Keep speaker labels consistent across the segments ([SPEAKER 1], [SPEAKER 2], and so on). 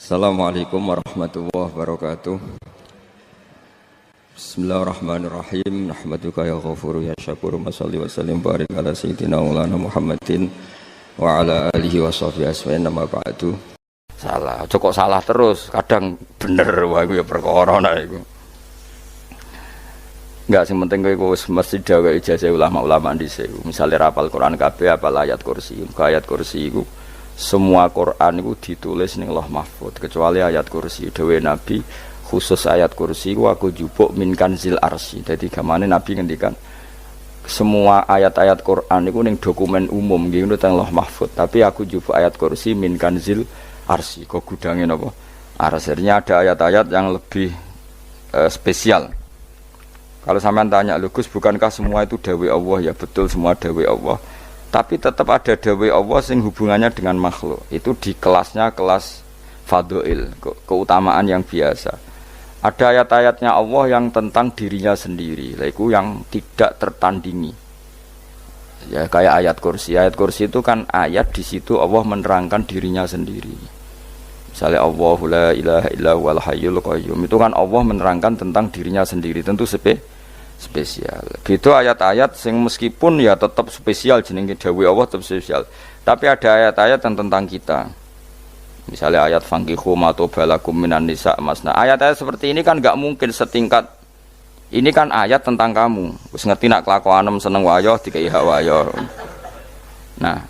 [SPEAKER 1] Assalamualaikum warahmatullahi wabarakatuh. Bismillahirrahmanirrahim. Nahmaduka ya ghafuru ya syakuru. Mashalli wa sallim barik ala sayyidina maulana Muhammadin wa ala alihi wa sahbihi asma'in nama ba'du. Salah, kok salah terus. Kadang bener wah iku ya perkara nek iku. Enggak sing penting kowe wis mesti dawe ijazah ulama-ulama dhisik. Misale rapal Quran kabeh apal ayat kursi. Ayat kursi iku semua Quran itu ditulis ning Lauh Mahfuz kecuali ayat kursi. Dewe Nabi khusus ayat kursi ku aku jupuk min kanzil arsy. Dadi gamane Nabi ngendikan semua ayat-ayat Quran itu ning dokumen umum nggih ngono teng Lauh Mahfuz, tapi aku jupuk ayat kursi min kanzil arsy. Kok gudange napa? Arsy-nya ada ayat-ayat yang lebih spesial. Kalau sampean tanya, "Lho Gus, bukankah semua itu dawuh Allah?" Ya betul, semua dawuh Allah. Tapi tetap ada dawuh Allah sing hubungannya dengan makhluk. Itu di kelasnya kelas fadhil, keutamaan yang biasa. Ada ayat-ayatnya Allah yang tentang dirinya sendiri, yaitu yang tidak tertandingi. Ya kayak ayat kursi. Ayat kursi itu kan ayat di situ Allah menerangkan dirinya sendiri. Misalnya Allahu la ilaha illa huwal hayyul qayyum. Itu kan Allah menerangkan tentang dirinya sendiri, tentu spesial. Gitu ayat-ayat sing meskipun ya tetap spesial jenenge dawuh Allah tetap spesial. Tapi ada ayat-ayat yang tentang kita. Misalnya ayat fankihu ma tobalakum minan nisa masna. Ayat-ayat seperti ini kan enggak mungkin setingkat. Ini kan ayat tentang kamu. Wis ngerti nak kelakuanem seneng wayo dikai hak wayo. Nah,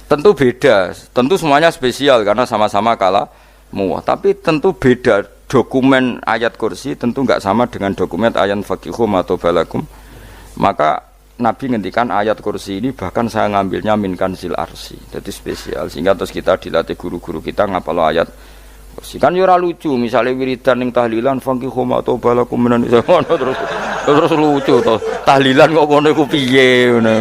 [SPEAKER 1] tentu beda. Tentu semuanya spesial karena sama-sama kalamu. Tapi tentu beda. Dokumen ayat kursi tentu enggak sama dengan dokumen ayat fakihum atau balakum. Maka Nabi ngendikan ayat kursi ini bahkan saya ngambilnya min kanzil arsy. Jadi spesial sehingga terus kita dilatih guru-guru kita ngapal ayat kursi. Kan yo ora lucu misalnya wiridan ning tahlilan fakihum atau balakum menan terus lucu to. Tahlilan kok ngono iku piye ngono.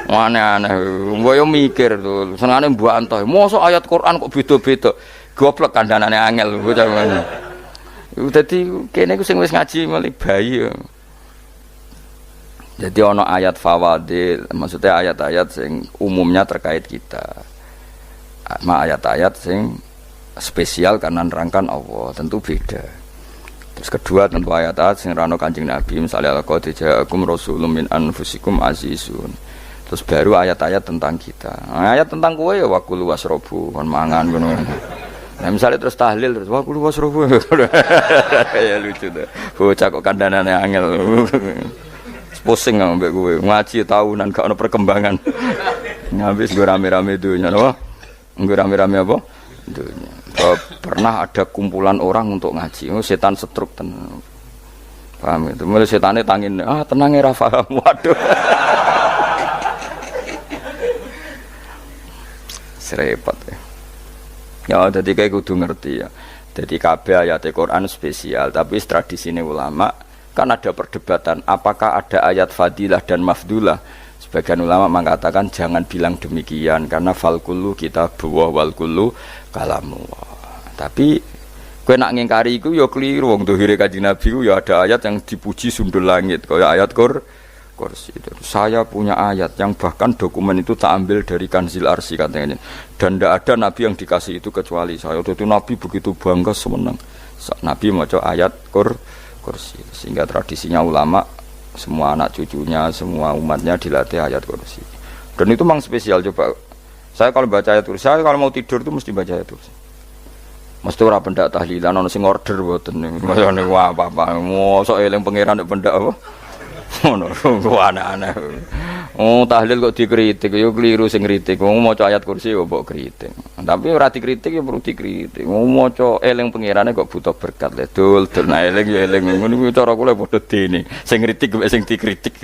[SPEAKER 1] Aneh-aneh. Mbok yo mikir to. Senengane mbok antah. Mosok ayat Quran kok beda-beda. Goblok kandhanane angel bocah ngono. Dadi kene iku sing wis ngaji mulai bayi. Jadi ana ayat fawadil, maksudnya ayat-ayat sing umumnya terkait kita. Ayat-ayat sing spesial karena nerangkan Allah, tentu beda. Terus kedua tentu ayat-ayat sing rano Kanjeng Nabi, misalnya laqad ja'akum rasulun min anfusikum azizun. Terus baru ayat-ayat tentang kita. Ayat tentang kowe ya waqul wasrobu, kon mangan ngono. Nah misalnya terus tahlil terus wah kulo wasrobu ya lucu tuh bocah kok kandhanane angel pusing ambek kowe ngaji tahunan gak ono perkembangan habis gue rame-rame dunya apa gue rame-rame apa dunya pernah ada kumpulan orang untuk ngaji setan setruk tenan paham itu mulai setane tangin tenang ya Rafa waduh serepot ya. Ya, jadi kayak kudu ngerti ya. Jadi kabeh ayat Al-Quran spesial, tapi tradisi ini ulama kan ada perdebatan apakah ada ayat fadilah dan mafdulah. Sebagian ulama mengatakan jangan bilang demikian karena fal kullu kitabullah wal kullu kalamullah. Tapi kowe nak ngingkari iku ya keliru wong dohire Kanjeng Nabi ku ya ada ayat yang dipuji sundul langit kaya ayat kursi. Saya punya ayat yang bahkan dokumen itu tak ambil dari kanzil arsy katanya. Dan tidak ada nabi yang dikasih itu kecuali saya. Itu nabi begitu bangga semenang. Nabi maca ayat kursi. Sehingga tradisinya ulama semua anak cucunya, semua umatnya dilatih ayat kursi. Dan itu memang spesial coba. Saya kalau baca ayat kursi, saya kalau mau tidur itu mesti baca ayat kursi. Mesti ora pendak tahlilan ono sing order mboten. Masane apa-apa. Mosok eling pangeran nek pendak apa? Ngono kok aneh-aneh. Oh tahlil kok dikritik yo keliru sing kritik. Wong maca ayat kursi yo mbok kritik. Tapi ora dikritik yo perlu dikritik. Wong maca eling pangerane kok butuh berkat le. Dul nah eling yo eling ngono kuwi cara kula padha dene. Sing kritik mek sing dikritik.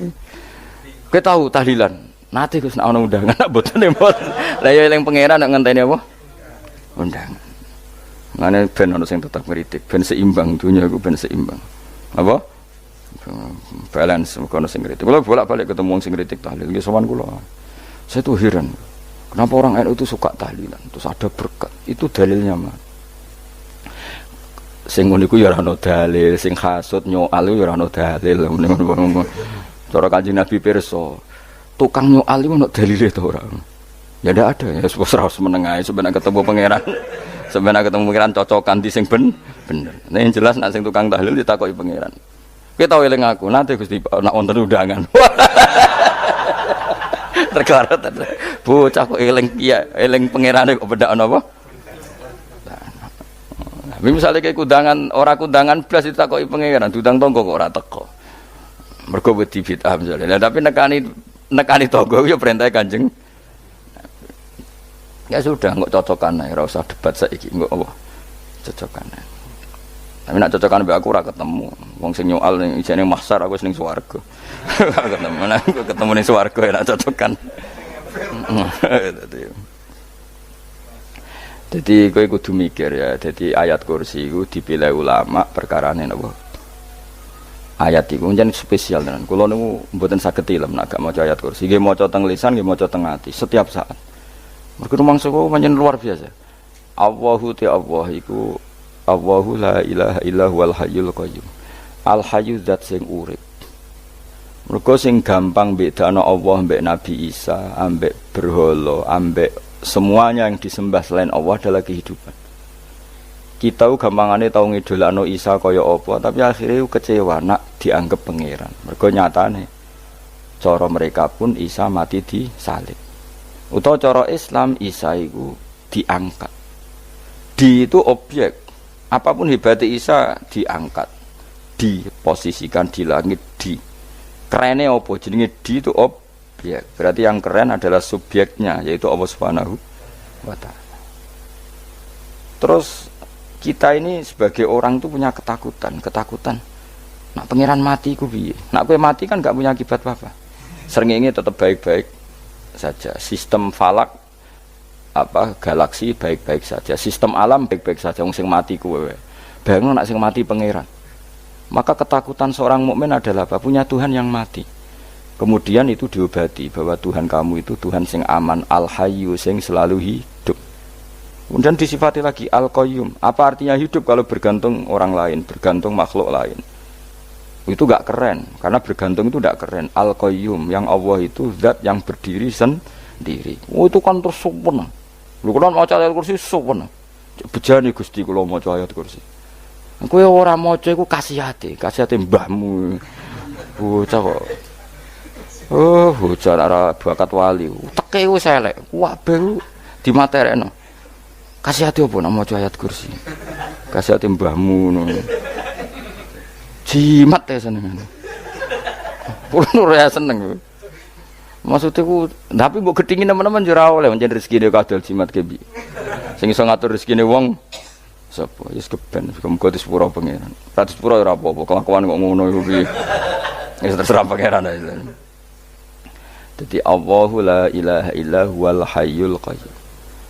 [SPEAKER 1] Kowe tahu tahlilan? Nate Gus nek ana undangan mboten mboten. Lah yo eling pangeran nek ngenteni apa? Undangan. Ngene ben ana sing tetep kritik, ben seimbang dunya iku ben seimbang. Apa? Balance kono sing kritik. Kula bolak-balik ketemu wong sing kritik tahlil nggih sowan kula. Saya tuh heran. Kenapa orang NU itu suka tahlilan? Terus ada berkat. Itu dalilnya, Mas. Sing ngono iku ya ora ono dalil, sing hasud nyoal ya ora ono dalil. Cara Kanjeng Nabi pirsa, tukang nyoal iku ono dalile to ora? Ya ndak ada. Ya wis ora meneng ae sebenarnya ketemu pangeran. Sebenarnya ketemu pangeran cocokan di sing bener. Nah yang jelas nak sing tukang tahlil ditakoki pangeran. Kita tahu eling aku nanti Gusti nak wonten undangan. Tergarat bocah kok eling eling pangerane kok bedak napa? Tapi misalnya kayak kudangan blas ditakoki pangeran, dudang tonggo kok ora teko. Mergo wedi bid'ah misalnya. Tapi nekani tonggo ya perintah Kanjeng. Ya sudah, nggak cocokan ae, ora usah debat saiki, nggak apa. Cocokan ae. Tapi nak cocokan mbek aku ora ketemu. Wong sing nyoal ning isine mahsyar aku wis ning swarga. Ketemu aku ketemu ning swarga ya nak cocokan. Jadi kowe kudu mikir ya. Jadi ayat kursi itu dipilih ulama perkarane napa? Ayat iku njen spesial tenan. Kula niku mboten saged ilem nek gak maca ayat kursi. Nggih maca teng lisan, nggih maca teng ati setiap saat. Mergo mangsa kok pancen luar biasa. Allahu ta Allah iku Allahu la ilaha illa huwal hayyul qayyum. Al hayyu zat sing urip. Mergo sing gampang bedano Allah mbek Nabi Isa, ambek berhala, ambek semuanya yang disembah selain Allah adalah kehidupan. Kita gampangane tau ngidolakno Isa kaya apa, tapi akhirnya kecewa nak dianggap pangeran. Mergo nyatane cara mereka pun Isa mati disalib. Utawa cara Islam Isa iku diangkat. Di itu objek. Apapun hebatnya Isa diangkat. Diposisikan di langit di. Kerene apa jenenge di itu objek. Berarti yang keren adalah subjeknya yaitu Allah Subhanahu wa taala. Terus kita ini sebagai orang tuh punya ketakutan. Nak pangeran mati ku piye? Nak kowe mati kan gak punya akibat apa-apa. Srengenge tetap baik-baik saja. Sistem falak galaksi baik-baik saja. Sistem alam baik-baik saja. Wong sing mati kuwe. Bayangno nak sing mati pangeran. Maka ketakutan seorang mukmin adalah apa? Punya Tuhan yang mati. Kemudian itu diobati bahwa Tuhan kamu itu Tuhan sing aman, al-hayyu sing selalu hidup. Kemudian disifati lagi al-qayyum. Apa artinya hidup kalau bergantung orang lain, bergantung makhluk lain? Itu gak keren, karena bergantung itu gak keren. Al-qayyum, yang Allah itu zat yang berdiri sendiri. Oh itu kan terus sempurna. Lu kan maca ayat kursi sempurna. Bejane Gusti kula maca ayat kursi. Kowe ora maca iku kasihate mbahmu. Bocah kok. Oh, bocah ora bakat wali. Teke wis elek. Kabeh dimaterekno. Kasihate opo nek maca ayat kursi? Kasihate mbahmu ngono. Jimat ya seneng. Kulo ora seneng. Maksudnya ku, tapi mbok gedhingi teman-teman yo ora oleh pancen rezekine kadal jimat kebi. Sing iso ngatur rezekine wong sapa? Wis keben, muga disepuro pangeran. Ra disepuro ora apa-apa, kelakuan kok ngono iku piye. Wis terserah pangeran ae. Jadi Allahu la ilaha illa huwal hayyul qayyum.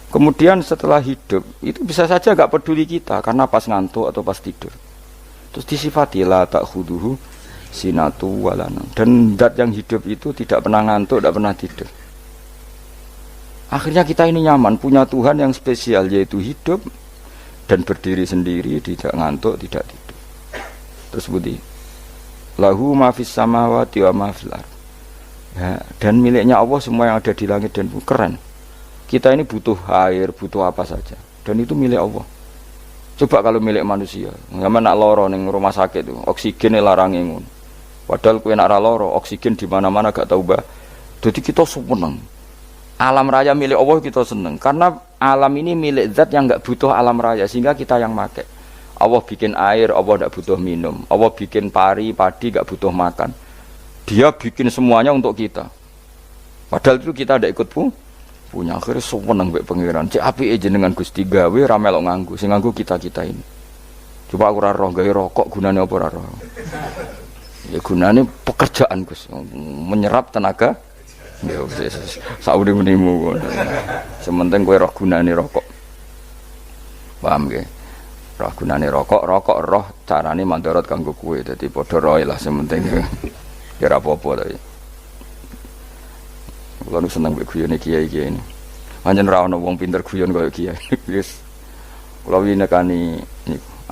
[SPEAKER 1] Kemudian setelah hidup, itu bisa saja gak peduli kita karena pas ngantuk atau pas tidur. Terus disifati la ta'khuduhu sinatu walana. Dan zat yang hidup itu tidak pernah ngantuk, tidak pernah tidur. Akhirnya kita ini nyaman, punya Tuhan yang spesial yaitu hidup dan berdiri sendiri, tidak ngantuk, tidak tidur. Terus budi lahu ma fis samawati wa ma fil ardh. Ya, dan miliknya Allah semua yang ada di langit dan bumi. Keren. Kita ini butuh air, butuh apa saja, dan itu milik Allah. Coba kalau milik manusia, sama nak loro ning rumah sakit itu, oksigennya larangi ngono. Padahal kowe nak ra loro, oksigen di mana-mana gak tahu bah. Jadi kita seneng. Alam raya milik Allah kita seneng, karena alam ini milik zat yang gak butuh alam raya, sehingga kita yang make. Allah bikin air, Allah gak butuh minum. Allah bikin padi gak butuh makan. Dia bikin semuanya untuk kita. Padahal itu kita tidak ikut punya. Akhirnya seneng mbek pangeran. Cek apike jenengan Gusti gawe ra melok nganggo. Sing nganggo kita-kita ini. Coba aku ora roh gawe rokok gunane apa ora roh. Ya gunane pekerjaan Gus. Menyerap tenaga. Ya wis saurip-uripmu. Sementing kowe roh gunane rokok. Paham nggih? Roh gunane rokok roh carane mandorot kanggo kowe. Dadi padha roe lah sementing. Ya apa-apa tapi. Kulo nu seneng mbek guyone kiai-kiai ini. Pancen ra ono wong pinter guyon kaya kiai. Wis kulo wingi nekani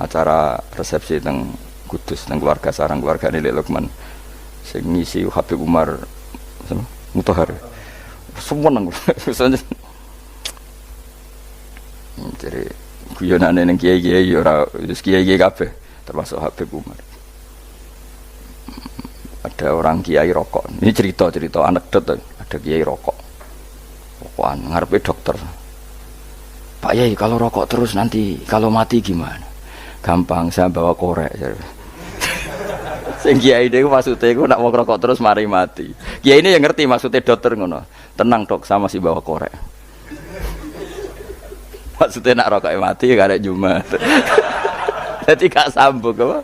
[SPEAKER 1] acara resepsi teng Kudus teng keluarga sarang keluargane Lek Lukman. Sing ngisi Habib Umar Mutahar. Semua nang. Jadi Guyonane ning kiai-kiai ya ora wis kiai-kiai kabeh, termasuk Habib Umar. Ada orang kiai rokok. Ini cerita-cerita anekdot, ada kiai rokok. Rokokan ngarepe dokter. Pak Yai, kalau rokok terus nanti kalau mati gimana? Gampang, saya bawa korek. Sing kiai niku maksude iku nak wong rokok terus mari mati. Kiai ini yang ngerti maksudnya dokter ngono. Tenang dok, sama si bawa korek. Maksudnya nak rokoknya mati ya karek Jumat. Jadi gak sambung apa?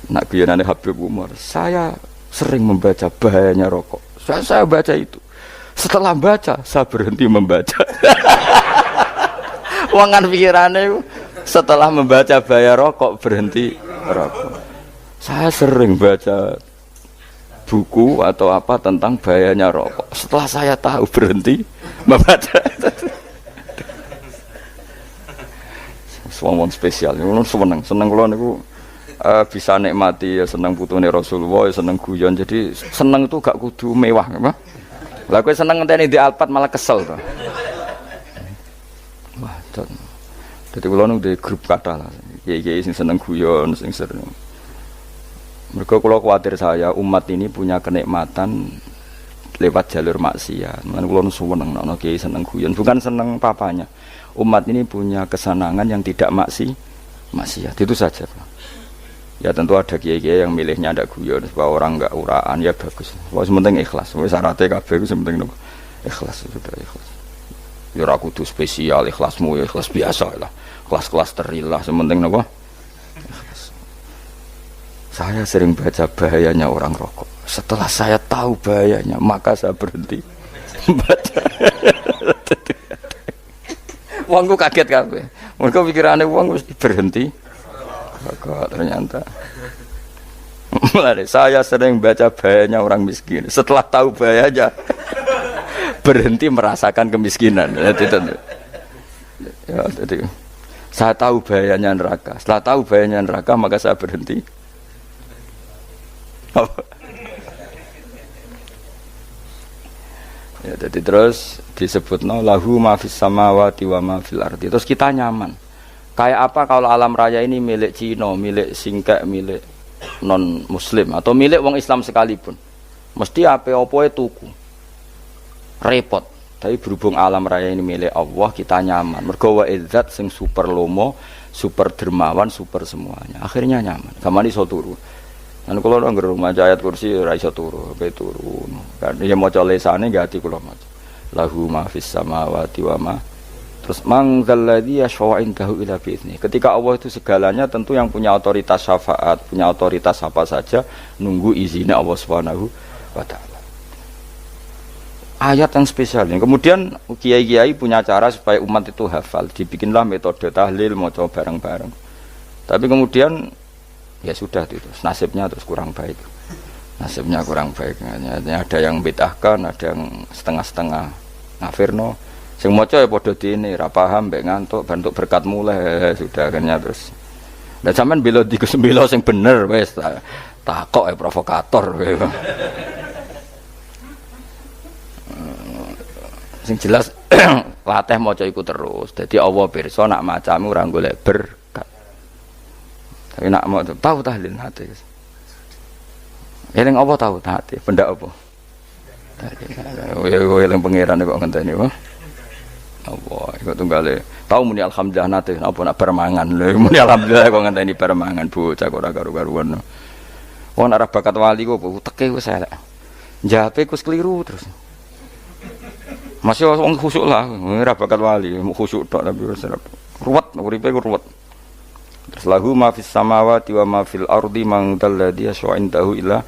[SPEAKER 1] Nak guyonane Habib Umar, saya sering membaca bahayanya rokok. Saya baca itu. Setelah baca, saya berhenti membaca. Wangan pikirannya setelah membaca bahaya rokok berhenti rokok. Saya sering baca buku atau apa tentang bahayanya rokok. Setelah saya tahu berhenti membaca. Wong spesial, seneng kula niku bisa nikmati ya seneng putune Rasulullah, ya seneng guyon. Jadi seneng itu gak kudu mewah, apa? Lah kowe seneng ngenteni di Alphard malah kesel to. Wah, dadi kula nang di grup kata lah. Kiai-kiai sing seneng guyon, sing sering. Mergo kula kuwatir saya umat ini punya kenikmatan lewat jalur maksiat. Mulane kula seneng ana kiai seneng guyon, bukan seneng papanya. Umat ini punya kesenangan yang tidak maksiat. Itu saja. Ya tentu ada kiai-kiai yang milihnya ada guyon supaya orang enggak uraan, ya bagus. Wis penting ikhlas. Wis syaratnya kabeh iku penting ikhlas, sudah ikhlas. Ya ora kudu spesial, ikhlasmu ya ikhlas biasa lah. Kelas-kelas terilah sementing napa? Ikhlas. Saya sering baca bahayanya orang rokok. Setelah saya tahu bahayanya, maka saya berhenti baca. Wongku kaget kabeh. Mergo pikirane wong wis berhenti. Kok ternyata saya sering baca bahayanya orang miskin. Setelah tahu bahayanya berhenti merasakan kemiskinan. Jadi saya tahu bahayanya neraka. Setelah tahu bahayanya neraka maka saya berhenti. Ya, jadi terus disebutno lahu ma fis samawati wa ma fil ardi. Terus kita nyaman. Kayak apa kalau alam raya ini milik Cina, milik singkek, milik non muslim atau milik wong Islam sekalipun. Mesti apa-apa tuku. Repot. Tapi berhubung alam raya ini milik Allah, kita nyaman. Mergo wa izzat sing super lomo, super dermawan, super semuanya. Akhirnya nyaman. Gamane iso turu. Lan kula nang rumah ayat kursi ora iso turu, ape turu. Kan ya maca lesane gati kula maca. Lahu ma fis samawati wa ma. Terus mangzalladzi yashfa'u indahu illa bi'izni. Ketika Allah itu segalanya, tentu yang punya otoritas syafaat, punya otoritas apa saja nunggu izinnya Allah Subhanahu wa taala. Ayat yang spesial. Kemudian kiai-kiai punya cara supaya umat itu hafal. Dibikinlah metode tahlil maca bareng-bareng. Tapi kemudian ya sudah itu. Nasibnya terus kurang baik. Nasibnya kurang baik. Ada yang bid'ahkan, ada yang setengah-setengah ngafirno. Sing maca ya padha dene, ra paham mbek ngantuk, bentuk berkat mulai sudah akhirnya terus. Lah sampean bela dikesembelo sing bener wis takok provokator kowe. Sing jelas latih maca iku terus. Dadi Allah pirsa nak macamu ora golek berkat. Tapi nak mau tahu tahlil hati. Eling apa tahu hati, benda apa? Ya eling pangeran kok ngenteni wae. Allah, ikut tunggale. Tahu muni alhamdulillah nate apa nak permangan lho. Muni alhamdulillah kok ngenteni permangan bocah kok ora karo-karuan. Wong ora bakat wali kok teke wis elek. Njape wis keliru terus. Masih wong khusuk lah, ora bakat wali, khusuk tok tapi wis ruwet, uripe ku ruwet. Terus lahu ma fis samawati wa ma fil ardi man dalladhi yash'indahu illa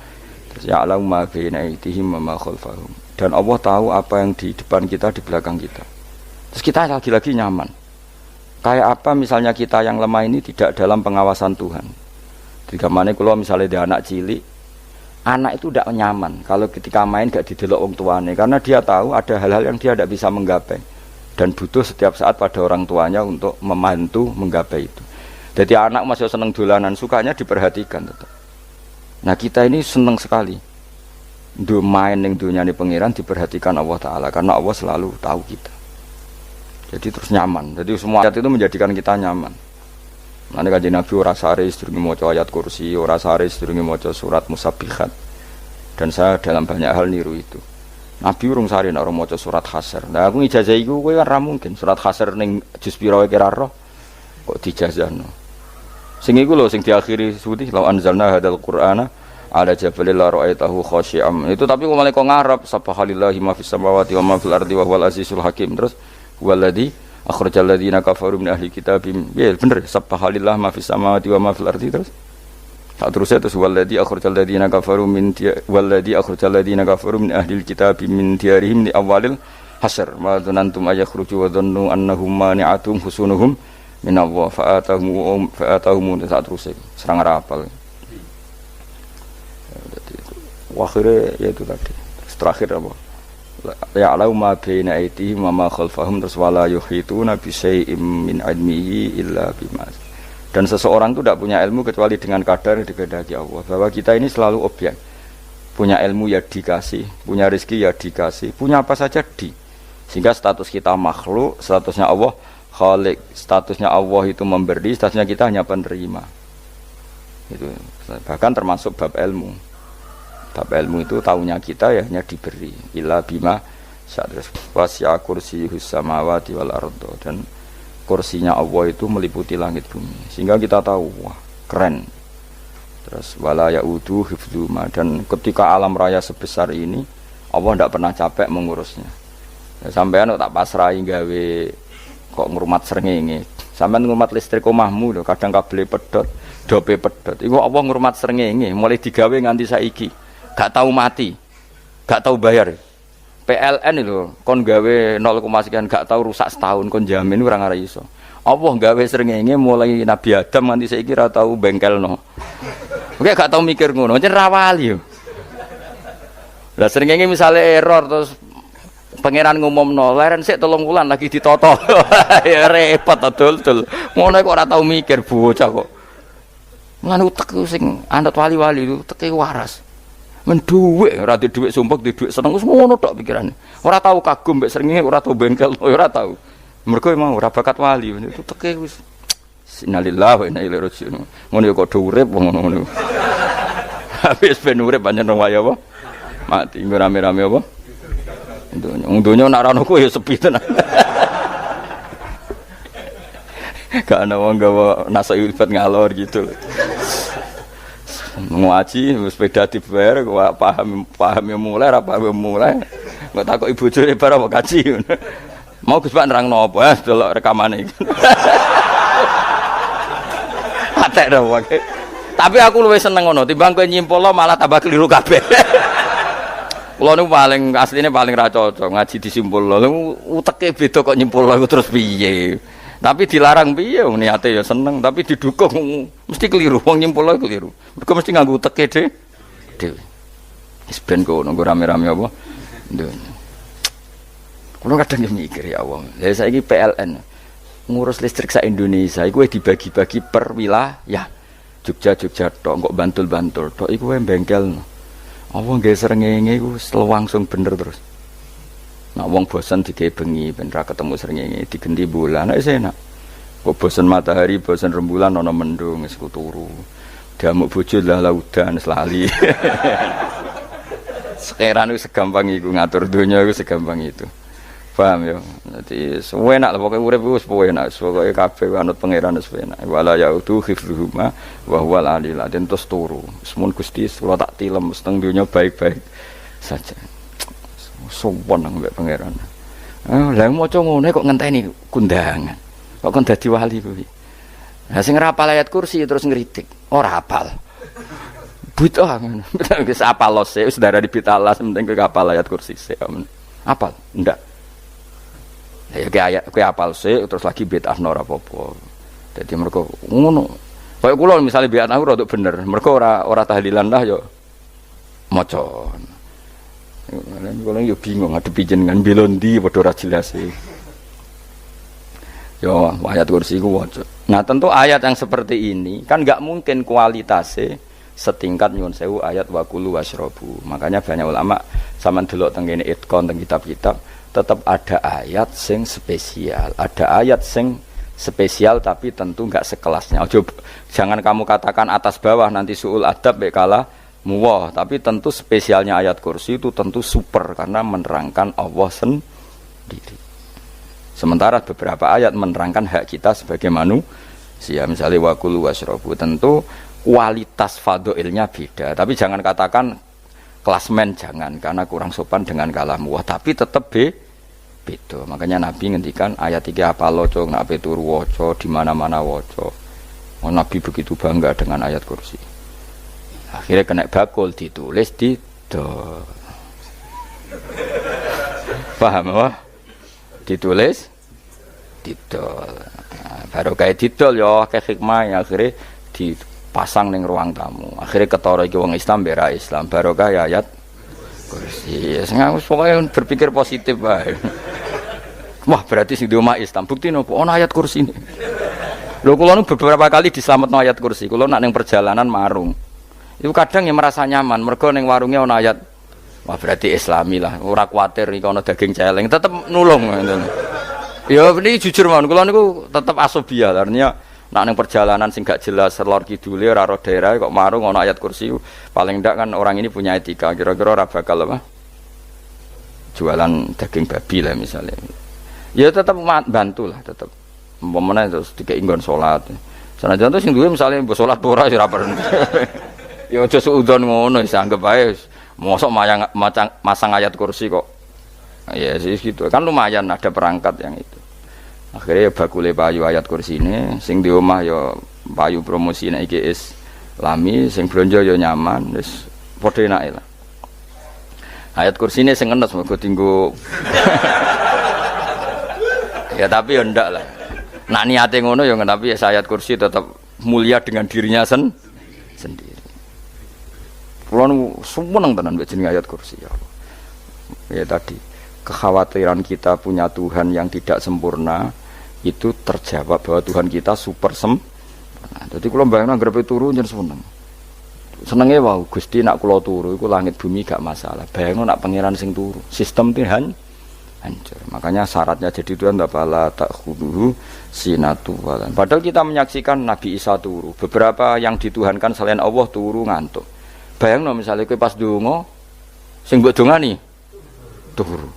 [SPEAKER 1] terus ya'lamu ma baina aydihim wa ma khalfahum. Dan Allah tahu apa yang di depan kita, di belakang kita. Terus kita lagi-lagi nyaman. Kayak apa misalnya kita yang lemah ini tidak dalam pengawasan Tuhan. Jika mana kalau misalnya dia anak cilik, anak itu tidak nyaman kalau ketika main gak didelok wong tuane, karena dia tahu ada hal-hal yang dia tidak bisa menggapai dan butuh setiap saat pada orang tuanya untuk membantu menggapai itu. Jadi anak masih seneng dolanan, sukanya diperhatikan tetap. Nah kita ini seneng sekali. main ning dunyane pangeran diperhatikan Allah taala karena Allah selalu tahu kita. Jadi terus nyaman. Jadi semua ayat itu menjadikan kita nyaman. Nanti Kanjeng Nabi ora sare sedurunge maca ayat kursi, ora sare sedurunge maca surat Musabbihat. Dan saya dalam banyak hal niru itu. Nabi urung sare nek ora maca surat Hasyr. Lah aku ijazah iku kowe kan ra mungkin surat Hasyr ning juz pira wae kira roh kok dijazahno. Sing iku lho sing diakhiri suti la anzalna hadzal qur'ana ala jabalil la ra'aitahu khashi'am. Itu tapi kok malah kok ngarep subhanallahi ma fis samawati wa ma fil ardi wa huwal azizul hakim. Terus waladzi akhrajal ladzina kafaru min ahli kitabim. Ya bener subhanallahi ma fis samawati wa ma fil ardi terus. Tak terusnya terus waladzi akhrajal ladzina kafaru min waladzi akhrajal ladzina kafaru min ahli kitabim min diyarihim li awalil hasyr. Ma dzanantum ayakhruju wa dhannu annahum mani'atum husunuhum min Allah fa'atahum saat terus serang rapal. Akhirnya yaitu tadi terakhir apa ya alau ma baina aitihim wa ma khalfahum terus wala yuhituna bi syai'im min ilmihi illa bima. Dan seseorang itu tidak punya ilmu kecuali dengan kadar yang dikehendaki Allah. Bahwa kita ini selalu objek. Punya ilmu ya dikasih, punya rezeki ya dikasih, punya apa saja di. Sehingga status kita makhluk, statusnya Allah Khalik, statusnya Allah itu memberi, statusnya kita hanya penerima. Itu bahkan termasuk bab ilmu. Bab ilmu itu tahunya kita ya hanya diberi. Illa bima sya'atus wasi'a kursiyuhus samawati wal ardo. Dan kursinya Allah itu meliputi langit bumi. Sehingga kita tahu, wah keren. Terus wala ya'udu hifdzuma. Dan ketika alam raya sebesar ini, Allah tidak pernah capek mengurusnya. Ya, sampean tak pasrahi gawe kok ngurmat srengenge. Sampean ngurmat listrik omahmu lho, kadang kabel pedhot, dope pedhot. Iku Allah ngurmat srengenge, mulai digawe nganti saiki. Gak tahu mati. Gak tahu bayar. PLN lho, kon gawe 0, sekian gak tahu rusak setahun kon jamin ora ngara iso. Allah gawe srengenge mulai Nabi Adam nganti saiki ora tahu bengkelno. Oke gak tahu mikir ngono, pancen ra wali yo. Lah srengenge misale error terus pangeran ngumumno leren sik 3 wulan lagi ditoto. Ya repot dul. Ngono kok ora tau mikir bocah kok. Mulane utek sing anut wali-wali itu teke waras. Men dhuwit ora di dhuwit sumpek di dhuwit seneng wis ngono tok pikirane. Ora tau kagum mbek srengenge, ora tau bengkel, ora tau. Mergo emang ora bakat wali itu teke wis innalillahi wa inna ilaihi raji'un. Ngono ya kok do urip wong ngono. Habis ben urip pancen waya apa? Mati rame-rame apa? Dunia nak rano ku ya sepi tenan. Gak ada wong gawa nasa ilfat ngalor gitu. Ngaji sepeda dibayar paham yang mulai apa yang mulai. Enggak takut ibu jure bar apa kaji. Mau Gus Pak nerangno apa delok rekamane. Atek dah wae. Tapi aku luwih seneng ngono timbang kowe nyimpulno malah tambah keliru kabeh. Kulo niku paling asline paling ra cocok ngaji disimpulno. Uteke beda kok nyimpulno iku terus piye. Tapi dilarang piye wong niate ya seneng, tapi didukung mesti keliru. Wong nyimpulno keliru. Mergo mesti nganggo uteke dhewe. Wis ben kono rame-rame apa. Dunya. Kulo kadang mikir ya Allah. Lah saiki PLN ngurus listrik sak Indonesia iku dibagi-bagi per wilayah. Jogja tok, kok Bantul tok iku wae bengkelno. Allah nggih srengenge iku langsung bener terus. Nek wong bosan digawe bengi ben ra ketemu srengenge digenti bulan nek enak. Kok bosan matahari, bosan rembulan ana mendung wis turu. Diamuk bojo lah laudan selali. Sekarang itu segampang iku ngatur dunia iku segampang itu. Paham ya? Jadi enak lah pokoknya urip wis enak, pokoke kabeh anut pangeran wis enak. Wala yautu khifruhuma wa huwal alil azim terus turu. Semun Gusti kula tak tilem seteng dunya baik-baik saja. Sowan nang mbek pangeran. Lah maca ngene kok ngenteni kundangan. Kok kon dadi wali kuwi. Lah sing ora hafal ayat kursi terus ngritik. Ora hafal. Buta ngono. Wis hafal lose wis darani bitalas penting kowe hafal ayat kursi sik. Hafal? Ndak. Ya kowe apal sik terus lagi bid'ah ora apa-apa. Dadi mergo ngono. Kaya kula misale bid'ah ora bener, mergo ora tahlilan lah ya maca. Kula yo bingung ngadepi jenengan belondi padha ora jelas e. Yo ayat kursi ku waca. Nah, tentu ayat yang seperti ini kan enggak mungkin kualitasnya setingkat nyuwun sewu ayat wa kulu washrabu. Makanya banyak ulama sampean delok teng kene itkon teng kitab-kitab tetap ada ayat sing spesial, ada ayat sing spesial tapi tentu enggak sekelasnya. Jangan kamu katakan atas bawah nanti suul adab bekala muwah, tapi tentu spesialnya ayat kursi itu tentu super karena menerangkan Allah sendiri. Sementara beberapa ayat menerangkan hak kita sebagai manusia, misalnya wa kulu washrabu, tentu kualitas fadhailnya beda. Tapi jangan katakan klasmen, jangan, karena kurang sopan dengan kalam wah, tapi tetap beda. Makanya Nabi ngendikan ayat 3 apa loco nak turu waca di mana-mana waca. Oh, Nabi begitu bangga dengan ayat kursi. Akhirnya kena bakul ditulis didol. Paham apa? Ditulis didol. Nah, baru kayak didol ya kayak hikmah akhirnya dipasang ning ruang tamu. Akhirnya ketara iki wong Islam bera Islam baru kayak ayat kursi. Sengaja pokoknya berpikir positif bae. Wah, berarti sing di omah Islam bukti nopo ana ayat kursi ini. Lho kula nu beberapa kali diselametno ayat kursi. Kula nak ning perjalanan marung. Itu kadang yang merasa nyaman, mergo ning warungnya ana ayat. Wah, berarti Islami lah, ora kuwatir iki ana daging celeng, tetep nulung ngoten. Ya ini jujur mawon, kula niku tetep asobia, artinya nak ning perjalanan sing gak jelas lor kidule ora ro daerah kok marung ana ayat kursi, paling ndak kan orang ini punya etika, kira-kira ora bakal apa? Jualan daging babi lah misalnya. Ya tetep bantu lah, tetep. Umpamane terus dikek nggon salat. Sanajan to sing duwe misale mbok salat ora ya ora perlu. Ya aja suudon ngono wis anggap ae mosok masang ayat kursi kok. Ya sih gitu. Kan lumayan ada perangkat yang itu. Akhirnya ya bakule payu ayat kursi ini sing di omah ya payu promosi nek iki Islami, sing blonjo ya nyaman, wis padha enake lah. Ayat kursi ini sing enes mergo tinggo. Ya tapi ya ndak lah. Nak niate ngono ya tapi ya ayat kursi tetap mulia dengan dirinya sendiri. Kulo seneng tenan mbek jeneng ayat kursi ya. Ya tadi kekhawatiran kita punya Tuhan yang tidak sempurna itu terjawab bahwa Tuhan kita super sempurna. Jadi kula bayangno anggere turu njen seneng. Senenge wae Gusti nak kula turu iku langit bumi gak masalah. Bayangno nak pangeran sing turu, sistem Tuhan hancur. Makanya syaratnya jadi Tuhan tabala takhuduhu sinatu walan. Padahal kita menyaksikan Nabi Isa turu. Beberapa yang dituhankan selain Allah turu ngantuk. Bayangno misalnya kowe pas donga sing mbok dongani turu.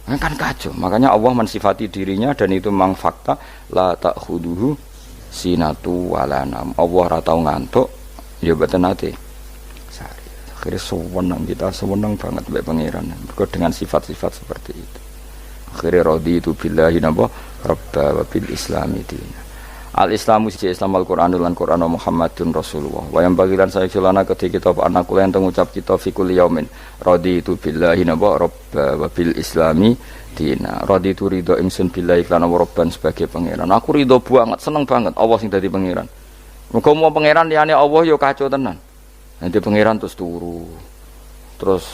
[SPEAKER 1] Kan kacau. Makanya Allah mensifati dirinya dan itu memang fakta la takhuduhu sinatu walanam. Allah ora tau ngantuk, ya mboten nate. Akhirnya seneng banget mbek pangeran. Mergo dengan sifat-sifat seperti itu. Akhirnya raditu billahi napa rabba wa bil islami dina. Al-Islamu siji Islam Al-Qur'an lan Qur'an Muhammadun Rasulullah. Wa yang bagilan saya celana ketika kita anak kula enten ngucap kita fi kulli yaumin raditu billahi napa rabba wa bil islami dina. Raditu ridho ingsun billahi lan rabban sebagai pangeran. Aku ridho banget, seneng banget Allah sing dadi pangeran. Muga mau pangeran liyane Allah ya kacau tenan. Nanti pangeran terus turu. Terus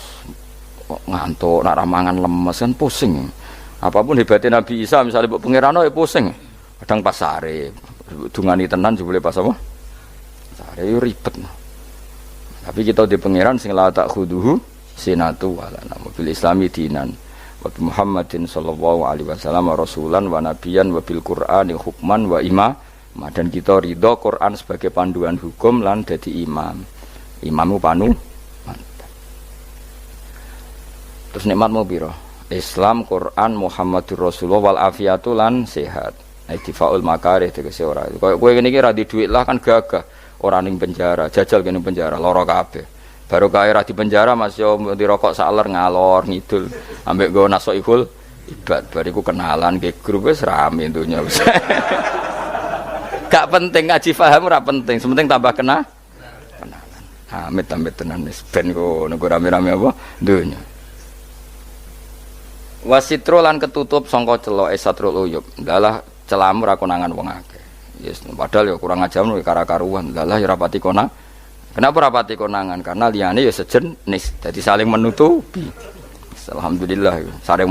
[SPEAKER 1] ngantuk, nak ramangan lemes kan pusing. Apapun hebatnya Nabi Isa misalnya mbok pangeran ya pusing. Kadang pas sare, dungani tenan jebule pas apa? Sare yo ribet. Tapi kita di pangeran sing la tak khuduhu sinatu wala nabil islami dinan wa Muhammadin sallallahu alaihi wasallam rasulan wa nabiyan wa bil Qur'ani hukman wa imam. Dan kita ridho Quran sebagai panduan hukum lan dadi imam. Imamu panu. Terus nikmatmu piro? Islam, Quran, Muhammadur Rasulullah wal afiatu lan sehat. Difaul makarih tegese ora. Kaya kowe ngene iki ra di dhuwit lah kan gagah. Ora ning penjara, jajal kene penjara, lara kabeh. Baru kae ra di penjara Mas yo dirokok saler ngalor ngidul. Ambek nggo nasoihul ibad bariku kenalan ke grup wis rame dunya wis. Gak penting ngaji paham ora penting, sementing tambah kenalan. Amit-amit tenan wis ben kok nego rame-rame apa dunya. Wasitro lan ketutup sangka celok satrul uyub. Dalah celamu ra konangan wong akeh. Yes, padahal ya kurang ajar lho kara-karuan. Lah ya rapati konang. Kenapa rapati konangan? Karena liyane ya sejenis. Jadi saling menutupi. Alhamdulillah saling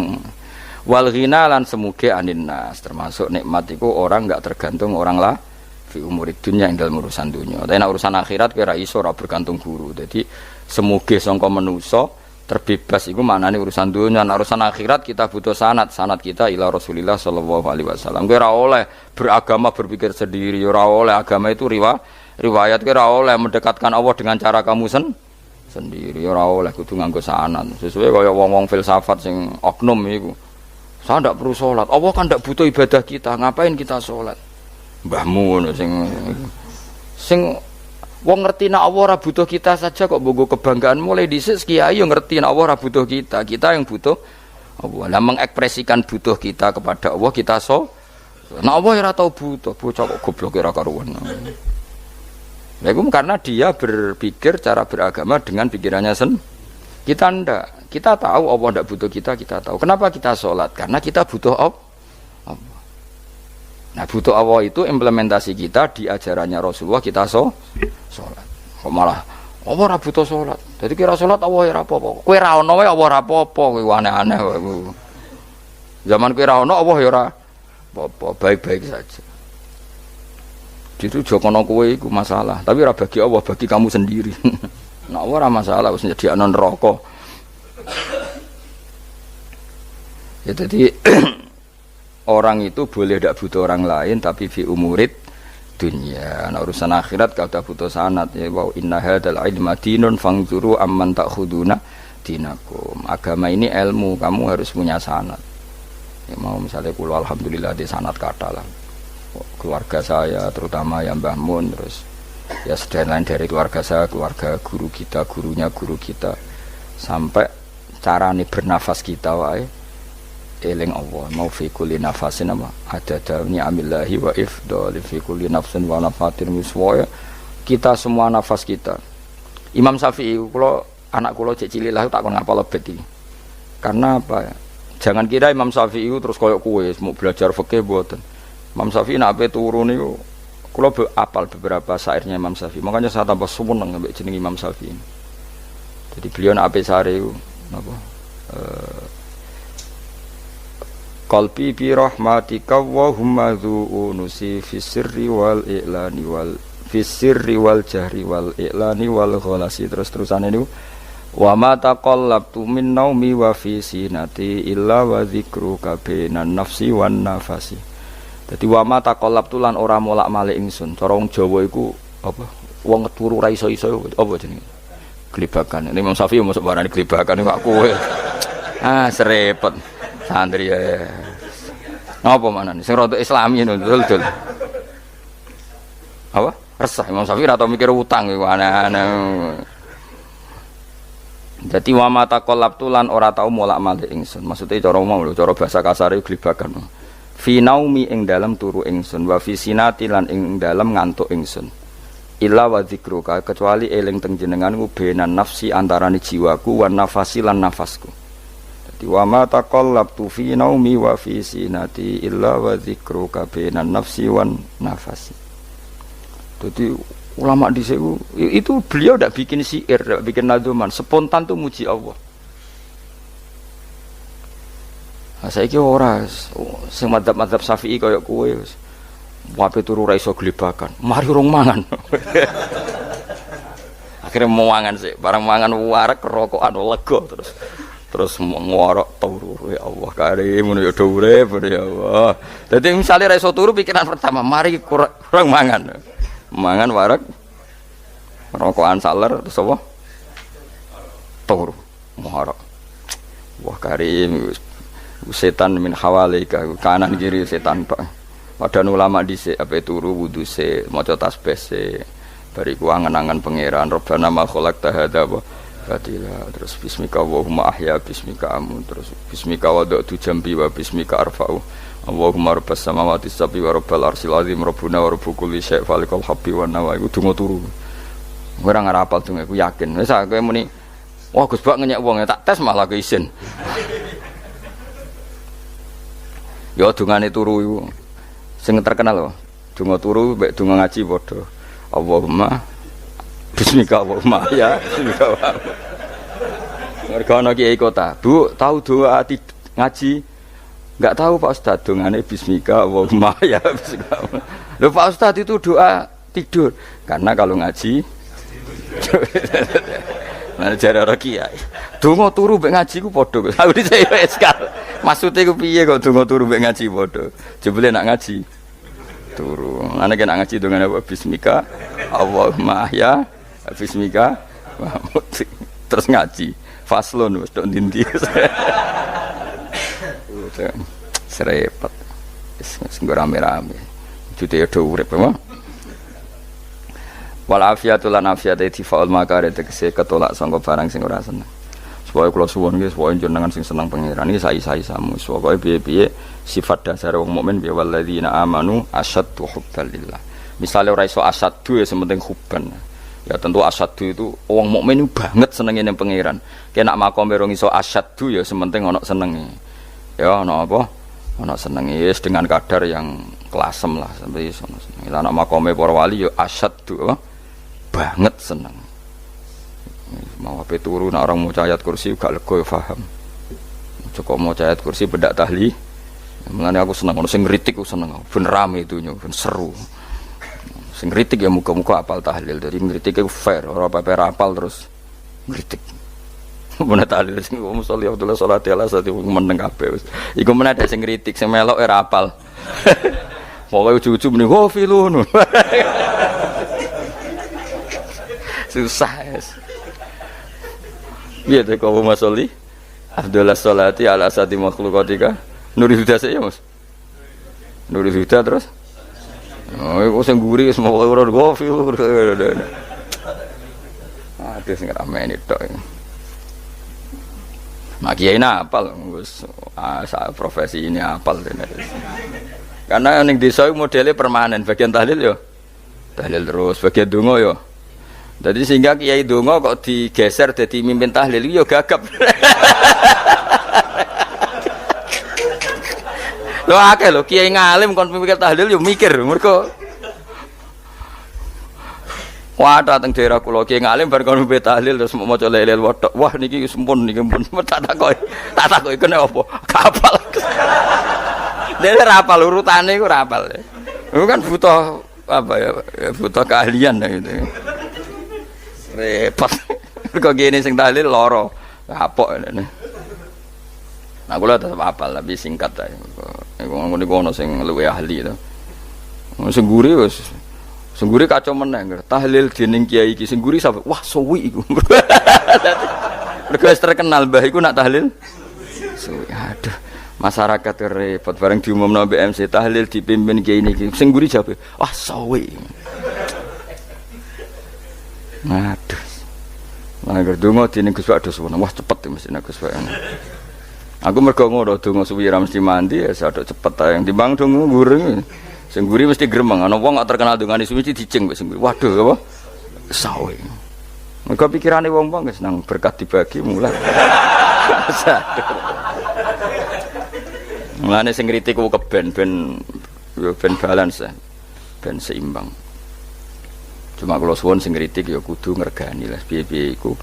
[SPEAKER 1] wal ghina lan semuge anin nas termasuk nikmat iku orang enggak tergantung orang fi umurid dunya ing dalem urusan dunya. Tapi nek urusan akhirat kowe ora iso ora bergantung guru. Jadi semoga sangka manusa terbebas iku maknane urusan dunya. Nek urusan akhirat kita butuh sanad kita ila Rasulillah sallallahu alaihi wasallam. Kowe ora oleh beragama berpikir sendiri, ora oleh agama itu riwayat kowe ora oleh mendekatkan Allah dengan cara kamu sendiri, ora oleh kudu nganggo sanad. Sesuai kaya wong-wong filsafat sing oknum iku. Saya ndak perlu sholat. Allah kan ndak butuh ibadah kita. Ngapain kita sholat? Mbahmu ngono sing wong ngerti nek Allah ora butuh kita saja kok bogo kebanggaan mulai dhisik kiai yo ngerti nek Allah ora butuh kita. Kita yang butuh Allah. Lah mengekspresikan butuh kita kepada Allah kita nek Allah ora tau butuh, bocah kok goblok ora karuan. Ya itu karena dia berpikir cara beragama dengan pikirannya kita ndak. Kita tahu Allah ndak butuh kita tahu. Kenapa kita sholat? Karena kita butuh Allah. Nah butuh Allah itu implementasi kita di ajarannya Rasulullah kita sholat. Kok malah Allah ora butuh sholat. Jadi kira sholat Allah ora apa-apa. Kowe ra ono wae Allah ora apa-apa, kowe aneh-aneh wae. Zaman kowe ra ono Allah ya ora apa-apa, baik-baik saja. Itu jokono kowe iku masalah, tapi ora bagi Allah, bagi kamu sendiri. Nah Allah ora masalah wis nyediakno neraka. Ya jadi orang itu boleh tidak butuh orang lain tapi fi umurid dunya. Nah, urusan akhirat kalau tidak butuh sanad ya wa inna hadzal ilma dinun fangzuru amman ta'khuduna dinakum. Agama ini ilmu, kamu harus punya sanad. Ya mau misalnya kula alhamdulillah di sanad kata lah. Keluarga saya terutama yang Mbah Mun terus ya sedaya lain dari keluarga saya, keluarga guru kita, gurunya guru kita sampai carane bernafas kita wae eling Allah mau fi kulli nafasin apa adada ni'amillahi wa ifdal fi kulli nafsin wa nafatin wiswa kita semua nafas kita. Imam Syafi'i kula anak kula cek cilik lah tak kon ngapal lebet iki. Karena apa ya? Jangan kira Imam Syafi'i terus koyo kowe mau belajar fikih mboten. Imam Syafi'i nek ape turu niku kula apal beberapa syairnya Imam Syafi'i. Makanya saya tambah seneng ambek jeneng Imam Syafi'i. Jadi beliau nek ape sare napa qalbi bi rahmatika wa humma dzu'unusi fi sirri wal i'lani wal fi sirri wal jahri wal i'lani wal ghalasi terus-terusan ini wa ma taqallabtu min naumi wa fi sinati illa wa dzikruka bainan nafsi wan nafasi. Dadi wa ma taqallabtu lan ora molak-malik ingsun. Cara wong Jawa iku apa? Wong turu ra iso-iso apa jenenge? Glebakan. Ini Imam Syafi'i masuk barani glebakan kok kowe. Serepet. Santri ya. Napa manane? Sing rada Islami dul. Apa? Resah Imam Syafi'i ora tau mikir utang iku aneh-aneh. Dadi wa mata qallabtu lan ora tau molak-malik ingsun. Maksude cara mau lho, cara bahasa kasare glebakan. Fi naumi ing dalem turu ingsun wa fi sinati lan ing dalem ngantuk ingsun. Illa wa dzikruka kecuali eling teng jenenganku benan nafsi antarane jiwaku wan nafasi lan nafasku. Wa ma taqallabtu fi naumi wa fi sinati illa wa dzikruka bainan nafsi wan nafasi. Jadi ulama dhisik itu beliau ndak bikin syair, ndak bikin nadzuman, spontan tuh muji Allah. Nah, saiki ora sing madzhab Syafi'i kaya kowe wis wape turu ra iso glebakan, mari urung mangan. Akhirnya mau mangan sih, barang mangan warek rokokan lega terus ngorok turu ya Allah karim ngono ya urip ya Allah. Dadi misale ra iso turu pikiran pertama mari kurang mangan. Mangan wareg rokokan saler terus apa? Turu ngorok. Wah karim setan min hawalika kanan kiri setan Pak. Padahal ulama dhisik ape turu wudu se maca tasbih se bariku angen-angen pangeran Rabbana ma khalaqta hadza batila terus bismika Allahumma ahya bismika amun terus bismika wada'tu jambi wa bismika arfa'u Allahumma rabbas samawati sab'i wa rabbal arsyil azim rabbuna wa rabbu kulli syai' falikal habbi wan nawa iku donga turu ora ngarapal donga aku yakin wis kowe muni wah Gus Bak ngenyek wong tak tes malah ke isin ya dongane turu iku sing terkenal lho donga turu mek donga ngaji padha Allahumma bismika Allahumma ya bismika mergo ana kiai kota Bu tahu doa ngaji Enggak tahu Pak Ustaz dongane bismika Allahumma ya bismika. Lho Pak Ustaz itu doa tidur. Karena kalau ngaji nah jare ora kiai. Donga turu mek ngaji ku padha. Aku dhisik wis kal. Maksude ku piye kok donga turu mek ngaji padha. Jebule nak ngaji turu. Ana nek nak ngaji dongane apa bismika Allahumma ya bismika terus ngaji. Faslon wis tok ndi-ndi. Serepet. Wis rame-rame. Jute do urip apa? Wal afiatul lan afiat ittifaul makare tegese ketolak sangka barang sing ora seneng. Supaya kula suwun nggih supaya jenengan sing seneng pangeran iki sai-sai samu. Supaya piye-piye sifat dasar wong mukmin ya walladzina amanu asyaddu hubbalillah. Misale ora iso asyaddu ya sementing hubban. Ya tentu asyaddu itu wong mukmin banget senenge ning pangeran. Kena makome rong iso asyaddu ya sementing ana senenge. Ya ana apa? Ana senenge wis dengan kadar yang klasem lah sampai iso seneng. Lah ana makome para wali ya asyaddu apa? Banget seneng. Mau apa turu nak orang mau ayat kursi gak lega ya paham. Cukup mau ayat kursi bedak tahli. Mulane aku seneng ono sing ngritik aku seneng. Ben rame itunya, ben seru. Sing ngritik ya muga-muga apal tahlil. Jadi ngritik iku fair, ora paper apal terus ngritik. Mun tahlil sing musolli Abdullah sholati ala sate meneng kabeh wis. Iku men ada sing ngritik sing melok ora apal. Pokoke ujug-ujug muni filun. Susah es. Biar kau masoli, Abdullah sholati ala sati makhlukatika. Nuri Huda saya mas. Nuri Huda terus. Oh, aku sengguri semua orang gofil. Aduh, sing ramai ini tok. Mak kiai apal, profesi ini apal. Karena yang desa modelnya permanen. Bagian tahlil yo, tahlil terus. Bagian dungo yo. Jadi sehingga kiai donga kok digeser jadi mimpin tahlil yo gagap. Lho akeh lho kiai ngalim kon mikir tahlil yo mikir mergo wah dateng daerah kula kiai ngalim bar kon mimpin tahlil terus maca lelel wedok. Wah niki sempun niki pun tak takoki kene apa? Kapal. Dene ra apal urutane iku ra apal. Iku kan butuh apa ya? Butuh keahlian gitu. Repot. Kok gini sing tahlil loro. Kapok ngene. Nah kula tetep apal tapi singkat ae. Iku ngono sing luwih ahli to. Sing guri wis sing guri kacau meneh. Tahlil dening kiai iki sing guri sampe wah suwi iku. Mergo wis terkenal mbah iku nak tahlil. Suwi. Aduh. Masyarakat repot bareng diumumno BMC tahlil dipimpin kiai niki. Sing guri jawab, wah suwi. Aduh. Lah donga dene Gus Pak dos wah cepet mesti nek Gus Pak. Aku mergo ngono donga suwi ra mesti mandi ya sadok cepet ae timbang donga gureng. Sing guri mesti gremeng ana wong gak terkenal dongane suwi dicing wis sing guri. Waduh apa? Sawe. Mergo pikirane wong-wong wis nang berkat dibagi mulai. Mulane sing kritik ku keben ben balance ben seimbang. Cuma kalau suwon sing kritik ya kudu ngergani lah piye-piye iku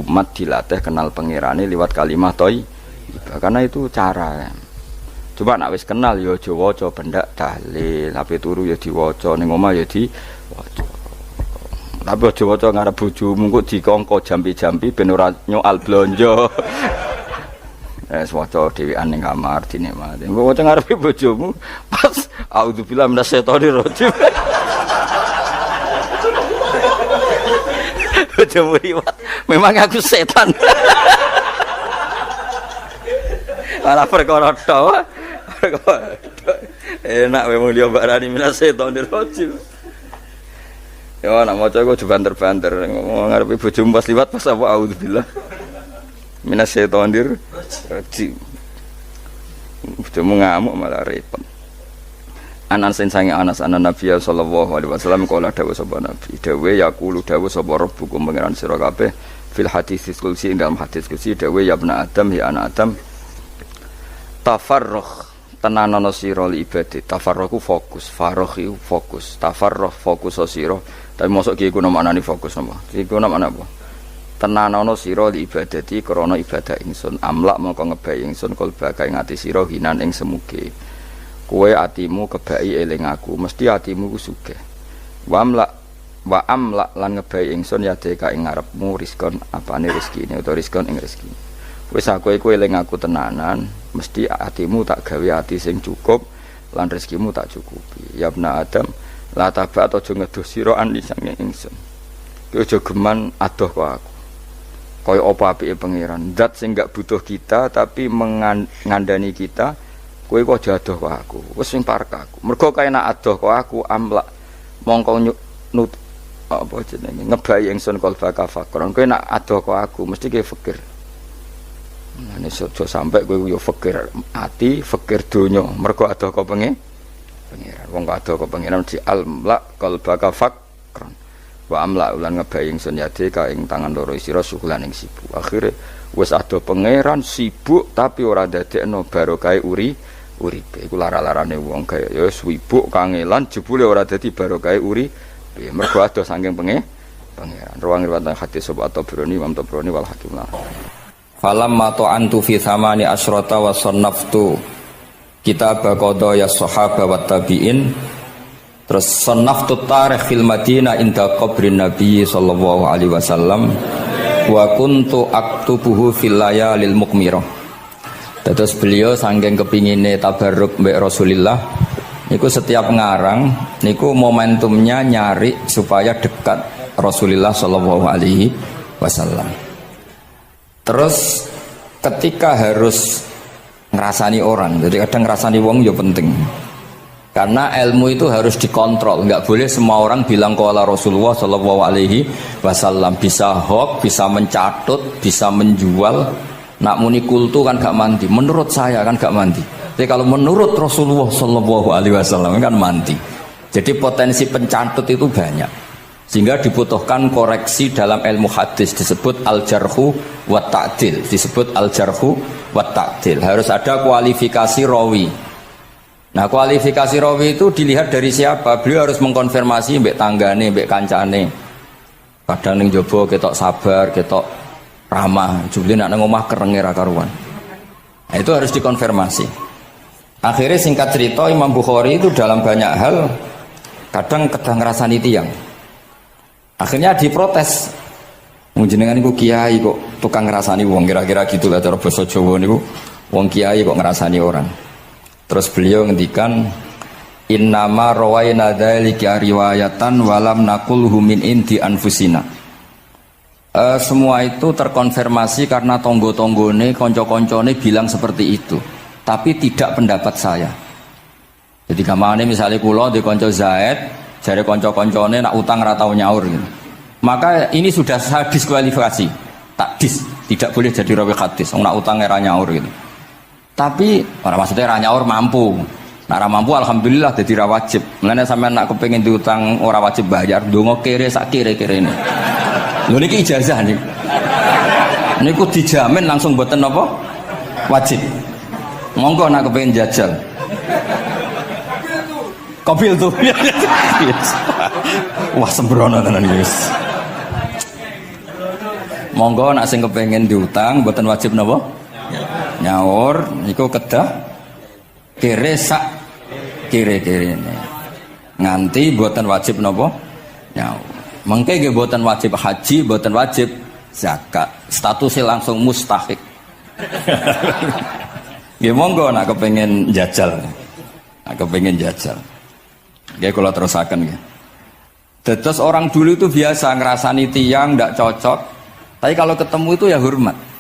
[SPEAKER 1] umat dilatih kenal pangerane liwat kalimat thayyibah karena itu cara. Coba nek wis kenal ya aja waca bendak dalil, ape turu ya diwaca ning omah ya diwaca. Tapi aja waca ngarep bojomu kok dikongko jampi-jampi ben ora nyoal blonjo. Waca dhewean ning kamar dinikmati. Mbok waca ngarepe bojomu pas auzubillahi minasyaitonir rajim. Bojomu riwat, memang aku setan. Malah perkara tok. Enak memang dia barani minasyaitonir rajim. Ya nak maca kok banter-banter ngomong ngarepe bojomu pas liwat pas apa auzubillah. Minasyaitonir rajim. Bojomu ngamuk malah repot. Anas sange Anas anan Nabi sallallahu alaihi wasallam kala dawuh sapa Nabi dawuh yaqulu dawuh sapa rabbukum pangeran sira kabeh fil hadits qudsi dalam hadits qudsi dawuh ya ibnu Adam ya anak Adam tafarruh tenanono sira li ibadah tafarruh ku fokus farah iku fokus tafarruh fokus sira tapi mosok ki iku maknane fokus napa iku maknane apa tenanono sira li ibadati krana ibadah ingsun amlak mongko ngebai ingsun kalbaka ing ati sira hinan ing semuge kowe atimu kebai eling aku mesti atimu ku sugih wa amlak lan ngebai ingsun ya deka ing ngarepmu rizkon apane rezekine utawa rizkon ing rezekine wis aku eling aku tenanan mesti atimu tak gawe ati sing cukup lan rezekimu tak cukupi ya ibna adam la tabat aja ngedoh sira an lisange ingsun kowe aja geman adoh kok aku kaya apa apike pangeran zat sing gak butuh kita tapi mengandani kita kowe kok adoh kok aku wis sing parek aku mergo kae nek adoh kok aku amlak mongko nut apa jenenge ngebai ingsun kalbaka fakron kowe nek adoh kok aku mesti kowe fikir nek aja sampe kowe yo fikir ati fikir donya mergo adoh kok pangeran wong kok adoh kok pangeran di amlak kalbaka fakron wa amla ulan ngebai ingsun yade ka ing tangan loro sira sukulan ing sibuk akhire wis ado pangeran sibuk tapi ora dadekno barokah uripe iku lara-larane wong kaya ya sibuk kangelan jebule ora dadi barokah uripe mergo ado saking pangeran ruang riwayat hadis sobat Tabrani Imam Tabrani wal Hakim lah falam mato antu fi thamani asyrata wa sannaftu kitab qada ya sahaba wa tabi'in. Terus sannaftu tarikh fil Madinah inda qabrin Nabi sallallahu alaihi wasallam wa kuntu aktubuhu fil layalil mukmirah. Terus beliau saking kepingine tabarruk mbek Rasulullah niku setiap ngarang niku momentumnya nyari supaya dekat Rasulullah sallallahu alaihi wasallam. Terus ketika harus ngerasani orang, jadi kadang ngerasani wong ya penting. Karena ilmu itu harus dikontrol, nggak boleh semua orang bilang qala Rasulullah sallallahu alaihi wasallam, bisa hoax, bisa mencatut, bisa menjual. Nak muni kultu kan gak mandi, menurut saya kan gak mandi. Jadi kalau menurut Rasulullah sallallahu alaihi wasallam kan mandi. Jadi potensi pencatut itu banyak. Sehingga dibutuhkan koreksi dalam ilmu hadis disebut al-jarhu wa ta'dil, disebut al-jarhu wa ta'dil. Harus ada kualifikasi rawi. Nah kualifikasi rawi itu dilihat dari siapa. Beliau harus mengkonfirmasi mbek tanggane, mbek kancane. Kadang ning jaba ketok sabar, ketok ramah. Jebule nek nang omah kerenge ra karuan. Nah, itu harus dikonfirmasi. Akhirnya singkat cerita Imam Bukhari itu dalam banyak hal kadang kedah ngrasani tiyang. Akhirnya diprotes. Wong jenengan niku kiai kok tukang ngrasani wong, kira-kira gitulah cara basa Jawa niku. Wong kiai kok ngrasani orang. Terus beliau ngendikan innama rawaina dzalika riwayatan walam naqulhu min indi anfusina. Semua itu terkonfirmasi karena tonggo-tonggone konco-koncone bilang seperti itu, tapi tidak pendapat saya. Jadi gamane misalnya kula di konco Zaid, jare konco-koncone nak utang ra tau nyaur gitu. Maka ini sudah saya diskualifikasi. Takdis, tidak boleh jadi rawi hadis. Wong nak utang ra nyaur gitu. Tapi orang maksudnya ra nyaur mampu. Nah ra mampu alhamdulillah dadi ra wajib. Mulane sampean nak kepengin diutang ora wajib bayar, ndonga kere sak kere-kerene. Lho niki ijazah nih. Niku dijamin langsung mboten napa? Wajib. Monggo nak kepengin jajal. Kopil tuh. Wah sembrono tenan iki. Monggo nak sing kepengin diutang mboten wajib napa? Nyaur niku kedah kere sak kere-kere ini nganti buatan wajib nopo nyaur mengke nggih buatan wajib haji buatan wajib zakat statusnya langsung mustahik nggih monggo nak kepengin jajal nggih kula terusaken nggih. Terus orang dulu itu biasa ngerasani tiyang ndak cocok tapi kalau ketemu itu ya hormat.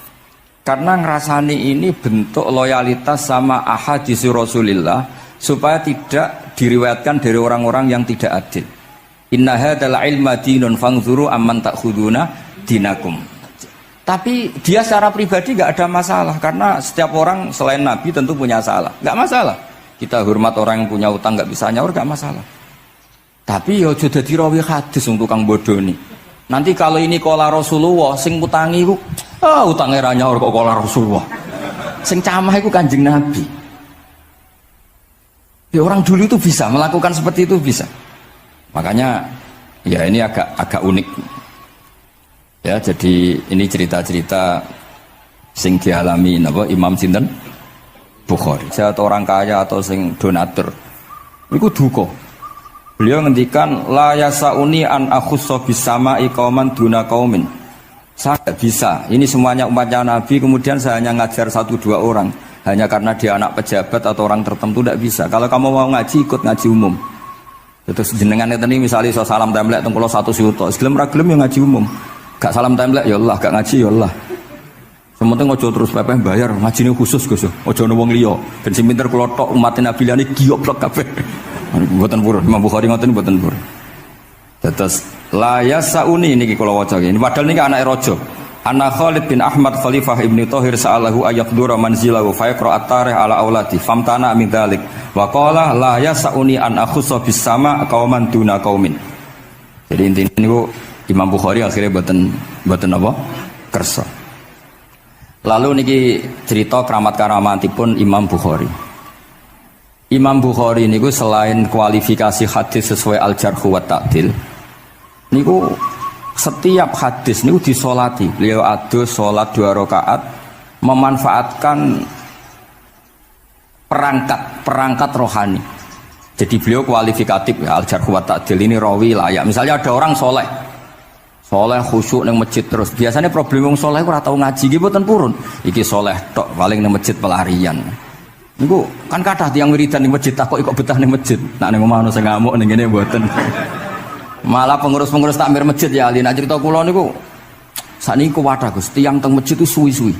[SPEAKER 1] Karena ngerasani ini bentuk loyalitas sama ahadits Rasulillah supaya tidak diriwayatkan dari orang-orang yang tidak adil. Inna hadzal ilma dinun fangzuru amman ta'khuduna dinakum. Tapi dia secara pribadi nggak ada masalah karena setiap orang selain Nabi tentu punya salah, nggak masalah. Kita hormat orang yang punya utang nggak bisa nyaur nggak masalah. Tapi ya sudah dirawi hadis untuk kang bodoh nih. Nanti kalau ini qala Rasulullah sing mutangi ku utangnya ra nyaur kok qala Rasulullah. Sing camah iku Kanjeng Nabi. Ya orang dulu itu bisa melakukan seperti itu bisa. Makanya ya ini agak unik. Ya, jadi ini cerita-cerita sing dialami napa Imam sinten Bukhari. Saya atau orang kaya atau sing donatur. Iku duka. Beliau ngendikan la yasauni an akhussa bisama'i qauman duna qaumin. Saya tidak bisa. Ini semuanya umatnya Nabi, kemudian saya hanya ngajar 1-2 orang. Hanya karena dia anak pejabat atau orang tertentu tidak bisa. Kalau kamu mau ngaji, ikut ngaji umum. Terus jenengan ini misalnya so salam templek teng kula 1 juta. Gelem ra gelem ya ngaji umum. Gak salam templek ya Allah, gak ngaji ya Allah. Sementing ojo terus pepeh bayar, ngajine khusus Gus. Ojo ono wong liya. Ben sing pinter kula tok umat Nabi liyane gioblok kabeh. Mboten purun, Imam Bukhari ngoten mboten purun. Terus la yasauni niki kula waca iki. Padahal niki anake raja. Ana Khalid bin Ahmad Khalifah Ibnu Thahir sa'alahu ayaqdura manzilahu fa yaqra at-tarikh ala auladi famtana min dzalik wa qala la yasauni an akhussa bis sama qauman duna qaumin. Jadi intinya niku Imam Bukhari akhirnya boten apa? Kersa. Lalu niki cerita keramat-keramatipun Imam Bukhari. Imam Bukhari niku selain kualifikasi hadis sesuai al-jarh wa ta'dil, niku setiap hadis niku disolati. Beliau adus sholat 2 rakaat memanfaatkan perangkat rohani. Jadi beliau kualifikatif ya, al-jarh wa ta'dil ini rawi layak. Misalnya ada orang soleh khusyuk nang masjid terus. Biasanya problem wong soleh ora tau ngaji nggih mboten purun. Iki soleh tok paling nang masjid pelarian. Niku kan kathah tiyang wiridan ning masjid takok kok betah ning masjid. Nek ning omah ono sing ngamuk ning kene mboten. Malah pengurus-pengurus takmir masjid ya ali. Nek cerita kula niku sakniki kuwathah Gus, tiyang teng masjid itu suwi-suwi.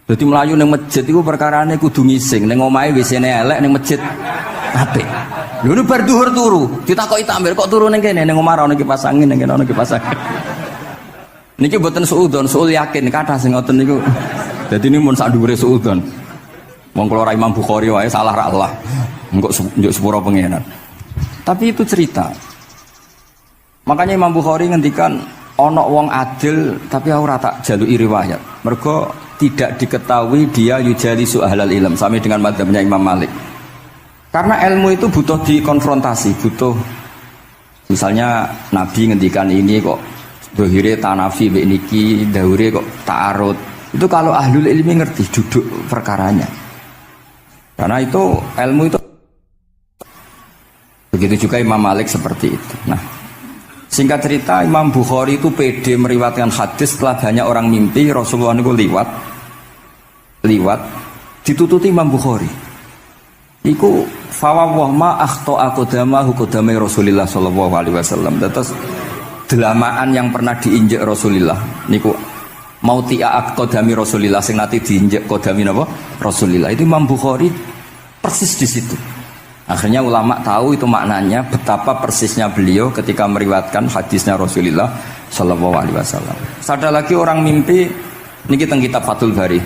[SPEAKER 1] Dadi mlayu ning masjid iku perkarane kudu ngising. Ning omahe WC-ne elek ning masjid apik. Lho nu bar dhuwur turu, ditakoki takmir kok turu ning kene ning omah ana kipas angin ning kene ana kipas angin. Niki mboten suudzon, suul yakin kathah sing ngoten niku. Dadi ini mun sak dhuwure suudzon. Wong kula Imam Bukhari wae salah ra Allah. Engko njuk sepuro pengenan. Tapi itu cerita. Makanya Imam Bukhari ngendikan ana wong adil tapi ora tak jaluki riwayat. Mergo tidak diketahui dia yujalisu ahlal ilm sama dengan madzhabnya Imam Malik. Karena ilmu itu butuh dikonfrontasi, butuh misalnya Nabi ngendikan ini kok dohire tanafi be niki, dahure kok ta'arud. Itu kalau ahlul ilmi ngerti duduk perkaranya. Karena itu ilmu itu. Begitu juga Imam Malik seperti itu. Nah, singkat cerita Imam Bukhari itu pede meriwayatkan hadis setelah banyak orang mimpi Rasulullah itu liwat ditututi Imam Bukhari. Iku fawwah ma akhta aqdamahu qadamai Rasulullah sallallahu alaihi wasallam. Terus delamaan yang pernah diinjek Rasulullah niku mautia aqdami Rasulullah sing nate diinjek qadami napa Rasulullah. Itu Imam Bukhari persis di situ. Akhirnya ulama tahu itu maknanya betapa persisnya beliau ketika meriwayatkan hadisnya Rasulullah sallallahu alaihi wasallam. Ada lagi orang mimpi niki teng kitab Fathul Bari.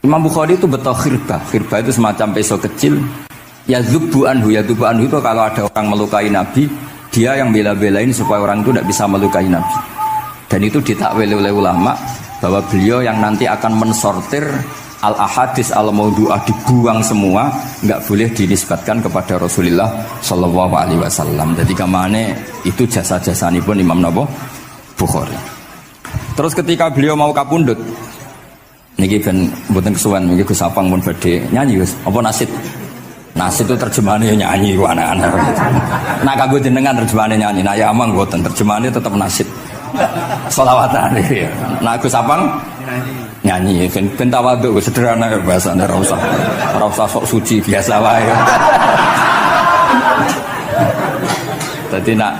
[SPEAKER 1] Imam Bukhari itu betul khirbah itu semacam peso kecil. Yadzubu anhu itu kalau ada orang melukai Nabi, dia yang bela-belain supaya orang itu tidak bisa melukai Nabi. Dan itu ditakwil oleh ulama bahwa beliau yang nanti akan mensortir al-ahadis al-maudu'ah, dibuang semua, nggak boleh dinisbatkan kepada Rasulullah sallallahu alaihi wasallam. Jadi kamane itu jasa-jasani pun Imam Bukhari. Terus ketika beliau mau kapundhut, niki ben mboten kesuwen niki Gus Apang pun badhe nyanyi Gus. Apa nasid? Nasid itu terjemahannya nyanyi ku anak-anak. Nah kanggo jenengan terjemahannya nyanyi. Nah ya amang mboten terjemahannya tetap nasid. Sholawatan iki. Nah Gus Apang nyanyi ben tawadhu sederhana bahasane ora usah sok suci biasa wae. Tadi nak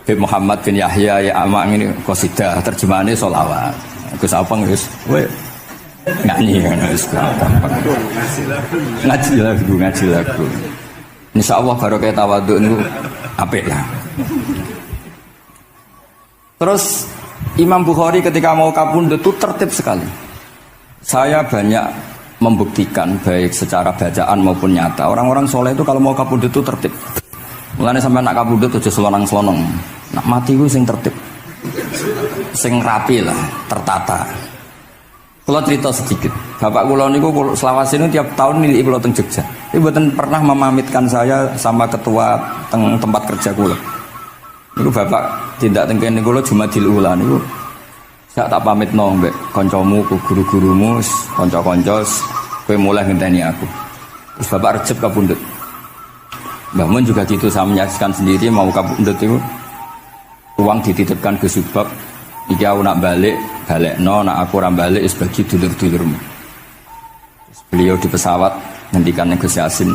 [SPEAKER 1] bin Muhammad bin Yahya ya amang ini qasidah terjemahannya sholawat. Gus Apang wis nyanyi kan ngaji lagu insyaallah barokah tawadhu niku apik lah. Terus Imam Bukhari ketika mau kapundhut itu tertib sekali. Saya banyak membuktikan baik secara bacaan maupun nyata orang-orang soleh itu kalau mau kapundhut itu tertib. Mulane sampai nak kapundhut aja selonang-selonong. Nak mati ku sing tertib, sing rapi lah, tertata. Kalau cerita sedikit, bapak kula niku selawase niku tiap tahun nilai kula teng Jogja. Ibu mboten pernah memamitkan saya sama ketua tempat kerja kula. Niku bapak tindak tengkene kula Jumadil Ula niku sak tak pamitno mbek kancamu ku guru-gurumu kanca-kanca kowe mulai ngenteni aku. Terus bapak Recep kapundhut. Mbah Mun juga gitu, saya menyaksikan sendiri mau kapundhut itu uang dititipkan ke Subak. Iki aku nak balekno, nak aku ora balik wis bagi dulur-dulurmu. Beliau di pesawat ngendikan Gus Yasin,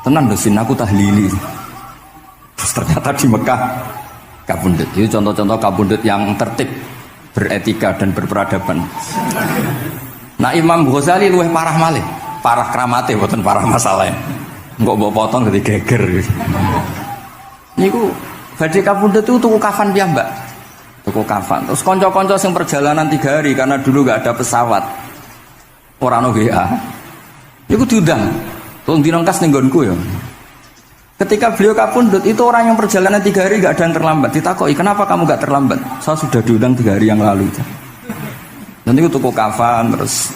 [SPEAKER 1] tenan dosin aku tahlili. Terus ternyata di Mekah kapundhut. Itu contoh-contoh kapundhut yang tertib, beretika dan berperadaban. Nah Imam Ghazali luwih parah malih, parah kramate boten parah masalahnya. Engko mbok potong dadi geger. Niku badhe kapundhut itu tuku kafan piyambak. Tuku kafan. Terus kanca-kanca sing perjalanan 3 hari karena dulu enggak ada pesawat. Ora ono WA. Niku diundang. Tolong dinongkas ning nggonku ya. Ketika beliau kapundhut itu orang yang perjalanan 3 hari enggak ada yang terlambat. Ditakoki, "Kenapa kamu enggak terlambat?" "Saya sudah diundang 3 hari yang lalu." Nanti aku tuku kafan terus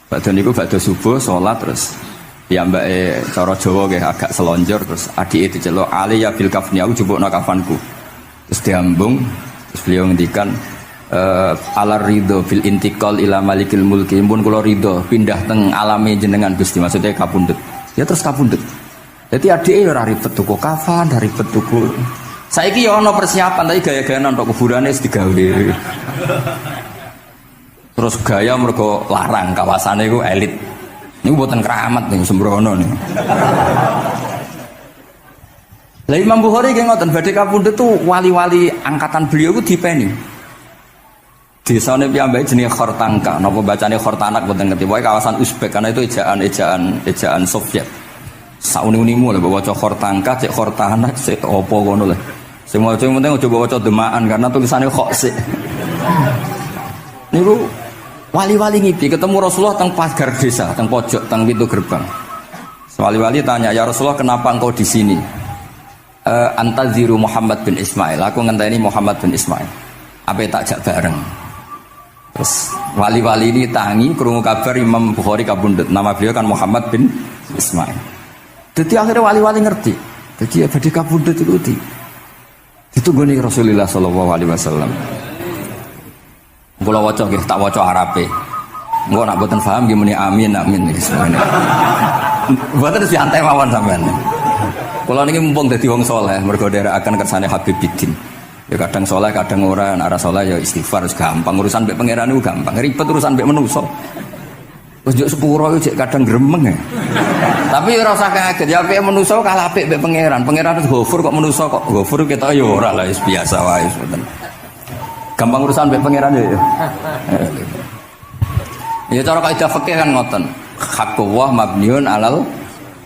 [SPEAKER 1] badhe niku badhe subuh salat terus ya mbake cara Jawa nggih agak selonjor terus adike diceluk Ali ya bil kafni aku jupukno kafanku. Terus diambung terus beliau ngendikan ala ridho fil intiqal ila malikil mulki pun kula ridho pindah teng alame jenengan Gusti maksudnya kapundhut. Ya terus kapundhut. Jadi adike ora ribet tuku kafan, ora ribet tuku. Saiki ya ana persiapan tapi gaya-gayaan untuk kuburane wis digawe. Terus gaya mergo larang kawasane iku elit. Niku mboten keramat ning sembrono niku. Lah Imam Bukhari nggih ngoten badhe kapundhut tuh wali-wali angkatan beliau iku dipeni. Desane piyambake jenenge Khortangka, napa bacane Khortanak mboten ngerti. Pokoke kawasan Uzbek karena itu ejaan Soviet. Sauni-unimu lho baca Khortangka, cek Khortanak, cek opo ngono lho. Sing maca penting aja baca demaan karena tulisane kok sik. Niku wali-wali ngipi ketemu Rasulullah teng pagar desa, teng pojok, teng pintu gerbang. Wali-wali tanya, "Ya Rasulullah, kenapa engkau di sini?" "Antaziru Muhammad bin Ismail." Aku ngenteni Muhammad bin Ismail. Apa tak jak bareng. Terus wali-wali ini tangi krungu kabar Imam Bukhari kapundhut. Nama beliau kan Muhammad bin Ismail. Jadi akhirnya wali-wali ngerti. Jadi ya badhe kapundhut itu ditunggoni Rasulullah sallallahu alaihi wasallam. Kula waca nggih, tak waca Arabe. Engko nak mboten paham nggih muni amin semene. Mboten santai mawon sampean. Kula niki mumpung dadi wong saleh, mergo nderekaken kersane Habib Bidin. Ya kadang saleh, kadang ora, nek ora saleh ya istighfar wis gampang. Urusan mbek pangeran niku gampang. Ribet urusan mbek manusa. Wis njuk sepuro iki kadang gremeng ya. Tapi ora usah kaget, ya apike manusa kalah apik mbek pangeran. Pangeran wis Ghafur kok manusa kok Ghafur ketok ya ora lah wis biasa wae mboten. Gampang urusan mbek pangeran ya. Ya cara kaidah fikih kan ngoten. Haqqullah mabniun alal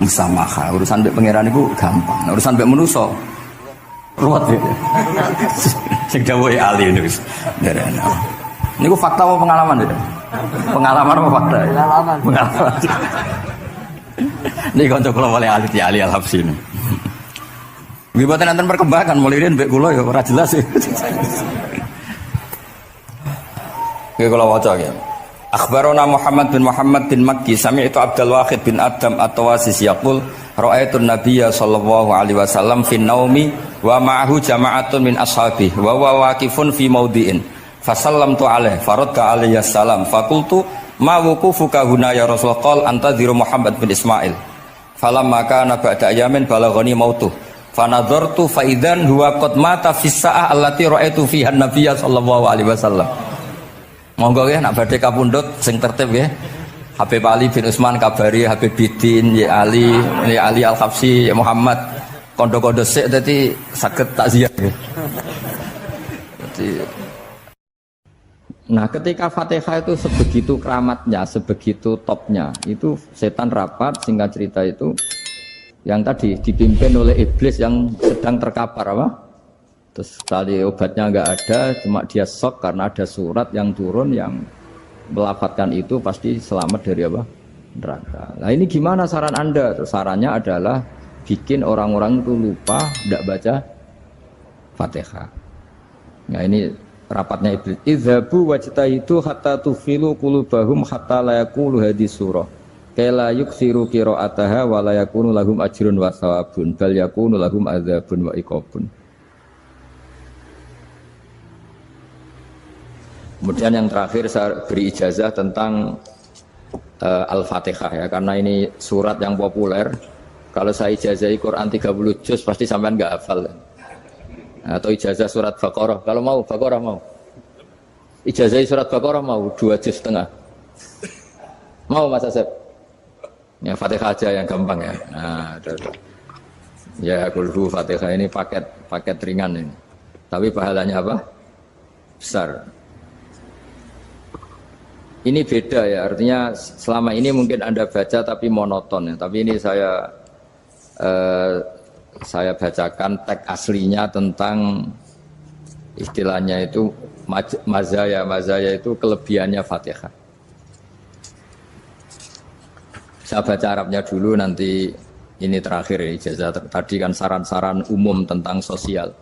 [SPEAKER 1] musamaha. Urusan mbek pangeran iku gampang. Nah, urusan mbek manusa ruwet ya. Sing dawuhe ahli niku. Niku fakta apa pengalaman ya? Pengalaman apa fakta? Pengalaman. Niki kanca kula wali ahli di ahli al-Habsi. Nggih boten enten perkembangan mulai riyen mbek kula ya ora jelas ya. Nggih kula waca ya. Akhbarana Muhammad bin Makki sami'tu Abdul Wahid bin Adam at-Tawasis yaqul ra'aitu an-nabiyya sallallahu alaihi wasallam fi naumi wa ma'ahu jama'atun min ashabihi wa huwa waqifun fi mawdi'in fasallamtu alaihi faradda alayhi assalam faqultu ma wuqufuka huna ya Rasulullah qala antadhiru Muhammad bin Ismail falamma kana ba'da ayamin balaghani mautuh fanadhartu fa idzan huwa qad mata fi sa'ah allati ra'aitu fiha an-nabiyya sallallahu alaihi wasallam. Monggo nggih nak badhe kapundhut sing tertib nggih. Habib Ali bin Utsman kabari Habib Bidin ya Ali Al-Habsi ya Muhammad kondo-kondo sik dadi saged takziah nggih. Nah, ketika Fatihah itu sebegitu keramatnya, sebegitu topnya, itu setan rapat singkat cerita itu yang tadi dipimpin oleh iblis yang sedang terkapar apa? Terus kali obatnya nggak ada, cuma dia shock karena ada surat yang turun yang melafatkan itu pasti selamat dari apa? Neraka. Nah ini gimana saran Anda? Terus sarannya adalah bikin orang-orang itu lupa tidak baca Fatihah. Nah ini rapatnya iblis. Idzabu wajtahidu hatta tufilu qulubahum hatta la yaqulu hadhihi surah. Kala yuksiru qira'ataha wa la yakunu lahum ajrun wa thawabun bal yakunu lahum adzabun wa iqabun. Kemudian yang terakhir saya beri ijazah tentang Al-Fatihah ya, karena ini surat yang populer. Kalau saya ijazahi Quran 30 juz pasti sampean nggak hafal. Atau ijazah surat Baqarah. Kalau mau Baqarah mau. Ijazahi surat Baqarah mau 2 juz setengah. Mau Mas Asep? Ya Fatihah aja yang gampang ya. Nah, ya kulhu Fatihah ini paket ringan ini. Tapi pahalanya apa? Besar. Ini beda ya, artinya selama ini mungkin Anda baca tapi monoton ya. Tapi ini saya bacakan teks aslinya tentang istilahnya itu mazaya itu kelebihannya Fatihah. Saya baca Arabnya dulu, nanti ini terakhir ya, ijazah tadi kan saran-saran umum tentang sosial.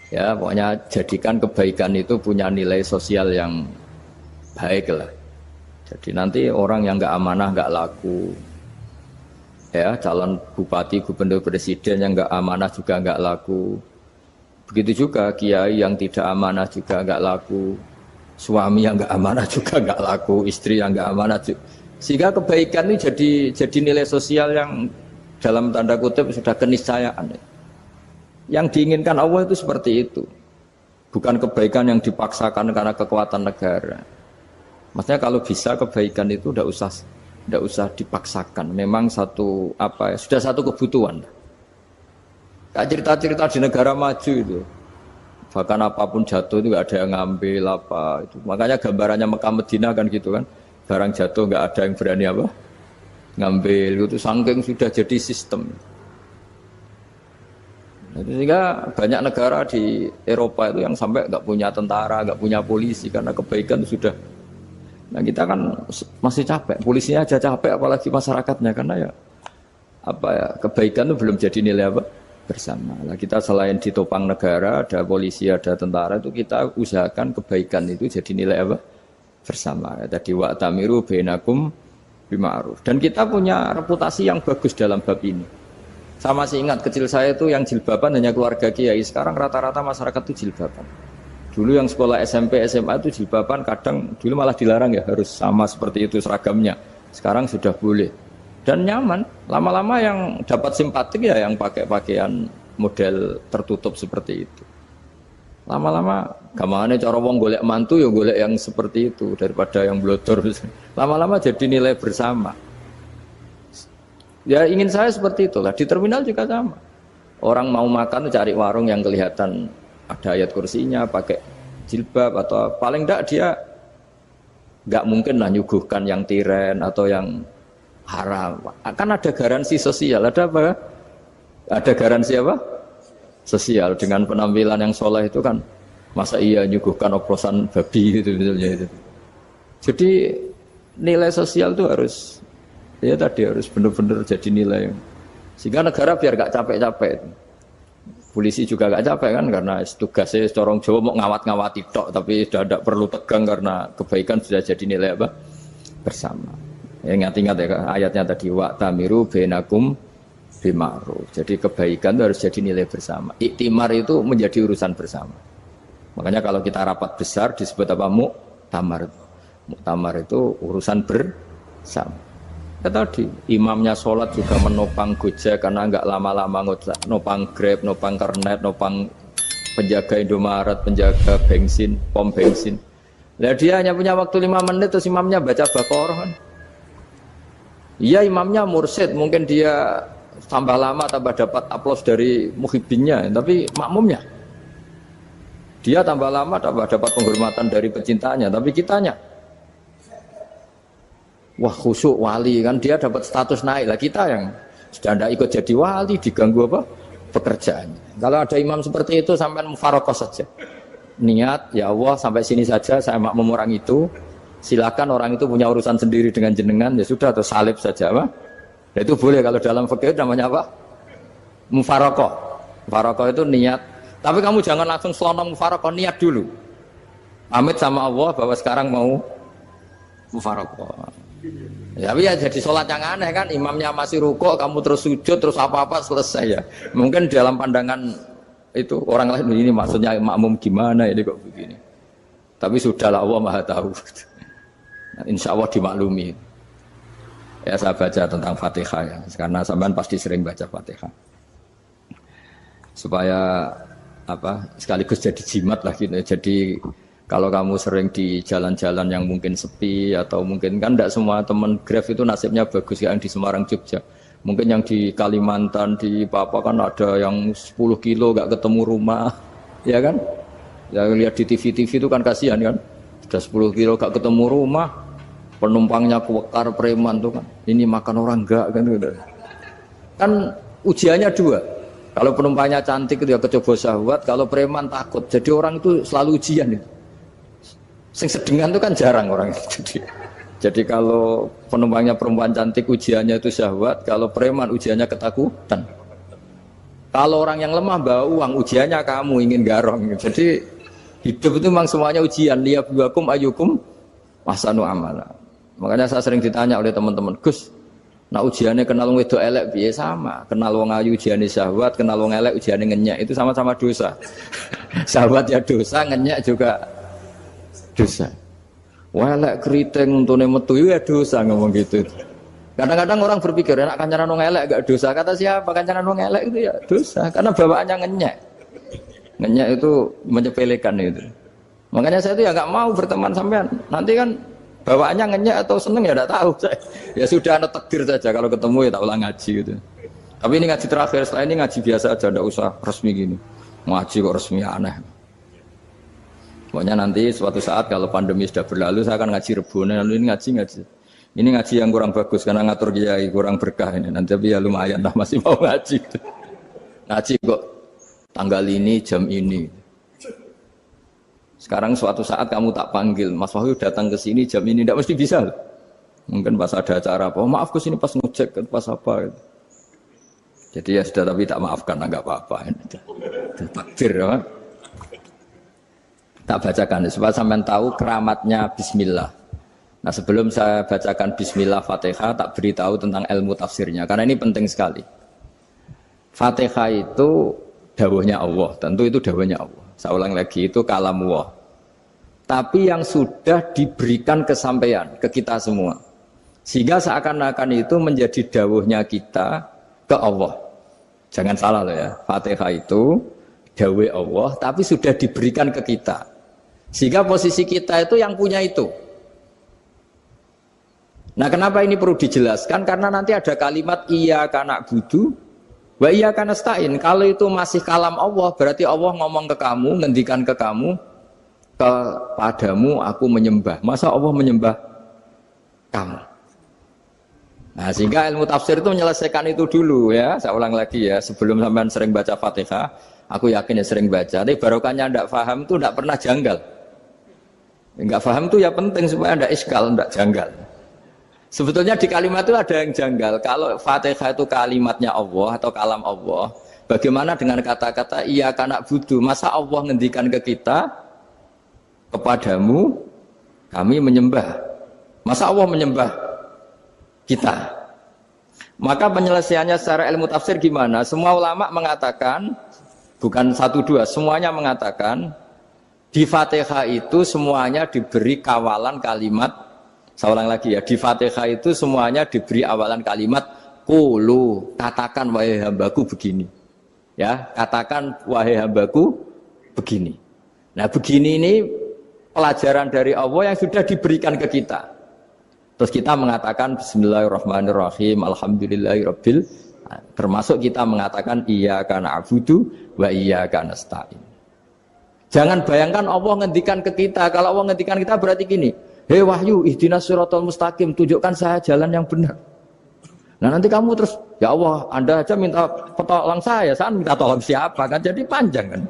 [SPEAKER 1] Ya, pokoknya jadikan kebaikan itu punya nilai sosial yang baik lah. Jadi nanti orang yang nggak amanah nggak laku, ya calon bupati, gubernur, presiden yang nggak amanah juga nggak laku. Begitu juga kiai yang tidak amanah juga nggak laku, suami yang nggak amanah juga nggak laku, istri yang nggak amanah juga. Sehingga kebaikan ini jadi nilai sosial yang dalam tanda kutip sudah keniscayaan. Yang diinginkan Allah itu seperti itu, bukan kebaikan yang dipaksakan karena kekuatan negara. Maksudnya kalau bisa kebaikan itu tidak usah dipaksakan. Memang sudah satu kebutuhan. Kayak cerita-cerita di negara maju itu, bahkan apapun jatuh itu nggak ada yang ngambil apa itu. Makanya gambarannya Mekah Medina kan gitu kan, barang jatuh nggak ada yang berani apa ngambil itu, saking sudah jadi sistem. Sehingga banyak negara di Eropa itu yang sampai nggak punya tentara, nggak punya polisi karena kebaikan sudah. Nah kita kan masih capek, polisinya aja capek, apalagi masyarakatnya, karena ya kebaikan itu belum jadi nilai bersama. Nah kita selain ditopang negara, ada polisi, ada tentara, itu kita usahakan kebaikan itu jadi nilai bersama. Tadi wa'tamiru bainakum bima'ruf. Dan kita punya reputasi yang bagus dalam bab ini. Saya masih ingat kecil saya itu yang jilbaban hanya keluarga kiai. Sekarang rata-rata masyarakat itu jilbaban. Dulu yang sekolah SMP, SMA itu jilbaban kadang dulu malah dilarang ya, harus sama seperti itu seragamnya. Sekarang sudah boleh. Dan nyaman. Lama-lama yang dapat simpatik ya yang pakai pakaian model tertutup seperti itu. Lama-lama gamane cara wong golek mantu ya golek yang seperti itu daripada yang blodor. Lama-lama jadi nilai bersama. Ya ingin saya seperti itulah. Di terminal juga sama. Orang mau makan cari warung yang kelihatan ada ayat kursinya, pakai jilbab, atau paling enggak dia enggak mungkin lah nyuguhkan yang tiren atau yang haram. Kan ada garansi sosial, ada apa? Ada garansi apa? Sosial. Dengan penampilan yang soleh itu kan, masa iya nyuguhkan oplosan babi gitu misalnya itu. Jadi nilai sosial itu harus benar-benar jadi nilai. Sehingga negara biar gak capek-capek. Polisi juga gak capek kan, karena tugasnya corong Jawa mau ngawat-ngawati tok, tapi sudah tidak perlu tegang karena kebaikan sudah jadi nilai bersama. Ya, ingat-ingat ya ayatnya tadi, wa'tamiru bainakum bima'ruf. Jadi kebaikan itu harus jadi nilai bersama. Iktimar itu menjadi urusan bersama. Makanya kalau kita rapat besar disebut apa? Muktamar. Muktamar itu urusan bersama. Ya tadi, imamnya sholat juga menopang Gojek karena nggak lama-lama nopang Grab, nopang Kernet, nopang penjaga Indomaret, penjaga bensin, pom bensin. Nah dia hanya punya waktu 5 menit terus imamnya baca Baqarah kan. Iya imamnya mursyid, mungkin dia tambah lama tambah dapat aplaus dari muhibbinnya, tapi makmumnya dia tambah lama tambah dapat penghormatan dari pecintanya, tapi kitanya wah khusyuk wali kan, dia dapat status naik lah. Kita yang sudah tidak ikut jadi wali diganggu apa pekerjaannya. Kalau ada imam seperti itu sampai mufaroqah saja, niat ya Allah sampai sini saja saya makmum orang itu, silakan orang itu punya urusan sendiri dengan jenengan ya sudah, atau salib saja apa. Nah, itu boleh kalau dalam fikih namanya apa? Mufaroqah. Mufaroqah itu niat. Tapi kamu jangan langsung selonong mufaroqah, niat dulu. Pamit sama Allah bahwa sekarang mau mufaroqah. Ya, tapi ya jadi sholat yang aneh kan, imamnya masih rukuk, kamu terus sujud, terus apa-apa selesai ya. Mungkin dalam pandangan itu orang lain ini maksudnya makmum gimana ini kok begini. Tapi sudahlah Allah Maha tahu. Insya Allah dimaklumi. Ya saya baca tentang Fatihah ya, karena sampean pasti sering baca Fatihah. Supaya apa sekaligus jadi jimat lah gitu. Jadi kalau kamu sering di jalan-jalan yang mungkin sepi atau mungkin kan tidak semua teman Grab itu nasibnya bagus yang di Semarang Jogja. Mungkin yang di Kalimantan di Papua kan ada yang 10 kilo gak ketemu rumah, ya kan? Ya lihat di TV itu kan kasihan kan. Sudah 10 kilo gak ketemu rumah, penumpangnya kuwekar preman tuh kan. Ini makan orang enggak kan gitu. Kan ujiannya dua. Kalau penumpangnya cantik itu ya kecoba syahwat, kalau preman takut. Jadi orang itu selalu ujian itu. Sing sedengan itu kan jarang orang itu. Jadi kalau penumpangnya perempuan cantik ujiannya itu syahwat, kalau preman ujiannya ketakutan. Kalau orang yang lemah bawa uang ujiannya kamu ingin garong. Jadi hidup itu memang semuanya ujian. Liyabluwakum ayyukum ahsanu amala. Makanya saya sering ditanya oleh teman-teman, Gus, nah ujiannya kenal wong wedok elek piye sama? Kenal wong ayu ujiannya syahwat, kenal wong elek ujiannya ngenyek, itu sama-sama dosa. Syahwat ya dosa, ngenyek juga dosa. Wah elek keriting untune metu ya dosa ngomong gitu. Kadang-kadang orang berpikir enak kancanan wong elek gak dosa. Kata siapa kancanan wong elek itu ya dosa karena bawaannya ngenyek. Ngenyek itu menyepelekan itu. Makanya saya itu ya nggak mau berteman sampean. Nanti kan bawaannya ngenyek atau seneng ya tidak tahu. Ya sudah ada takdir saja kalau ketemu ya tak ulang ngaji gitu. Tapi ini ngaji terakhir, setelah ini ngaji biasa aja, tidak usah resmi gini. Ngaji kok resmi aneh. Pokoknya nanti suatu saat kalau pandemi sudah berlalu saya akan ngaji Rebone. Lalu ini ngaji. Ini ngaji yang kurang bagus karena ngatur kiai kurang berkah ini. Nanti tapi ya lumayan lah masih mau ngaji. Ngaji kok tanggal ini jam ini. Sekarang suatu saat kamu tak panggil, Mas Wahyu datang ke sini jam ini, tidak mesti bisa. Mungkin pas ada acara apa, oh, maaf ke sini pas ngecek, pas apa. Gitu. Jadi ya sudah tapi tak maafkan, enggak apa-apa. Takdir ya. Tak bacakan supaya sampean tahu keramatnya Bismillah. Nah sebelum saya bacakan Bismillah Fatihah, tak beritahu tentang ilmu tafsirnya, karena ini penting sekali. Fatihah itu dawuhnya Allah, tentu itu dawuhnya Allah. Saya ulang lagi, itu kalamullah. Tapi yang sudah diberikan kesampaian ke kita semua. Sehingga seakan-akan itu menjadi dawuhnya kita ke Allah. Jangan salah loh ya, Fatihah itu dawuh Allah, tapi sudah diberikan ke kita. Sehingga posisi kita itu yang punya itu. Nah kenapa ini perlu dijelaskan? Karena nanti ada kalimat iyyaka na'budu wa iyyaka nasta'in. Kalau itu masih kalam Allah, berarti Allah ngomong ke kamu, ngendikan ke kamu, kepadamu aku menyembah. Masa Allah menyembah kamu? Nah sehingga ilmu tafsir itu menyelesaikan itu dulu ya. Saya ulang lagi ya, sebelum sampean sering baca Fatihah, aku yakin ya sering baca. Tapi barokahnya tidak paham itu tidak pernah janggal. Enggak paham itu ya penting supaya tidak iskal, tidak janggal. Sebetulnya di kalimat itu ada yang janggal. Kalau Fatihah itu kalimatnya Allah atau kalam Allah, bagaimana dengan kata-kata iyyaka na'budu? Masa Allah ngendikan ke kita, kepadamu kami menyembah. Masa Allah menyembah kita? Maka penyelesaiannya secara ilmu tafsir gimana? Semua ulama mengatakan, bukan satu dua, semuanya mengatakan di Fatihah itu semuanya diberi kawalan kalimat. Saya ulang lagi ya, di Fatihah itu semuanya diberi awalan kalimat qulu, katakan wahai hambaku begini. Ya, katakan wahai hambaku begini. Nah, begini ini pelajaran dari Allah yang sudah diberikan ke kita. Terus kita mengatakan bismillahirrahmanirrahim, alhamdulillahirabbil, termasuk kita mengatakan iyyaka na'budu wa iyyaka nasta'in. Jangan bayangkan Allah ngendikan ke kita. Kalau Allah ngendikan kita berarti gini, hei wahyu, ihdinas siratal mustaqim, tunjukkan saya jalan yang benar. Nah nanti kamu terus, ya Allah, Anda aja minta tolong saya minta tolong siapa kan? Jadi panjang kan?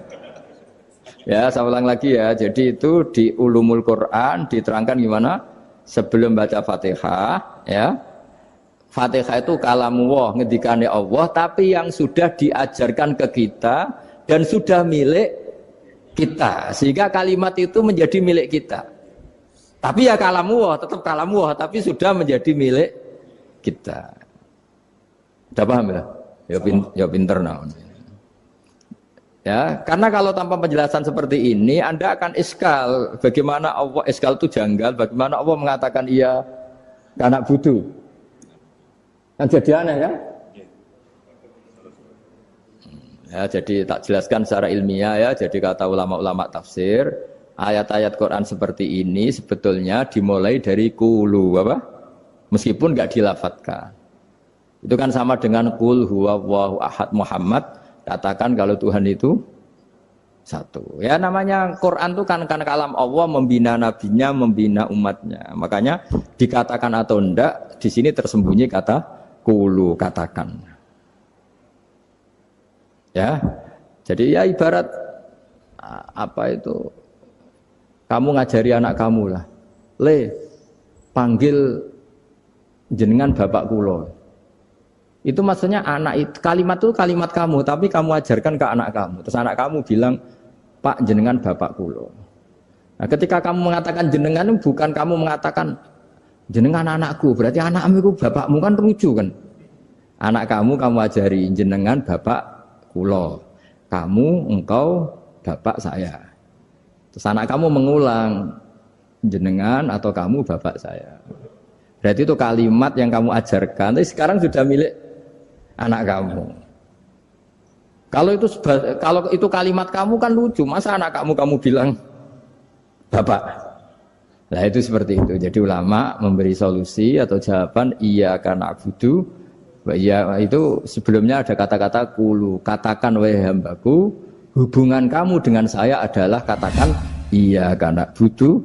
[SPEAKER 1] Ya, saya ulang lagi ya. Jadi itu di Ulumul Quran diterangkan gimana? Sebelum baca Fatihah, ya. Fatihah itu kalamullah, ngendikannya Allah, tapi yang sudah diajarkan ke kita dan sudah milik kita. Sehingga kalimat itu menjadi milik kita. Tapi ya kalamullah, tetap kalamullah, tapi sudah menjadi milik kita. Sudah paham ya? Ya pinter nah.
[SPEAKER 2] Ya, karena kalau tanpa penjelasan seperti ini, Anda akan iskal. Bagaimana Allah iskal itu janggal? Bagaimana Allah mengatakan iya anak budu? Kan jadi aneh kan? Ya, jadi tak jelaskan secara ilmiah ya. Jadi kata ulama-ulama tafsir, ayat-ayat Quran seperti ini sebetulnya dimulai dari kulu apa? Meskipun nggak dilafatkan. Itu kan sama dengan kul huwallahu ahad Muhammad. Katakan kalau Tuhan itu satu. Ya namanya Quran itu kan kalam Allah membina nabinya, membina umatnya. Makanya dikatakan atau enggak, di sini tersembunyi kata kulu, katakan. Ya. Jadi ya ibarat apa itu? Kamu ngajari anak kamu lah. Panggil jenengan bapak kulo. Itu maksudnya anak itu kalimat itu kalimat kamu, tapi kamu ajarkan ke anak kamu. Terus anak kamu bilang, Pak jenengan bapak kulo. Nah, ketika kamu mengatakan jenengan, bukan kamu mengatakan jenengan anakku, berarti anakmu itu bapakmu, kan lucu kan? Anak kamu ajari jenengan bapak kulo. Kamu, engkau, bapak saya. Terus anak kamu mengulang jenengan atau kamu bapak saya. Berarti itu kalimat yang kamu ajarkan, tapi sekarang sudah milik anak kamu. Kalau itu kalimat kamu kan lucu, masa anak kamu bilang bapak. Nah itu seperti itu. Jadi ulama memberi solusi atau jawaban iya karena abudu. Iya itu sebelumnya ada kata-kata kulu, katakan wahai hambaku, hubungan kamu dengan saya adalah katakan iya karena abudu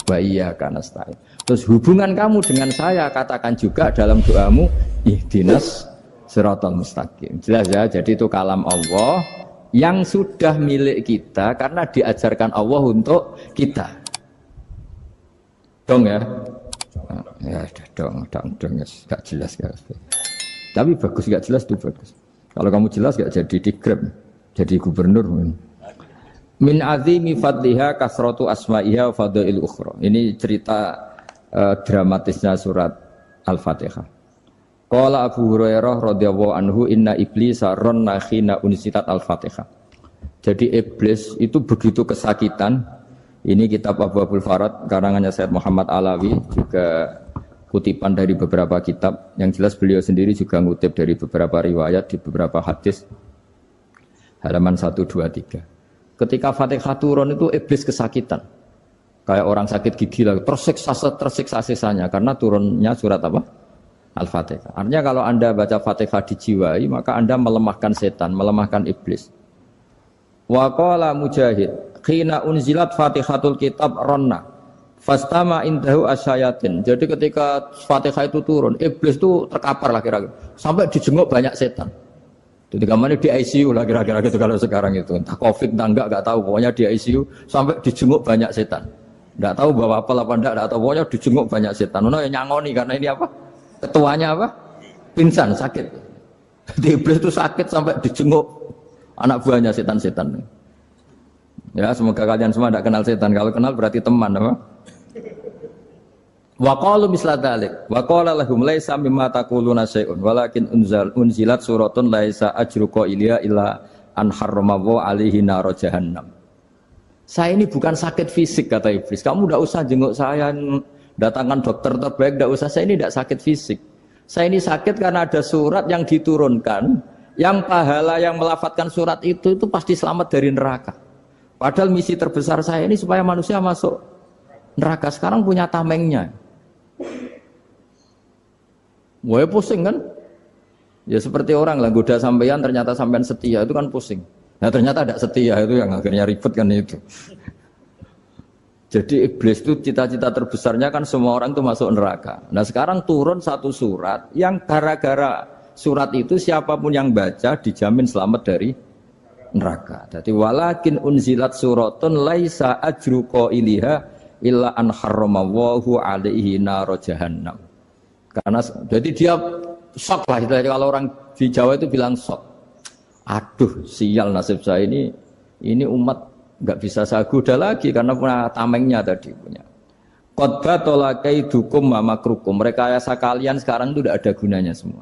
[SPEAKER 2] wa iya karena nasta'in. Terus hubungan kamu dengan saya katakan juga dalam doamu ihdinas siratal mustaqim. Jelas ya, jadi itu kalam Allah yang sudah milik kita karena diajarkan Allah untuk kita. Dong ya? Ya dong, gak jelas gak. Tapi bagus gak jelas itu bagus. Kalau kamu jelas gak jadi digrab, jadi gubernur. Min azimi fadliha kasratu asma'iha wa fadail ukhra. Ini cerita dramatisnya surat Al-Fatihah. Qala Abu Hurairah radhiyallahu anhu inna iblisa ranna khina unsitat Al-Fatihah. Jadi iblis itu begitu kesakitan. Ini kitab Abu Abul Farad karangannya Sayyid Muhammad Alawi, juga kutipan dari beberapa kitab. Yang jelas beliau sendiri juga ngutip dari beberapa riwayat di beberapa hadis. Halaman 123. Ketika Fatihah turun itu iblis kesakitan. Kayak orang sakit gigi lah, tersiksa sisanya karena turunnya surat apa? Al-Fatihah. Artinya kalau Anda baca Fatihah dijiwai, maka Anda melemahkan setan, melemahkan iblis. Wa qala Mujahid, khina unzilat Fatihatul Kitab ronna fastama indahu asyayatin. Jadi ketika Fatihah itu turun, iblis itu terkapar lah kira-kira. Sampai dijenguk banyak setan. Jadi kemana di ICU lah kira-kira gitu kalau sekarang itu. Entah COVID entah enggak tahu, pokoknya di ICU sampai dijenguk banyak setan. Enggak tahu bawa apa enggak tahu, pokoknya dijenguk banyak setan. Ono yang nyangoni karena ini apa? Ketuanya apa? Pingsan, sakit. Jadi iblis itu sakit sampai dijenguk anak buahnya setan-setan. Ya, semoga kalian semua tidak kenal setan. Kalau kenal berarti teman, apa? Wa qalu misla dzalik. Wa qala lahum laisa mimma taquluna syai'un walakin unzilat suratun laisa ajru qailiha illa an harrama alaihi nar jahannam. Saya ini bukan sakit fisik kata iblis. Kamu tidak usah jenguk saya, datangkan dokter terbaik, tidak usah. Saya ini tidak sakit fisik. Saya ini sakit karena ada surat yang diturunkan, yang pahala yang melafadzkan surat itu pasti selamat dari neraka. Padahal misi terbesar saya ini supaya manusia masuk neraka. Sekarang punya tamengnya. Wah pusing kan? Ya seperti orang lah goda sampean ternyata sampean setia itu kan pusing. Nah ternyata tidak setia itu yang akhirnya ribet kan itu. Jadi iblis itu cita-cita terbesarnya kan semua orang itu masuk neraka. Nah sekarang turun satu surat yang gara-gara surat itu siapapun yang baca dijamin selamat dari neraka. Jadi walakin unzilat suratun laisa ajru qailiha illa an harramallahu alaihi nar jahannam. Karena jadi dia shock lah, kalau orang di Jawa itu bilang shock. Aduh sial nasib saya ini umat nggak bisa saya goda lagi karena punya tamengnya tadi punya. Qad batala kaidukum wa makrukum. Rekayasa kalian sekarang itu tidak ada gunanya semua.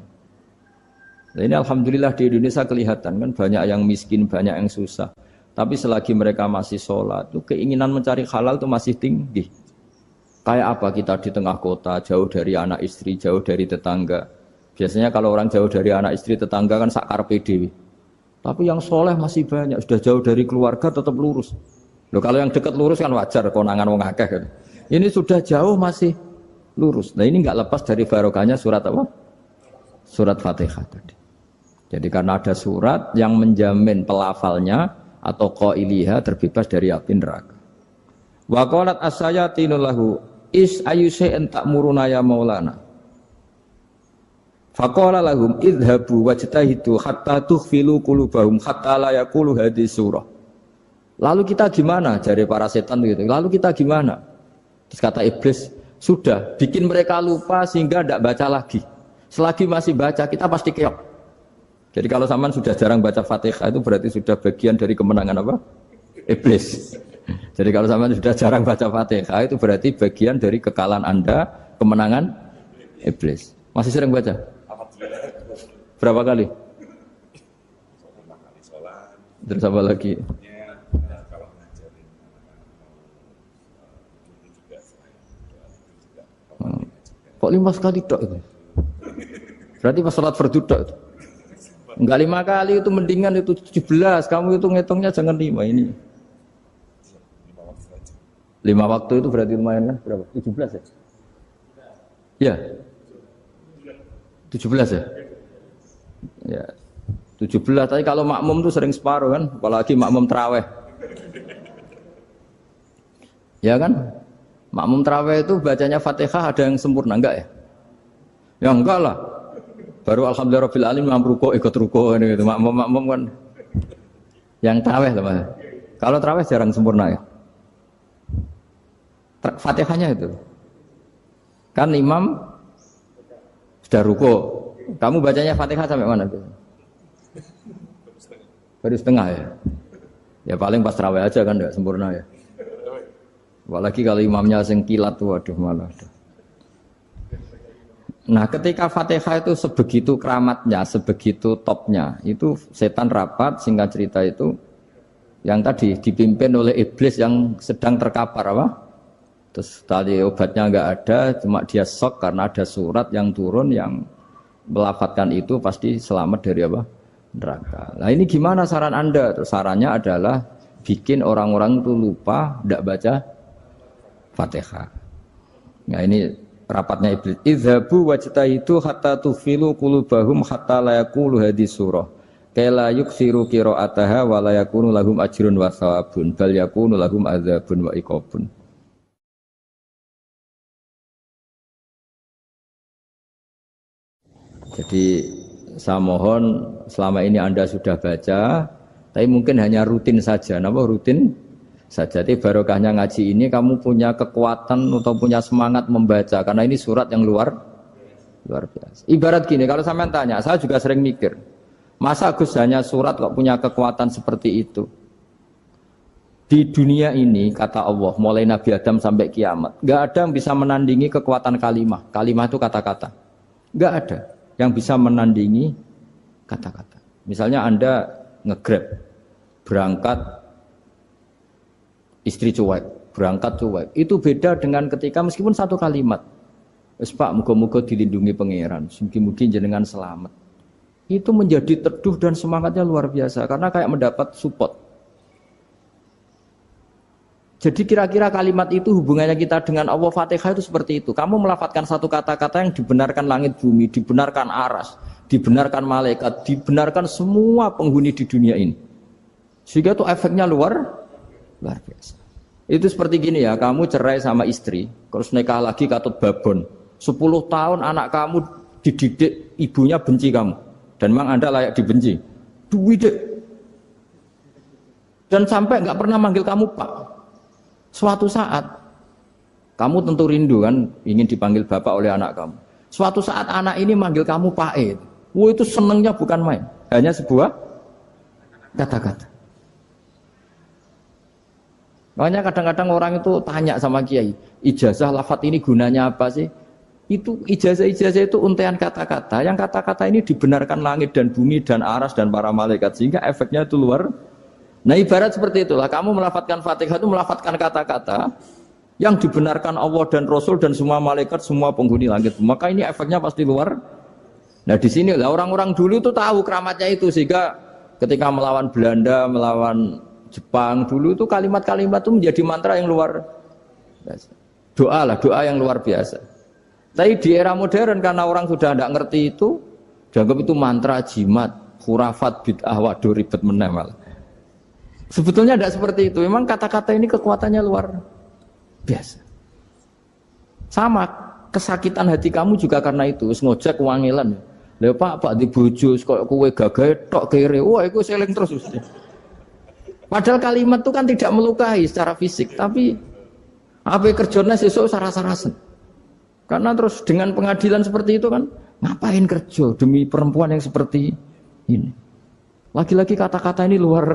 [SPEAKER 2] Nah, ini alhamdulillah di Indonesia kelihatan kan banyak yang miskin, banyak yang susah. Tapi selagi mereka masih sholat, itu keinginan mencari halal itu masih tinggi. Kayak apa kita di tengah kota, jauh dari anak istri, jauh dari tetangga. Biasanya kalau orang jauh dari anak istri, tetangga kan sakar PDW. Tapi yang soleh masih banyak, sudah jauh dari keluarga tetap lurus. Loh, kalau yang dekat lurus kan wajar, konangan wong akeh kan. Ini sudah jauh masih lurus. Nah ini nggak lepas dari barokahnya surat apa? Surat Fatihah tadi. Jadi karena ada surat yang menjamin pelafalnya atau qailiha terbebas dari api neraka. Wa qalat as-sayatinu lahu is ayyusai'in ta'muruna ya maulana. Faqala lahum idhabu wajtahidu hatta tukhfilu qulubahum hatta la yaqulu hadhihi surah. Lalu kita gimana? Jari para setan gitu. Lalu kita gimana? Terus kata iblis, sudah bikin mereka lupa sehingga tidak baca lagi. Selagi masih baca kita pasti keok. Jadi kalau sampean sudah jarang baca Fatihah itu berarti sudah bagian dari kemenangan apa? Iblis. Jadi kalau sampean sudah jarang baca Fatihah itu berarti bagian dari kekalahan Anda, kemenangan iblis. Masih sering baca? Berapa kali? Terus apa lagi? Kok 5 kali tok itu? Berarti pas sholat fardu tok itu. Enggak 5 kali itu mendingan itu 17. Kamu itu ngitungnya jangan 5 ini. 5 waktu itu berarti lumayan kan? Berapa? 17 ya? Ya. 17 ya? Ya. 17, tapi kalau makmum tuh sering separuh kan? Apalagi makmum tarawih. Ya kan? Makmum tarawih itu bacanya Fatihah ada yang sempurna enggak ya? Ya enggak lah. Baru alhamdulillah rabbil alamin ruko ikut ruko gitu. Makmum kan yang tarawih teman. Kalau tarawih jarang sempurna ya. Fatihahnya itu. Kan imam sudah ruko. Kamu bacanya Fatihah sampai mana tuh? Baru setengah ya. Ya paling pas tarawih aja kan enggak sempurna ya. Apalagi kalau imamnya sing kilat tuh waduh malah. Nah, ketika Fatihah itu sebegitu keramatnya, sebegitu topnya, itu setan rapat, singkat cerita itu yang tadi dipimpin oleh iblis yang sedang terkapar apa? Terus tadi obatnya enggak ada, cuma dia shock karena ada surat yang turun yang melafatkan itu pasti selamat dari apa? Neraka. Nah, ini gimana saran Anda? Terus sarannya adalah bikin orang-orang itu lupa, tidak baca Fatihah. Nah ini rapatnya iblis. Idhabu wajtahidu hatta tufilu qulubahum hatta la yaqulu hadhihi surah. Kala yuksiru qira'ataha wa la yakunu lahum ajrun wa thawabun bal yakunu lahum adzabun wa iqabun. Jadi saya mohon selama ini Anda sudah baca, tapi mungkin hanya rutin saja. Napa rutin? Saja. Jadi barokahnya ngaji ini kamu punya kekuatan atau punya semangat membaca karena ini surat yang luar biasa. Ibarat gini, kalau sampean tanya, saya juga sering mikir, masa Gus hanya surat kok punya kekuatan seperti itu? Di dunia ini kata Allah, mulai Nabi Adam sampai kiamat, nggak ada yang bisa menandingi kekuatan kalimah. Kalimah itu kata-kata. Nggak ada yang bisa menandingi kata-kata. Misalnya Anda nge-grab, berangkat istri cuek, berangkat cuek. Itu beda dengan ketika meskipun satu kalimat. Wes Pak, muga-muga dilindungi pangeran, mugi-mugi jenengan selamat. Itu menjadi teduh dan semangatnya luar biasa karena kayak mendapat support. Jadi kira-kira kalimat itu hubungannya kita dengan Allah Fatihah itu seperti itu. Kamu melafadzkan satu kata-kata yang dibenarkan langit bumi, dibenarkan aras, dibenarkan malaikat, dibenarkan semua penghuni di dunia ini. Sehingga itu efeknya luar biasa. Itu seperti gini ya, kamu cerai sama istri, terus nikah lagi katut babon. 10 tahun anak kamu dididik, ibunya benci kamu. Dan memang Anda layak dibenci. Dididik. Dan sampai nggak pernah manggil kamu Pak. Suatu saat, kamu tentu rindu kan, ingin dipanggil Bapak oleh anak kamu. Suatu saat anak ini manggil kamu Pak E. Wah itu senengnya bukan main. Hanya sebuah kata-kata. Makanya kadang-kadang orang itu tanya sama kiai, ijazah lafadz ini gunanya apa sih? Itu ijazah-ijazah itu untaian kata-kata. Yang kata-kata ini dibenarkan langit dan bumi dan aras dan para malaikat. Sehingga efeknya itu luar. Nah ibarat seperti itulah. Kamu melafatkan Fatihah itu melafatkan kata-kata yang dibenarkan Allah dan Rasul dan semua malaikat, semua penghuni langit. Maka ini efeknya pasti luar. Nah di sini lah orang-orang dulu itu tahu keramatnya itu. Sehingga ketika melawan Belanda, melawan Jepang dulu itu kalimat-kalimat itu menjadi mantra yang luar biasa. Doa lah, doa yang luar biasa. Tapi di era modern karena orang sudah tidak ngerti itu, dianggap itu mantra, jimat, khurafat, bid'ah, waduh ribet menemal. Sebetulnya tidak seperti itu. Memang kata-kata ini kekuatannya luar biasa. Sama kesakitan hati kamu juga karena itu. Ngojek wangilan. Lha Pak di bojo kok kowe gagahe tok kere. Wah, iku seling terus. Padahal kalimat itu kan tidak melukai secara fisik, tapi apa kerjanya sesuk sarasa-rasen. Karena terus dengan pengadilan seperti itu kan, ngapain kerja demi perempuan yang seperti ini. Lagi-lagi kata-kata ini luar.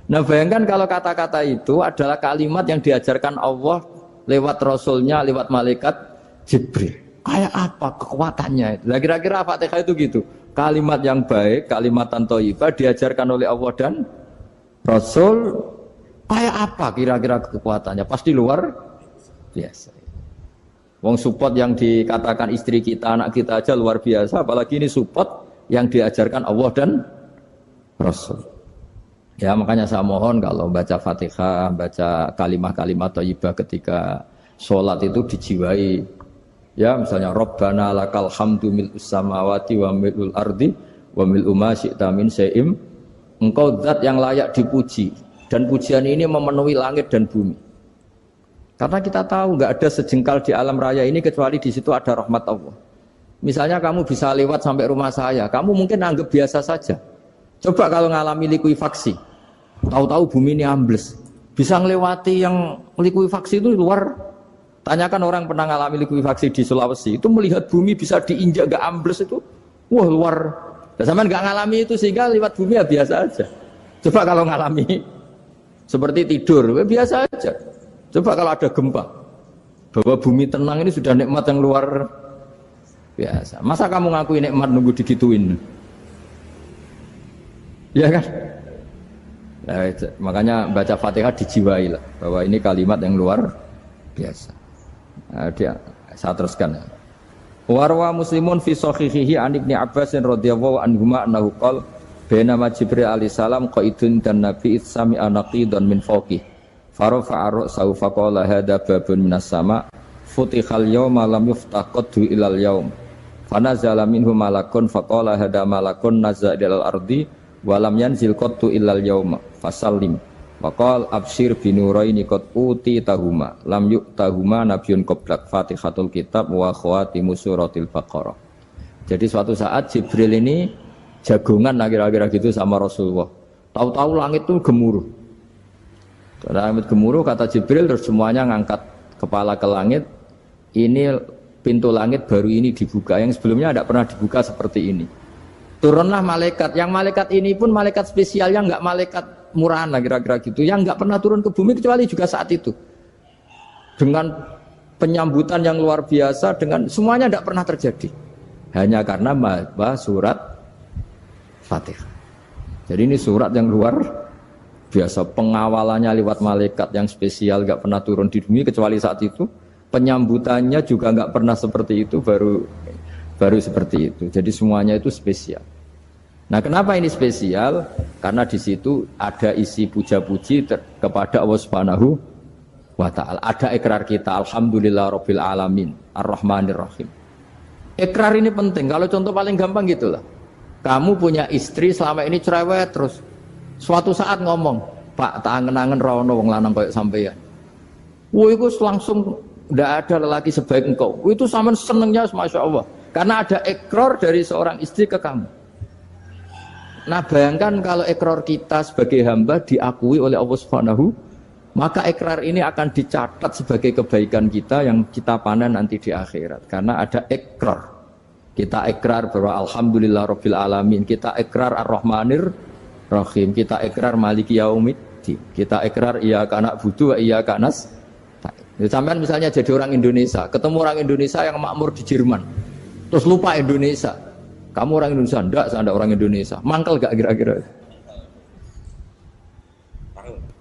[SPEAKER 2] Nah bayangkan kalau kata-kata itu adalah kalimat yang diajarkan Allah lewat Rasulnya, lewat malaikat Jibril. Kayak apa kekuatannya itu? Nah, kira-kira Fatihah itu gitu. Kalimat yang baik, kalimatan thayyibah diajarkan oleh Allah dan Rasul. Kayak apa kira-kira kekuatannya? Pasti luar biasa. Wong support yang dikatakan istri kita, anak kita aja luar biasa, apalagi ini support yang diajarkan Allah dan Rasul. Ya makanya saya mohon kalau baca Fatihah, baca kalimat-kalimat thayyibah ketika sholat itu dijiwai. Ya misalnya Rabbana lakal hamdu mil'us samawati wa mil'ul ardi wa mil'u ma syi'ta min syai'im. Engkau zat yang layak dipuji dan pujian ini memenuhi langit dan bumi. Karena kita tahu nggak ada sejengkal di alam raya ini kecuali di situ ada rahmat Allah. Misalnya kamu bisa lewat sampai rumah saya, kamu mungkin anggap biasa saja. Coba kalau ngalami likuifaksi, tahu-tahu bumi ini ambles, bisa ngelewati yang likuifaksi itu luar. Tanyakan orang pernah ngalami likuifaksi di Sulawesi, itu melihat bumi bisa diinjak nggak ambles itu, wah luar. Dan sama nggak ngalami itu sehingga lewat bumi ya biasa aja. Coba kalau ngalami seperti tidur, ya biasa aja. Coba kalau ada gempa, bahwa bumi tenang ini sudah nikmat yang luar biasa. Masa kamu ngakui nikmat nunggu digituin? Ya kan? Nah, makanya baca Fatihah dijiwai lah, bahwa ini kalimat yang luar biasa. Nah, saya teruskan. Warwa Muslimun fi sahihihi an Ibnu Abbas radhiyallahu anhuma annahu qala bainama Jibril alaihi salam qaidun dan Nabi itsami anaqidan min fawqih. Farafa'a ra'sahu faqala hadza babun minas sama' futihal yawma lam yuftaqadhu ilal yawm fanazala minhu malakun faqala hadza malakun nazza ilal ardi wa lam yanzil qattu ilal yawma fasallim waqal abshir binuraini qad utitahuma lam yu'tahuma nabiyyun qablak fatihatul kitab wa khawatimu suratil baqarah. Jadi suatu saat Jibril ini jagongan kira-kira gitu sama Rasulullah. Tahu-tahu langit itu gemuruh. Karena langit gemuruh kata Jibril terus semuanya ngangkat kepala ke langit. Ini pintu langit baru ini dibuka, yang sebelumnya tidak pernah dibuka seperti ini. Turunlah malaikat, yang malaikat ini pun malaikat spesial yang nggak malaikat murahan lah kira-kira gitu, yang nggak pernah turun ke bumi kecuali juga saat itu. Dengan penyambutan yang luar biasa, dengan semuanya tidak pernah terjadi. Hanya karena bahwa surat Fatihah. Jadi ini surat yang luar biasa, pengawalannya lewat malaikat yang spesial, nggak pernah turun di bumi kecuali saat itu. Penyambutannya juga nggak pernah seperti itu, baru seperti itu. Jadi semuanya itu spesial. Nah, kenapa ini spesial? Karena di situ ada isi puja-puji kepada Allah Subhanahu wa Ta'ala. Ada ikrar kita, alhamdulillah rabbil alamin, ar-rahmanir rahim. Ikrar ini penting. Kalau contoh paling gampang gitulah. Kamu punya istri selama ini cerewet terus. Suatu saat ngomong, Pak, tak angen-angen rawono wong lanang kayak sampeyan. Wah, itu langsung tidak ada lelaki sebaik engkau. Itu sama senengnya, masya Allah. Karena ada ikrar dari seorang istri ke kamu. Nah, bayangkan kalau ikrar kita sebagai hamba diakui oleh Allah Subhanahu, maka ikrar ini akan dicatat sebagai kebaikan kita yang kita panen nanti di akhirat. Karena ada ikrar. Kita ikrar bahwa alhamdulillah rabbil alamin. Kita ikrar ar-rahmanir rahim, kita ikrar maliki yaumiddin, kita ikrar iyyaka na'budu wa iyyaka nasta'in. Ya, sampean misalnya jadi orang Indonesia, ketemu orang Indonesia yang makmur di Jerman, terus lupa Indonesia. Kamu orang Indonesia, enggak, saya enggak orang Indonesia. Mangkel gak kira-kira?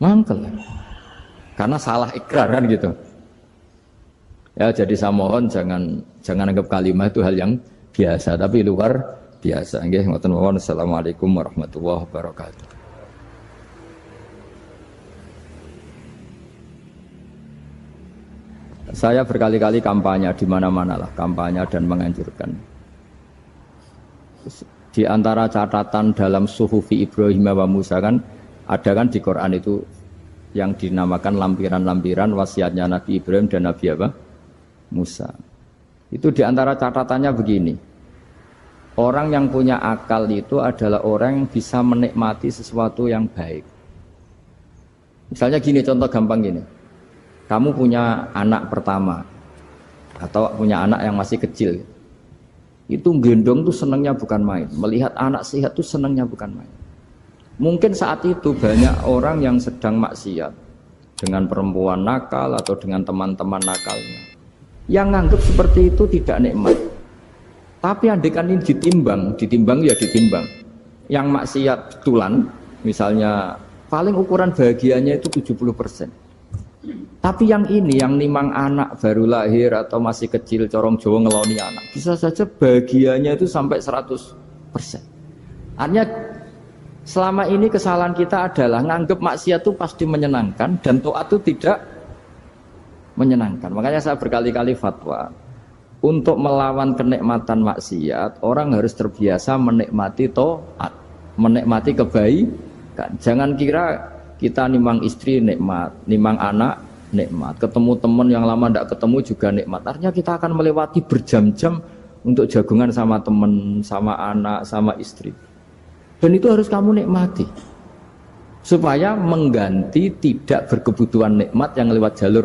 [SPEAKER 2] Mangkel. Karena salah ikrar kan gitu. Ya, jadi saya mohon jangan anggap kalimat itu hal yang biasa, tapi luar biasa. Nggih, ngoten mawon. Assalamualaikum warahmatullahi wabarakatuh. Saya berkali-kali kampanye di mana-mana lah, kampanye dan menganjurkan. Di antara catatan dalam Suhufi Ibrahim wa Musa kan ada kan di Quran itu yang dinamakan lampiran-lampiran wasiatnya Nabi Ibrahim dan Nabi apa? Musa. Itu di antara catatannya begini. Orang yang punya akal itu adalah orang yang bisa menikmati sesuatu yang baik. Misalnya gini, contoh gampang gini. Kamu punya anak pertama atau punya anak yang masih kecil, itu gendong tuh senangnya bukan main, melihat anak sehat tuh senangnya bukan main. Mungkin saat itu banyak orang yang sedang maksiat dengan perempuan nakal atau dengan teman-teman nakalnya, yang nganggap seperti itu tidak nikmat. Tapi andaikan ini ditimbang ya ditimbang. Yang maksiat betulan, misalnya paling ukuran bahagianya itu 70%. Tapi yang ini, yang nimang anak baru lahir atau masih kecil, corong Jawa ngeloni anak, bisa saja bahagianya itu sampai 100%. Artinya selama ini kesalahan kita adalah nganggap maksiat itu pasti menyenangkan dan taat itu tidak menyenangkan. Makanya saya berkali-kali fatwa, untuk melawan kenikmatan maksiat, orang harus terbiasa menikmati taat, menikmati kebaikan. Jangan kira kita nimang istri nikmat, nimang anak nikmat, ketemu teman yang lama tidak ketemu juga nikmat. Artinya kita akan melewati berjam-jam untuk jagungan sama teman, sama anak, sama istri. Dan itu harus kamu nikmati supaya mengganti tidak berkebutuhan nikmat yang lewat jalur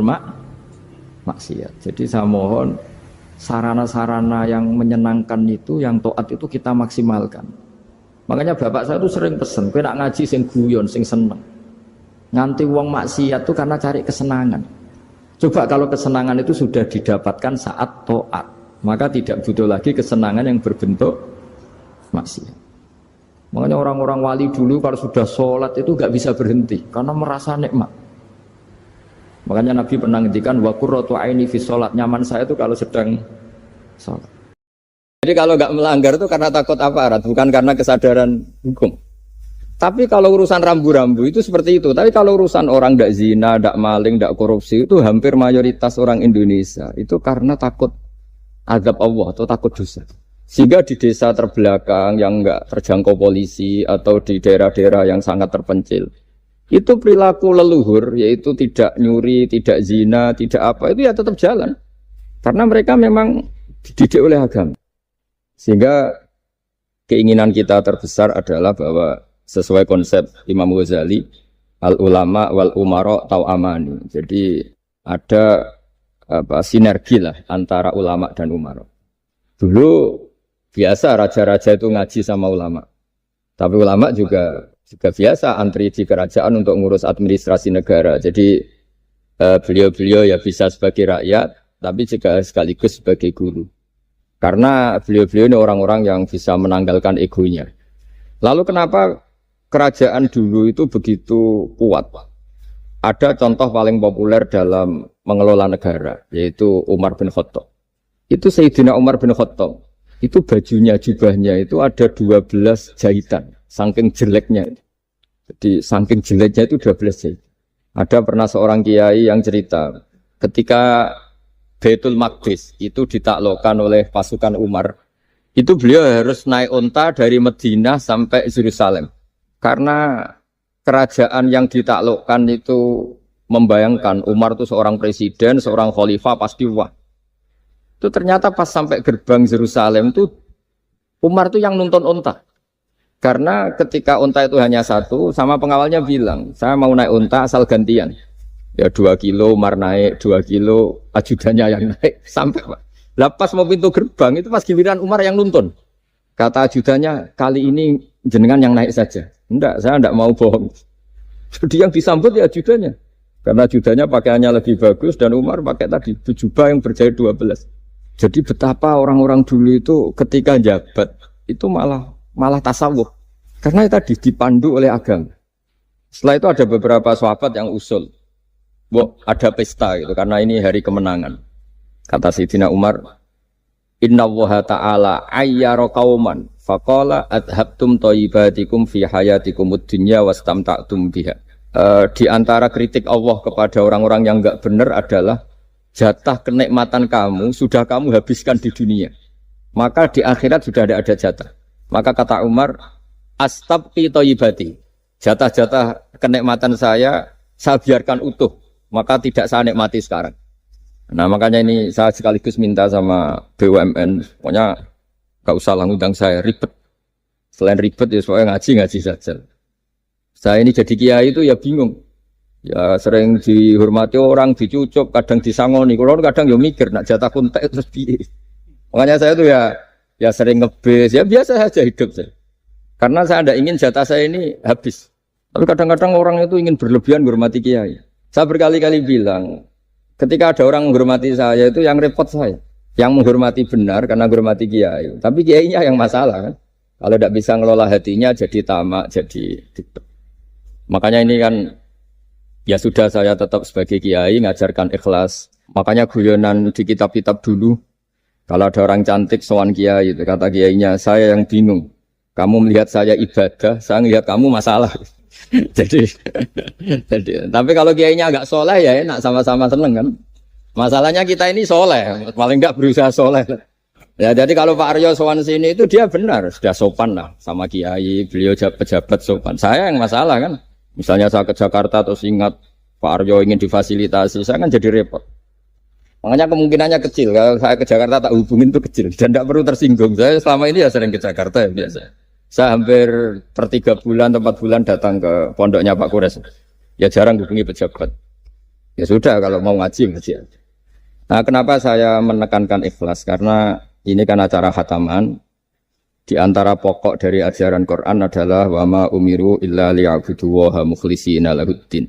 [SPEAKER 2] maksiat. Jadi saya mohon sarana-sarana yang menyenangkan itu, yang taat itu kita maksimalkan. Makanya bapak saya itu sering pesen, kowe nak ngaji sing guyon, sing seneng. Nganti wong maksiat itu karena cari kesenangan. Coba kalau kesenangan itu sudah didapatkan saat taat, maka tidak butuh lagi kesenangan yang berbentuk maksiat. Makanya orang-orang wali dulu kalau sudah sholat itu gak bisa berhenti karena merasa nikmat. Makanya Nabi pernah ngendikan wa qurratu aini fi sholat, nyaman saya itu kalau sedang sholat. Jadi kalau gak melanggar itu karena takut aparat, bukan karena kesadaran hukum. Tapi kalau urusan rambu-rambu itu seperti itu. Tapi kalau urusan orang tidak zina, tidak maling, tidak korupsi, itu hampir mayoritas orang Indonesia itu karena takut azab Allah atau takut dosa. Sehingga di desa terbelakang yang enggak terjangkau polisi atau di daerah-daerah yang sangat terpencil, itu perilaku leluhur, yaitu tidak nyuri, tidak zina, tidak apa, itu ya tetap jalan. Karena mereka memang dididik oleh agama. Sehingga keinginan kita terbesar adalah bahwa sesuai konsep Imam Ghazali, al ulama wal umara tau'amani. Jadi ada sinergi lah antara ulama dan umara. Dulu biasa raja-raja itu ngaji sama ulama. Tapi ulama juga biasa antri di kerajaan untuk ngurus administrasi negara. Jadi beliau-beliau ya bisa sebagai rakyat, tapi juga sekaligus sebagai guru. Karena beliau-beliau ini orang-orang yang bisa menanggalkan egonya. Lalu kenapa kerajaan dulu itu begitu kuat? Ada contoh paling populer dalam mengelola negara, yaitu Umar bin Khattab. Itu Sayyidina Umar bin Khattab, itu bajunya, jubahnya itu ada 12 jahitan, saking jeleknya. Jadi saking jeleknya itu 12 jahitan. Ada pernah seorang kiai yang cerita, ketika Baitul Maqdis itu ditaklukkan oleh pasukan Umar, itu beliau harus naik unta dari Madinah sampai Yerusalem. Karena kerajaan yang ditaklukkan itu membayangkan Umar itu seorang presiden, seorang khalifah pasti wah. Itu ternyata pas sampai gerbang Yerusalem itu Umar itu yang nuntun unta. Karena ketika unta itu hanya satu, sama pengawalnya bilang, saya mau naik unta asal gantian. Ya 2 kilo Umar naik, 2 kilo ajudannya yang naik. Sampai Pak. Lepas mau pintu gerbang itu pas giliran Umar yang nuntun. Kata ajudannya, kali ini jenengan yang naik saja. Enggak, saya enggak mau bohong. Jadi yang disambut ya ajudannya. Karena judanya pakaiannya lebih bagus dan Umar pakai tadi jubah yang berjahit 12. Jadi betapa orang-orang dulu itu ketika jabat itu malah tasawuf. Karena tadi dipandu oleh agama. Setelah itu ada beberapa sahabat yang usul. Ada pesta gitu karena ini hari kemenangan. Kata Sayyidina Umar, Inna Allaha ta'ala ayyara qauman faqala adhabtum thayyibatikum fi hayatikumud dunya wastamta'tum biha. Di antara kritik Allah kepada orang-orang yang enggak benar adalah jatah kenikmatan kamu sudah kamu habiskan di dunia. Maka di akhirat sudah tidak ada jatah. Maka kata Umar, astabqi thayyibati. Jatah-jatah kenikmatan saya biarkan utuh. Maka tidak saya nikmati sekarang. Nah makanya ini saya sekaligus minta sama BUMN, pokoknya gak usah lah ngundang saya, ribet. Selain ribet ya soalnya ngaji saja. Saya ini jadi kiai itu ya bingung. Ya sering dihormati orang, dicucuk, kadang disangoni. Kalau kadang ya mikir, nak jatah kontak terus piye. Makanya saya tuh ya sering ngebes, ya biasa saja hidup saya. Karena saya tidak ingin jatah saya ini habis. Tapi kadang-kadang orang itu ingin berlebihan menghormati kiai. Saya berkali-kali bilang, ketika ada orang menghormati saya itu yang repot saya. Yang menghormati benar karena menghormati kiai. Tapi kiainya yang masalah kan. Kalau tidak bisa ngelola hatinya jadi tamak, jadi dikdek. Makanya ini kan ya sudah saya tetap sebagai kiai ngajarkan ikhlas. Makanya guyonan di kitab-kitab dulu kalau ada orang cantik sowan kiai itu kata kiainya saya yang bingung. Kamu melihat saya ibadah, saya melihat kamu masalah. jadi tapi kalau kiainya agak soleh ya enak sama-sama seneng kan. Masalahnya kita ini soleh, paling enggak berusaha soleh. Ya jadi kalau Pak Aryo sowan sini itu dia benar sudah sopan lah sama kiai, beliau pejabat sopan. Saya yang masalah kan. Misalnya saya ke Jakarta terus ingat Pak Aryo ingin difasilitasi, saya kan jadi repot. Makanya kemungkinannya kecil, kalau saya ke Jakarta tak hubungin itu kecil dan tidak perlu tersinggung. Saya selama ini ya sering ke Jakarta ya biasa. Saya hampir per 3 bulan atau 4 bulan datang ke pondoknya Pak Kures. Ya jarang hubungi pejabat. Ya sudah kalau mau ngaji aja. Nah kenapa saya menekankan ikhlas? Karena ini kan acara khataman. Di antara pokok dari ajaran Quran adalah wama umiru illa liya'buduwaha mukhlishina lahuddin.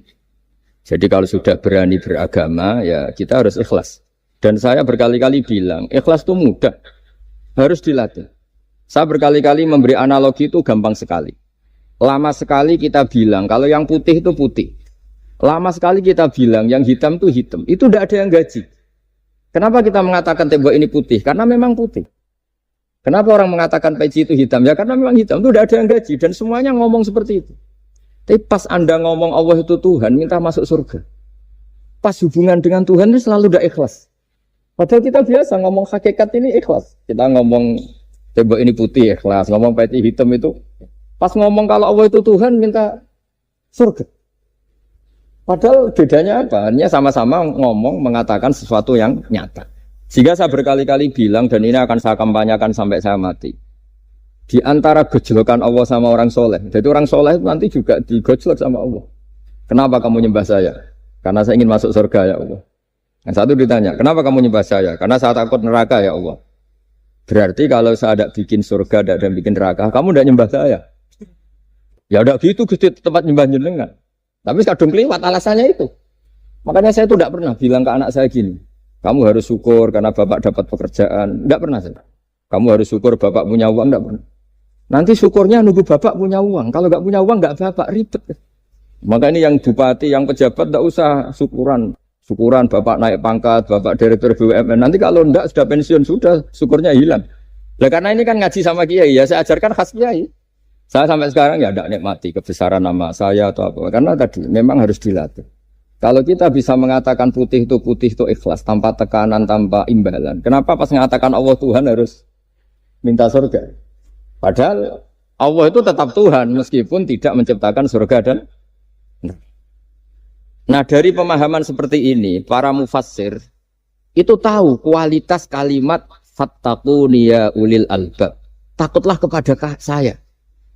[SPEAKER 2] Jadi kalau sudah berani beragama ya kita harus ikhlas. Dan saya berkali-kali bilang ikhlas itu mudah, harus dilatih. Saya berkali-kali memberi analogi itu gampang sekali. Lama sekali kita bilang kalau yang putih itu putih. Lama sekali kita bilang yang hitam itu hitam. Itu tidak ada yang gaji. Kenapa kita mengatakan tembok ini putih? Karena memang putih. Kenapa orang mengatakan peci itu hitam? Ya karena memang hitam, itu tidak ada yang gaji. Dan semuanya ngomong seperti itu. Tapi pas Anda ngomong Allah itu Tuhan, minta masuk surga. Pas hubungan dengan Tuhan itu selalu tidak ikhlas. Padahal kita biasa ngomong hakikat ini ikhlas. Kita ngomong tembok ini putih ikhlas, ngomong peci hitam itu. Pas ngomong kalau Allah itu Tuhan, minta surga. Padahal bedanya apa? Hanya sama-sama ngomong, mengatakan sesuatu yang nyata. Sehingga saya berkali-kali bilang, dan ini akan saya kampanyakan sampai saya mati. Di antara gejolokan Allah sama orang soleh. Jadi orang soleh itu nanti juga digojlok sama Allah. Kenapa kamu nyembah saya? Karena saya ingin masuk surga ya Allah. Yang satu ditanya, kenapa kamu nyembah saya? Karena saya takut neraka ya Allah. Berarti kalau saya tidak bikin surga, tidak ada bikin neraka, kamu tidak nyembah saya. Ya udah gitu, Gusti tempat nyembah jenengan. Tapi kadung keliwat alasannya itu. Makanya saya itu tidak pernah bilang ke anak saya gini. Kamu harus syukur karena bapak dapat pekerjaan. Tidak pernah saya. Kamu harus syukur bapak punya uang. Tidak pernah. Nanti syukurnya nunggu bapak punya uang. Kalau nggak punya uang nggak bapak ribet. Maka ini yang bupati, yang pejabat tidak usah syukuran. Syukuran bapak naik pangkat, bapak direktur BUMN. Nanti kalau tidak sudah pensiun sudah syukurnya hilang. Nah, karena ini kan ngaji sama kiai ya saya ajarkan khas kiai. Saya sampai sekarang ya tidak nikmati kebesaran nama saya atau apa. Karena tadi memang harus dilatih. Kalau kita bisa mengatakan putih itu ikhlas, tanpa tekanan, tanpa imbalan. Kenapa pas mengatakan Allah Tuhan harus minta surga? Padahal Allah itu tetap Tuhan, meskipun tidak menciptakan surga dan... Nah dari pemahaman seperti ini, para mufassir itu tahu kualitas kalimat fattaquni ya ulil albab. Takutlah kepada saya.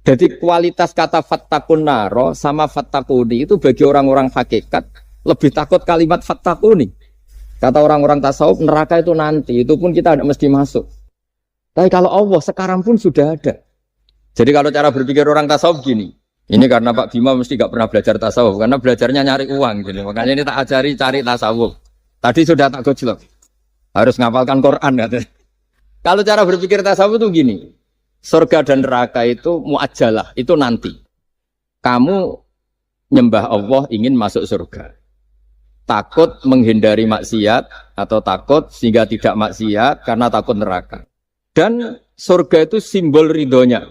[SPEAKER 2] Jadi kualitas kata fattaqun naro sama fattaquni itu bagi orang-orang hakikat lebih takut kalimat fattaquni. Kata orang-orang tasawuf neraka itu nanti, itu pun kita tidak mesti masuk. Tapi kalau Allah sekarang pun sudah ada. Jadi kalau cara berpikir orang tasawuf gini, Ini karena Pak Bima mesti gak pernah belajar tasawuf, karena belajarnya nyari uang, gitu. Makanya ini tak ajari cari tasawuf. Tadi sudah tak gojlok, harus ngapalkan Quran katanya. Kalau cara berpikir tasawuf itu gini, surga dan neraka itu muajalah, itu nanti. Kamu nyembah Allah ingin masuk surga, takut menghindari maksiat atau takut sehingga tidak maksiat karena takut neraka. Dan surga itu simbol ridhonya.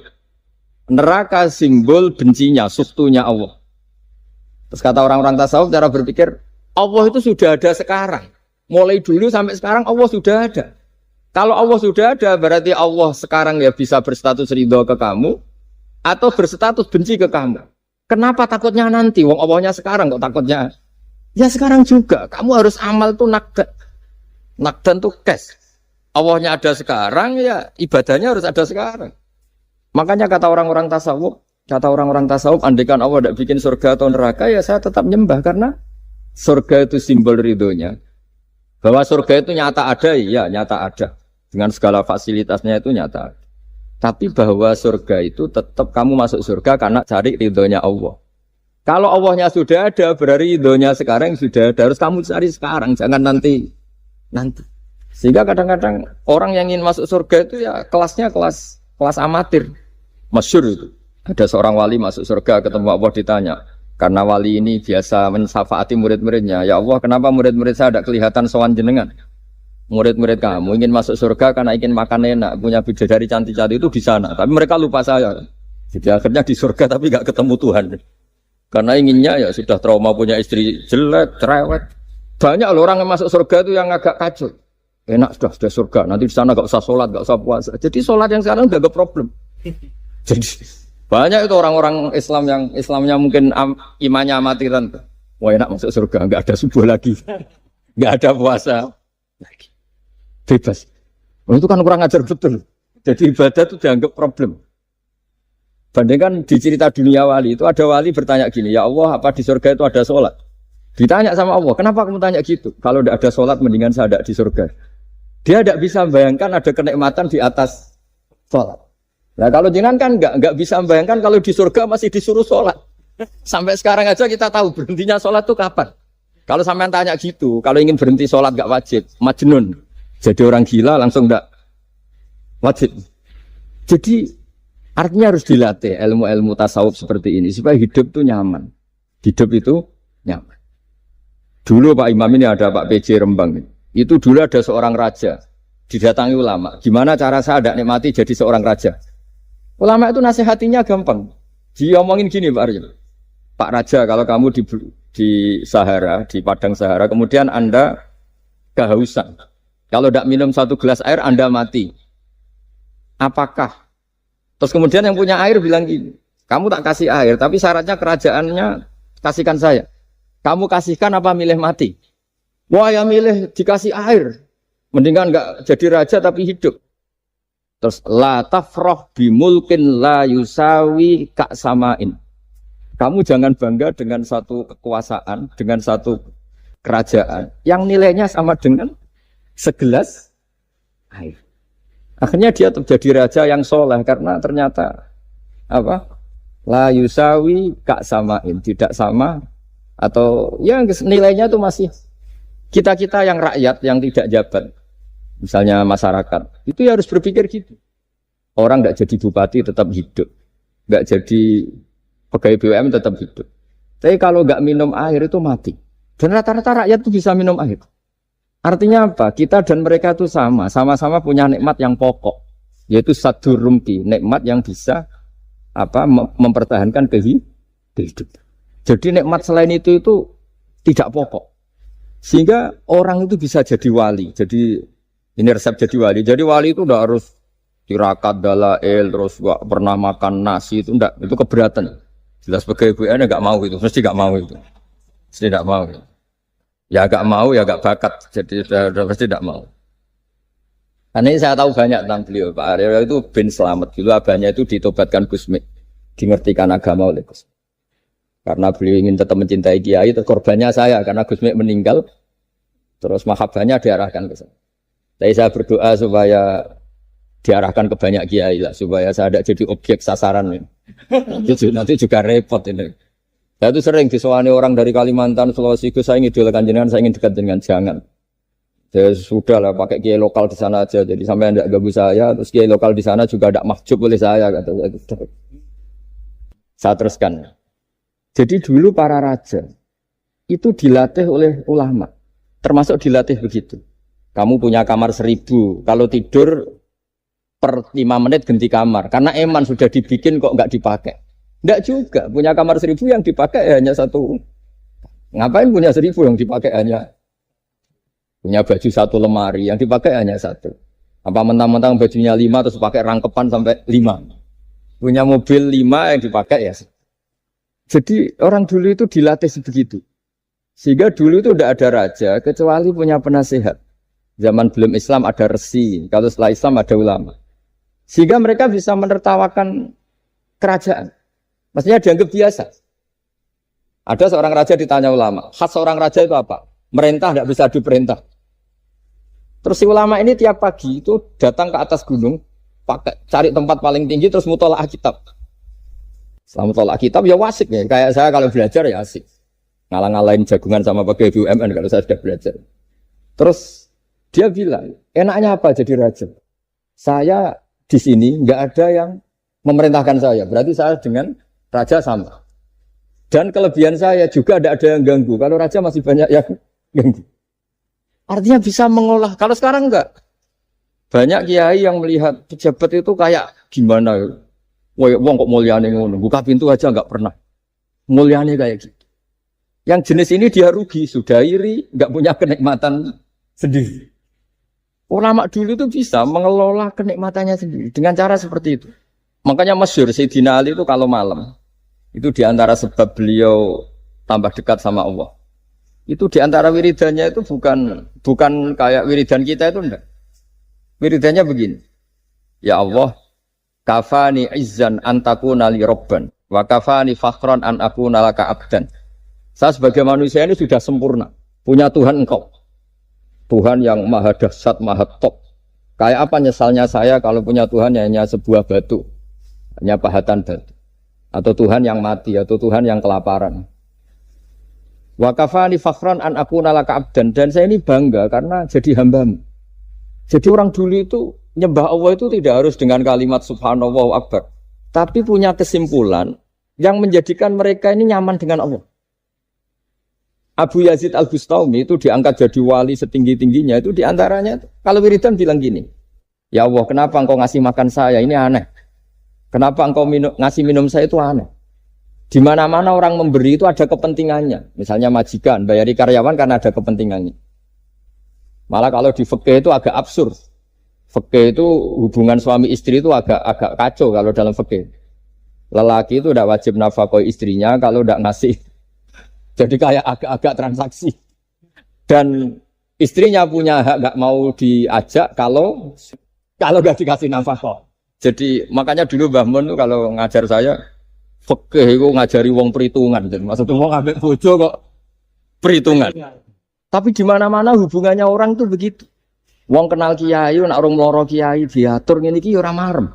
[SPEAKER 2] Neraka simbol bencinya, suktunya Allah. Terus kata orang-orang tasawuf cara berpikir, Allah itu sudah ada sekarang. Mulai dulu sampai sekarang Allah sudah ada. Kalau Allah sudah ada, berarti Allah sekarang ya bisa berstatus ridho ke kamu atau berstatus benci ke kamu. Kenapa takutnya nanti? Wong Allahnya sekarang kok takutnya? Ya sekarang juga. Kamu harus amal tuh nakdan. Nakdan tuh cash. Allahnya ada sekarang, ya ibadahnya harus ada sekarang. Makanya kata orang-orang tasawuf, andaikan Allah tidak bikin surga atau neraka, ya saya tetap nyembah karena surga itu simbol ridhonya. Bahwa surga itu nyata ada, ya nyata ada. Dengan segala fasilitasnya itu nyata ada. Tapi bahwa surga itu tetap kamu masuk surga karena cari ridhonya Allah. Kalau Allahnya sudah ada, berarti ridhonya sekarang sudah ada. Harus kamu cari sekarang, jangan nanti. Sehingga kadang-kadang orang yang ingin masuk surga itu ya kelasnya kelas amatir. Masyhur itu. Ada seorang wali masuk surga ketemu Allah ditanya. Karena wali ini biasa mensyafaati murid-muridnya. Ya Allah, kenapa murid-murid saya tidak kelihatan sowan jenengan? Murid-murid kamu ingin masuk surga karena ingin makan enak, punya bidadari cantik-cantik itu di sana. Tapi mereka lupa saya. Jadi akhirnya di surga tapi nggak ketemu Tuhan. Karena inginnya ya sudah trauma punya istri jelek, cerewet. Banyak loh orang yang masuk surga itu yang agak kacau. Enak sudah surga. Nanti di sana nggak usah sholat, nggak usah puasa. Jadi sholat yang sekarang udah gak problem. Jadi banyak itu orang-orang Islam yang Islamnya mungkin imannya amatiran. Wah enak masuk surga, nggak ada subuh lagi, nggak ada puasa lagi, bebas. Oh, itu kan kurang ajar betul. Jadi ibadah itu dianggap problem. Bandingkan di cerita dunia wali itu ada wali bertanya gini, ya Allah apa di surga itu ada sholat? Ditanya sama Allah, kenapa kamu tanya gitu? Kalau tidak ada sholat mendingan saya tidak di surga. Dia tidak bisa membayangkan ada kenikmatan di atas sholat. Nah kalau jenengan kan nggak bisa membayangkan kalau di surga masih disuruh sholat. Sampai sekarang aja kita tahu berhentinya sholat itu kapan. Kalau sampean tanya gitu, kalau ingin berhenti sholat nggak wajib, majnun. Jadi orang gila langsung nggak wajib. Jadi artinya harus dilatih ilmu-ilmu tasawuf seperti ini supaya hidup itu nyaman. Hidup itu nyaman. Dulu Pak Imam ini ada Pak PJ Rembang. Itu dulu ada seorang raja didatangi ulama. Gimana cara saya tidak nikmati jadi seorang raja? Ulama itu nasihatinya gampang. Dia omongin gini Pak Arjo. Pak Raja, kalau kamu di Sahara, di padang Sahara, kemudian Anda kehausan. Kalau tidak minum satu gelas air, Anda mati. Apakah? Terus kemudian yang punya air bilang gini, kamu tak kasih air, tapi syaratnya kerajaannya kasihkan saya. Kamu kasihkan apa milih mati? Wah ya milih dikasih air. Mendingan enggak jadi raja tapi hidup. Terus la tafrah bimulkin la yusawi kak samain. Kamu jangan bangga dengan satu kekuasaan, dengan satu kerajaan yang nilainya sama dengan segelas air. Akhirnya dia terjadi raja yang soleh karena ternyata apa? La yusawi kak samain, tidak sama atau ya nilainya itu masih kita-kita yang rakyat yang tidak jabat. Misalnya masyarakat, itu ya harus berpikir gitu. Orang nggak jadi bupati tetap hidup, nggak jadi pegawai BUMN tetap hidup. Tapi kalau nggak minum air itu mati. Dan rata-rata rakyat itu bisa minum air. Artinya apa? Kita dan mereka itu sama-sama punya nikmat yang pokok, yaitu sadur rumpi, nikmat yang bisa mempertahankan kehidupan. Jadi nikmat selain itu tidak pokok, sehingga orang itu bisa jadi wali. Jadi ini resep jadi wali. Jadi wali itu tidak harus tirakat dalail, terus gak pernah makan nasi itu enggak. Itu keberatan. Jelas sebagai BUMN enggak mau itu, mesti enggak mau itu. Mesti enggak mau. Ya enggak mau, ya enggak bakat. Jadi sudah pasti enggak mau. Karena ini saya tahu banyak tentang beliau. Pak Aryo itu bin selamat. Dulu abahnya itu ditobatkan Gusmi. Dingertikan agama oleh Gusmi. Karena beliau ingin tetap mencintai kiai, korbannya saya. Karena Gusmi meninggal, terus mahabbahnya diarahkan ke saya. Tapi saya berdoa supaya diarahkan ke banyak kiai lah, supaya saya tidak jadi objek sasaran. Nanti juga repot ini. Saya itu sering disewani orang dari Kalimantan, Sulawesi, saya ingin idolakan jenengan, saya ingin dekat dengan jangan. Saya sudah lah pakai kiai lokal di sana aja, jadi sampai tidak ganggu saya, terus kiai lokal di sana juga tidak mahjub oleh saya, kata saya. Saya teruskan. Jadi dulu para raja itu dilatih oleh ulama, termasuk dilatih begitu. Kamu punya kamar 1000, kalau tidur per 5 menit ganti kamar, karena eman sudah dibikin kok nggak dipakai. Nggak juga, punya kamar 1000 yang dipakai hanya 1. Ngapain punya 1000 yang dipakai hanya punya baju 1 lemari, yang dipakai hanya 1. Apa mentang-mentang bajunya 5 terus pakai rangkepan sampai 5. Punya mobil 5 yang dipakai ya. Jadi orang dulu itu dilatih sebegitu. Sehingga dulu itu tidak ada raja kecuali punya penasehat. Zaman belum Islam ada resi, kalau setelah Islam ada ulama. Sehingga mereka bisa menertawakan kerajaan. Maksudnya dianggap biasa. Ada seorang raja ditanya ulama, khas seorang raja itu apa? Merintah tidak bisa diperintah. Terus si ulama ini tiap pagi itu datang ke atas gunung, cari tempat paling tinggi terus mutolaah kitab. Setelah mutolaah kitab ya wasik ya, kayak saya kalau belajar ya asik. Ngalang-ngalain jagungan sama pegawai BUMN kalau saya sudah belajar. Terus dia bilang, enaknya apa jadi raja? Saya di sini nggak ada yang memerintahkan saya, berarti saya dengan raja sama. Dan kelebihan saya juga tidak ada yang ganggu. Kalau raja masih banyak yang ganggu. Artinya bisa mengolah. Kalau sekarang enggak. Banyak kiai yang melihat pejabat itu kayak gimana? Wong kok mulyane ngono, buka pintu aja enggak pernah. Mulyane kayak gitu. Yang jenis ini dia rugi, sudah iri, enggak punya kenikmatan sendiri. Ulama dulu itu bisa mengelola kenikmatannya sendiri dengan cara seperti itu. Makanya masyhur Sayyidina Ali itu kalau malam itu diantara sebab beliau tambah dekat sama Allah. Itu diantara wiridannya itu bukan kayak wiridan kita itu enggak. Wiridannya begini. Ya Allah, kafani izzan an takuna li rabban wa kafani fakhran an akuna laka abdan. Saya sebagai manusia ini sudah sempurna, punya Tuhan engkau. Tuhan yang maha dahsyat, maha top. Kayak apa nyesalnya saya kalau punya Tuhan yang hanya sebuah batu, hanya pahatan batu. Atau Tuhan yang mati, atau Tuhan yang kelaparan. Wa kafani fakhran an akuna laka abdan. Dan saya ini bangga karena jadi hambamu. Jadi orang dulu itu nyembah Allah itu tidak harus dengan kalimat subhanallah akbar. Tapi punya kesimpulan yang menjadikan mereka ini nyaman dengan Allah. Abu Yazid Al-Bustami itu diangkat jadi wali setinggi-tingginya itu diantaranya kalau wiridan bilang gini, ya Allah kenapa engkau ngasih makan saya, ini aneh. Kenapa engkau ngasih minum saya itu aneh. Di mana-mana orang memberi itu ada kepentingannya. Misalnya majikan, bayari karyawan karena ada kepentingannya. Malah kalau di fikih itu agak absurd. Fikih itu hubungan suami istri itu agak kacau kalau dalam fikih. Lelaki itu tidak wajib nafkahi istrinya kalau tidak ngasih. Jadi kayak agak-agak transaksi. Dan istrinya punya hak nggak mau diajak kalau nggak dikasih nafkah. Jadi makanya dulu Mbah Mun tuh kalau ngajar saya fikih itu ngajari wong perhitungan. Jadi maksudnya wong ambek bojo kok perhitungan. Tapi di mana-mana hubungannya orang tuh begitu. Wong kenal kiai, nak orang meloro kiai diatur ngene iki ora marem.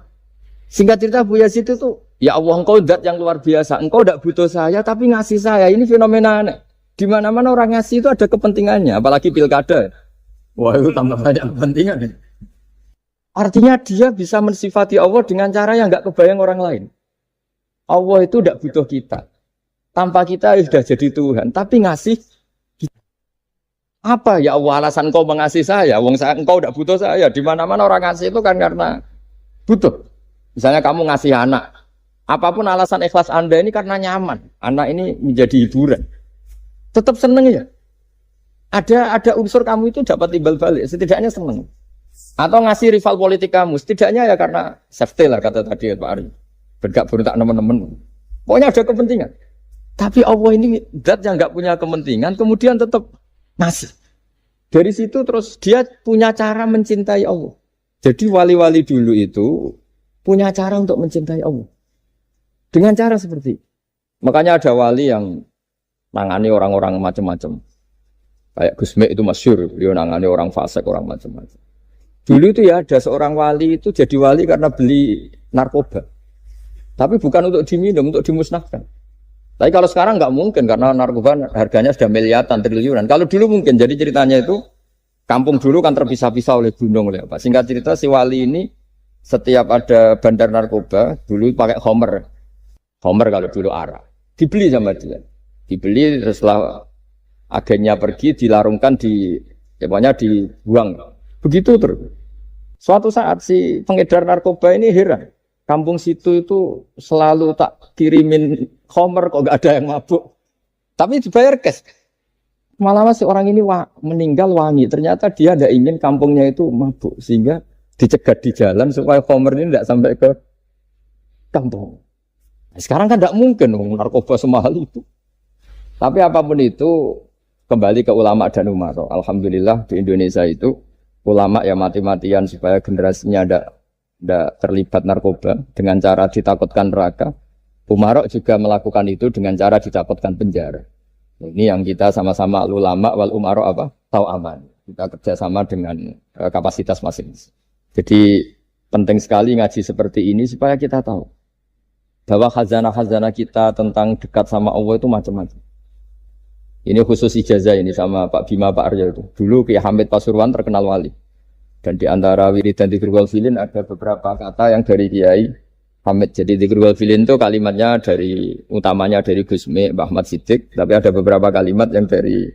[SPEAKER 2] Singkat cerita Bu Yazid itu, ya Allah engkau zat yang luar biasa. Engkau tidak butuh saya tapi ngasih saya. Ini fenomena aneh. Di mana-mana orang ngasih itu ada kepentingannya, apalagi pilkada. Wah, itu tambah banyak kepentingan. Artinya dia bisa mensifati Allah dengan cara yang enggak kebayang orang lain. Allah itu tidak butuh kita. Tanpa kita sudah jadi Tuhan, tapi ngasih kita. Apa ya Allah alasan engkau mengasihi saya? Engkau tidak butuh saya. Di mana-mana orang ngasih itu kan karena butuh. Misalnya kamu ngasih anak, apapun alasan ikhlas Anda ini karena nyaman. Anak ini menjadi hiburan. Tetap seneng ya. Ada unsur kamu itu dapat timbal balik, setidaknya seneng. Atau ngasih rival politik kamu, setidaknya ya karena safety lah kata tadi Pak Ari. Bergabung tak teman-teman. Pokoknya ada kepentingan. Tapi Allah ini zat yang nggak punya kepentingan, kemudian tetap ngasih. Dari situ terus dia punya cara mencintai Allah. Jadi wali-wali dulu itu punya cara untuk mencintai Allah. Dengan cara seperti itu. Makanya ada wali yang nangani orang-orang macam-macam. Kayak Gusme itu masyhur, beliau nangani orang fasik, orang macam-macam. Dulu itu ya ada seorang wali itu jadi wali karena beli narkoba. Tapi bukan untuk diminum, untuk dimusnahkan. Tapi kalau sekarang nggak mungkin karena narkoba harganya sudah miliaran, triliunan. Kalau dulu mungkin. Jadi ceritanya itu kampung dulu kan terpisah-pisah oleh gunung, oleh apa. Singkat cerita si wali ini setiap ada bandar narkoba dulu pakai Homer. Homer kalau dulu arak. Dibeli sama dia. Dibeli terus setelah agennya pergi dilarungkan pokoknya dibuang. Begitu terus. Suatu saat si pengedar narkoba ini heran. Kampung situ itu selalu tak kirimin Homer kok gak ada yang mabuk. Tapi dibayar cash. Malah masih orang ini meninggal wangi. Ternyata dia tidak ingin kampungnya itu mabuk. Sehingga dicegat di jalan supaya Homer ini tidak sampai ke kampung. Nah, sekarang kan tidak mungkin narkoba semahal itu. Tapi apapun itu kembali ke ulama dan umaro. Alhamdulillah di Indonesia itu ulama ya mati-matian supaya generasinya tidak terlibat narkoba dengan cara ditakutkan neraka. Umarok juga melakukan itu dengan cara ditakutkan penjara. Ini yang kita sama-sama ulama wal umarok apa? Tahu aman. Kita kerjasama dengan kapasitas masing-masing. Jadi penting sekali ngaji seperti ini supaya kita tahu bahwa khazanah-khazanah kita tentang dekat sama Allah itu macam-macam. Ini khusus ijazah ini sama Pak Bima Pak Arya itu. Dulu Kiai Hamid Pasuruan terkenal wali. Dan di antara wirid dan dzikrul wal filin ada beberapa kata yang dari Kiai Hamid. Jadi dzikrul wal filin itu kalimatnya utamanya dari Gusmi, Mbah Ahmad Siddiq, tapi ada beberapa kalimat yang dari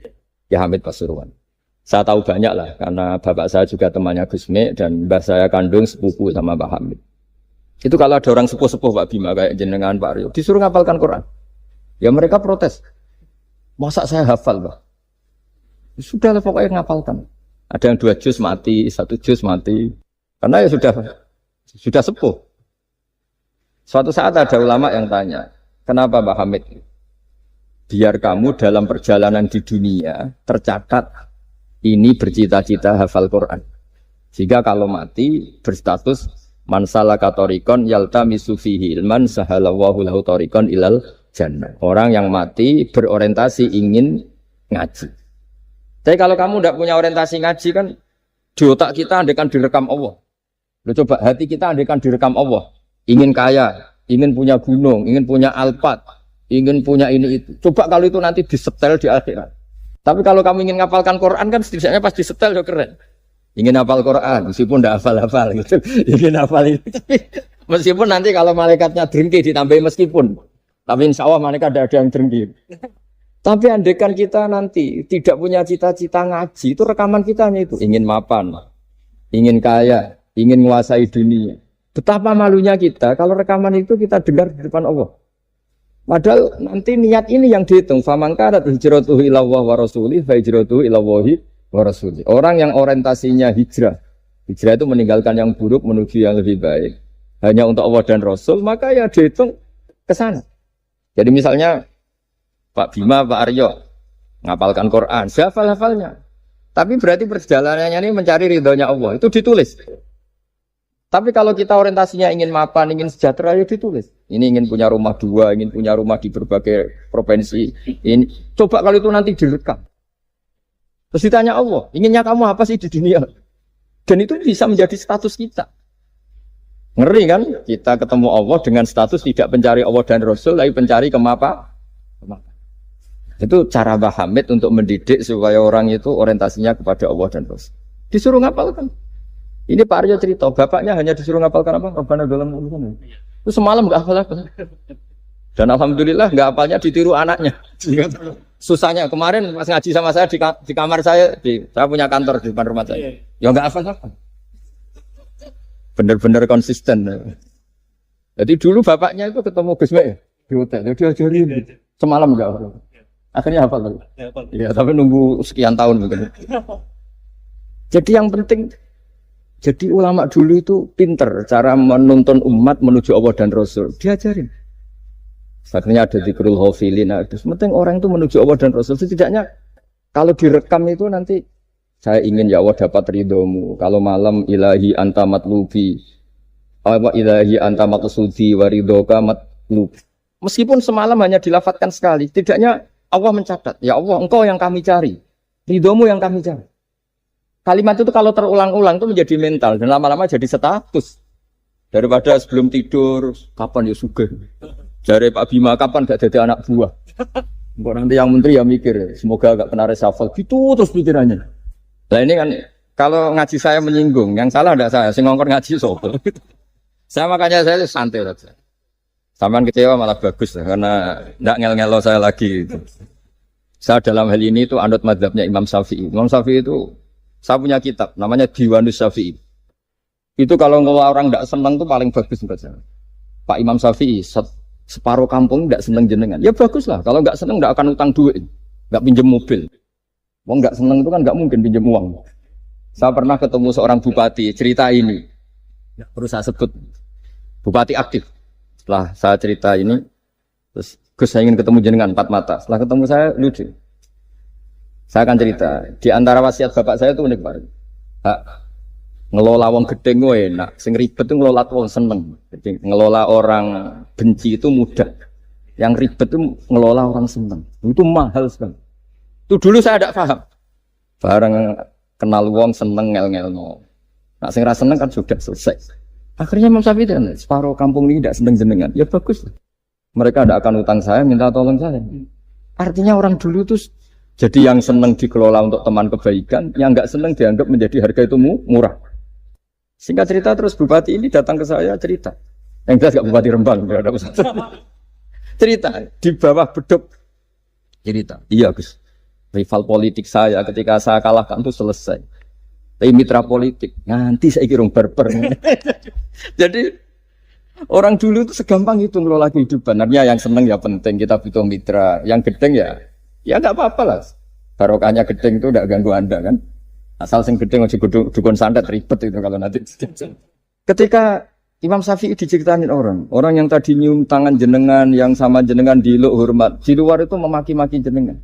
[SPEAKER 2] Kiai Hamid Pasuruan. Saya tahu banyak lah karena bapak saya juga temannya Gusmi dan mbah saya kandung sepupu sama Mbah Hamid. Itu kalau ada orang sepuh-sepuh Pak Bima kayak jenengan Pak Aryo disuruh ngapalkan Quran. Ya mereka protes. Masa saya hafal, Pak? Sudah lah pokoknya ngapalkan. Ada yang 2 juz mati, 1 juz mati. Karena ya sudah sepuh. Suatu saat ada ulama yang tanya, kenapa Pak Hamid? Biar kamu dalam perjalanan di dunia tercatat ini bercita-cita hafal Quran. Sehingga kalau mati berstatus man salaka thariqan yaltamisu fihi ilman sahalallahu lahu thariqan ilal jannah. Orang yang mati berorientasi ingin ngaji. Tapi kalau kamu tidak punya orientasi ngaji kan di otak kita andaikan direkam Allah. Loh, coba hati kita andaikan direkam Allah. Ingin kaya, ingin punya gunung, ingin punya alpat, ingin punya ini itu. Coba kalau itu nanti disetel di akhirat. Tapi kalau kamu ingin ngapalkan Quran kan setidaknya pas disetel udah keren. Ingin hafal Quran meskipun tidak hafal-hafal gitu. Ingin hafal itu tapi meskipun nanti kalau malaikatnya drengki ditambahin meskipun. Tapi insya Allah malaikat tidak ada yang drengki. Tapi andaikan kita nanti tidak punya cita-cita ngaji, itu rekaman kita hanya itu. Ingin mapan, ingin kaya, ingin menguasai dunia. Betapa malunya kita kalau rekaman itu kita dengar di depan Allah. Padahal nanti niat ini yang dihitung. Faman kanat hijratuhu ilallah wa rasulih, fa hijratuhu ilallahi wa rasulih. Orang yang orientasinya hijrah. Hijrah itu meninggalkan yang buruk menuju yang lebih baik. Hanya untuk Allah dan Rasul, maka ya dihitung ke sana. Jadi misalnya Pak Bima, Pak Aryo ngapalkan Quran, hafal-hafalnya. Tapi berarti perjalanannya ini mencari ridhonya Allah, itu ditulis. Tapi kalau kita orientasinya ingin mapan, ingin sejahtera, ya ditulis. Ini ingin punya rumah 2, ingin punya rumah di berbagai provinsi. Ini coba kalau itu nanti direkam. Terus ditanya Allah, inginnya kamu apa sih di dunia? Dan itu bisa menjadi status kita. Ngeri kan? Kita ketemu Allah dengan status tidak pencari Allah dan Rasul, tapi pencari kemapa? Itu cara Mbah Hamid untuk mendidik supaya orang itu orientasinya kepada Allah dan Rasul. Disuruh ngapalkan. Ini Pak Aryo cerita, bapaknya hanya disuruh ngapalkan apa? Rabbana dalam urusan. Itu semalam nggak hafal. Dan alhamdulillah nggak hafalnya ditiru anaknya. Susahnya kemarin pas ngaji sama saya di kamar saya, saya punya kantor di depan rumah saya. Ya nggak hafal. Bener-bener konsisten. Jadi dulu bapaknya itu ketemu Gus Mek di hotel, dia diajarin semalam nggak hafal. Akhirnya hafal lagi. Ya, tapi nunggu sekian tahun mungkin. Jadi yang penting, jadi ulama dulu itu pinter cara menuntun umat menuju Allah dan Rasul. Diajarin. Akhirnya ada dzikrul hafilin. Penting orang itu menuju Allah dan Rasul. Setidaknya kalau direkam itu nanti saya ingin ya Allah dapat ridhomu. Kalau malam ilahi anta matlubi, wa ilahi anta matsudi wa ridhoka matlubi. Meskipun semalam hanya dilafatkan sekali, tidaknya Allah mencatat, ya Allah engkau yang kami cari, ridhomu yang kami cari. Kalimat itu kalau terulang-ulang itu menjadi mental dan lama-lama jadi status.
[SPEAKER 1] Daripada sebelum tidur, kapan ya sugih. Jare Pak Bima kapan gak jadi anak buah. Kok nanti yang menteri ya mikir, semoga gak kena reshuffle. Gitu terus pikirannya. Nah ini kan kalau ngaji saya menyinggung, yang salah ada saya, sing ngongkon ngaji sopo. Saya makanya saya santai saja. Sampean kecewa malah bagus karena ndak ngel-ngelo saya lagi. Saya dalam hal ini itu anut mazhabnya Imam Syafi'i. Imam Syafi'i itu saya punya kitab namanya Diwanus Syafi'i. Itu kalau orang ndak senang tuh paling bagus menurut saya. Pak Imam Syafi'i separuh kampung ndak senang jenengan. Ya bagus lah. Kalau ndak senang ndak akan utang duit, ndak pinjam mobil. Wong ndak senang itu kan nggak mungkin pinjam uang. Saya pernah ketemu seorang bupati cerita ini. Nggak perlu saya sebut. Bupati aktif. Setelah saya cerita ini, terus Gus saya ingin ketemu jenengan 4 mata. Setelah ketemu saya lucu. Saya akan cerita. Di antara wasiat bapak saya itu unik banget. Ngelola wong gedeng gue enak, sing ribet itu ngelola wong seneng. Jadi ngelola orang benci itu mudah. Yang ribet itu ngelola orang seneng. Itu mahal sekali. Itu dulu saya tidak paham. Bareng kenal wong seneng ngel-ngel no. Nah sing ra seneng kan sudah selesai. Akhirnya Imam Syafi'i kan separuh kampung ini tidak seneng jenengan. Ya bagus. Mereka tidak akan utang saya, minta tolong saya. Artinya orang dulu itu jadi yang seneng dikelola untuk teman kebaikan, yang nggak seneng dianggap menjadi harga itu murah. Singkat cerita terus bupati ini datang ke saya cerita. Yang jelas gak bupati Rembang, enggak ada usaha. Cerita di bawah beduk. Cerita. Iya Gus. Rival politik saya ketika saya kalahkan itu selesai. Tapi mitra politik nanti saya kirung berper. Jadi orang dulu itu segampang itu ngelola kehidupan. Artinya yang seneng ya penting kita butuh mitra. Yang gedeng ya nggak apa-apa lah. Barokahnya gedeng itu nggak ganggu Anda kan. Asal sing gedeng aja dukun santet ribet itu kalau nanti. Ketika Imam Syafi'i diceritain orang yang tadi nyium tangan jenengan, yang sama jenengan diluk hormat, di luar itu memaki-maki jenengan.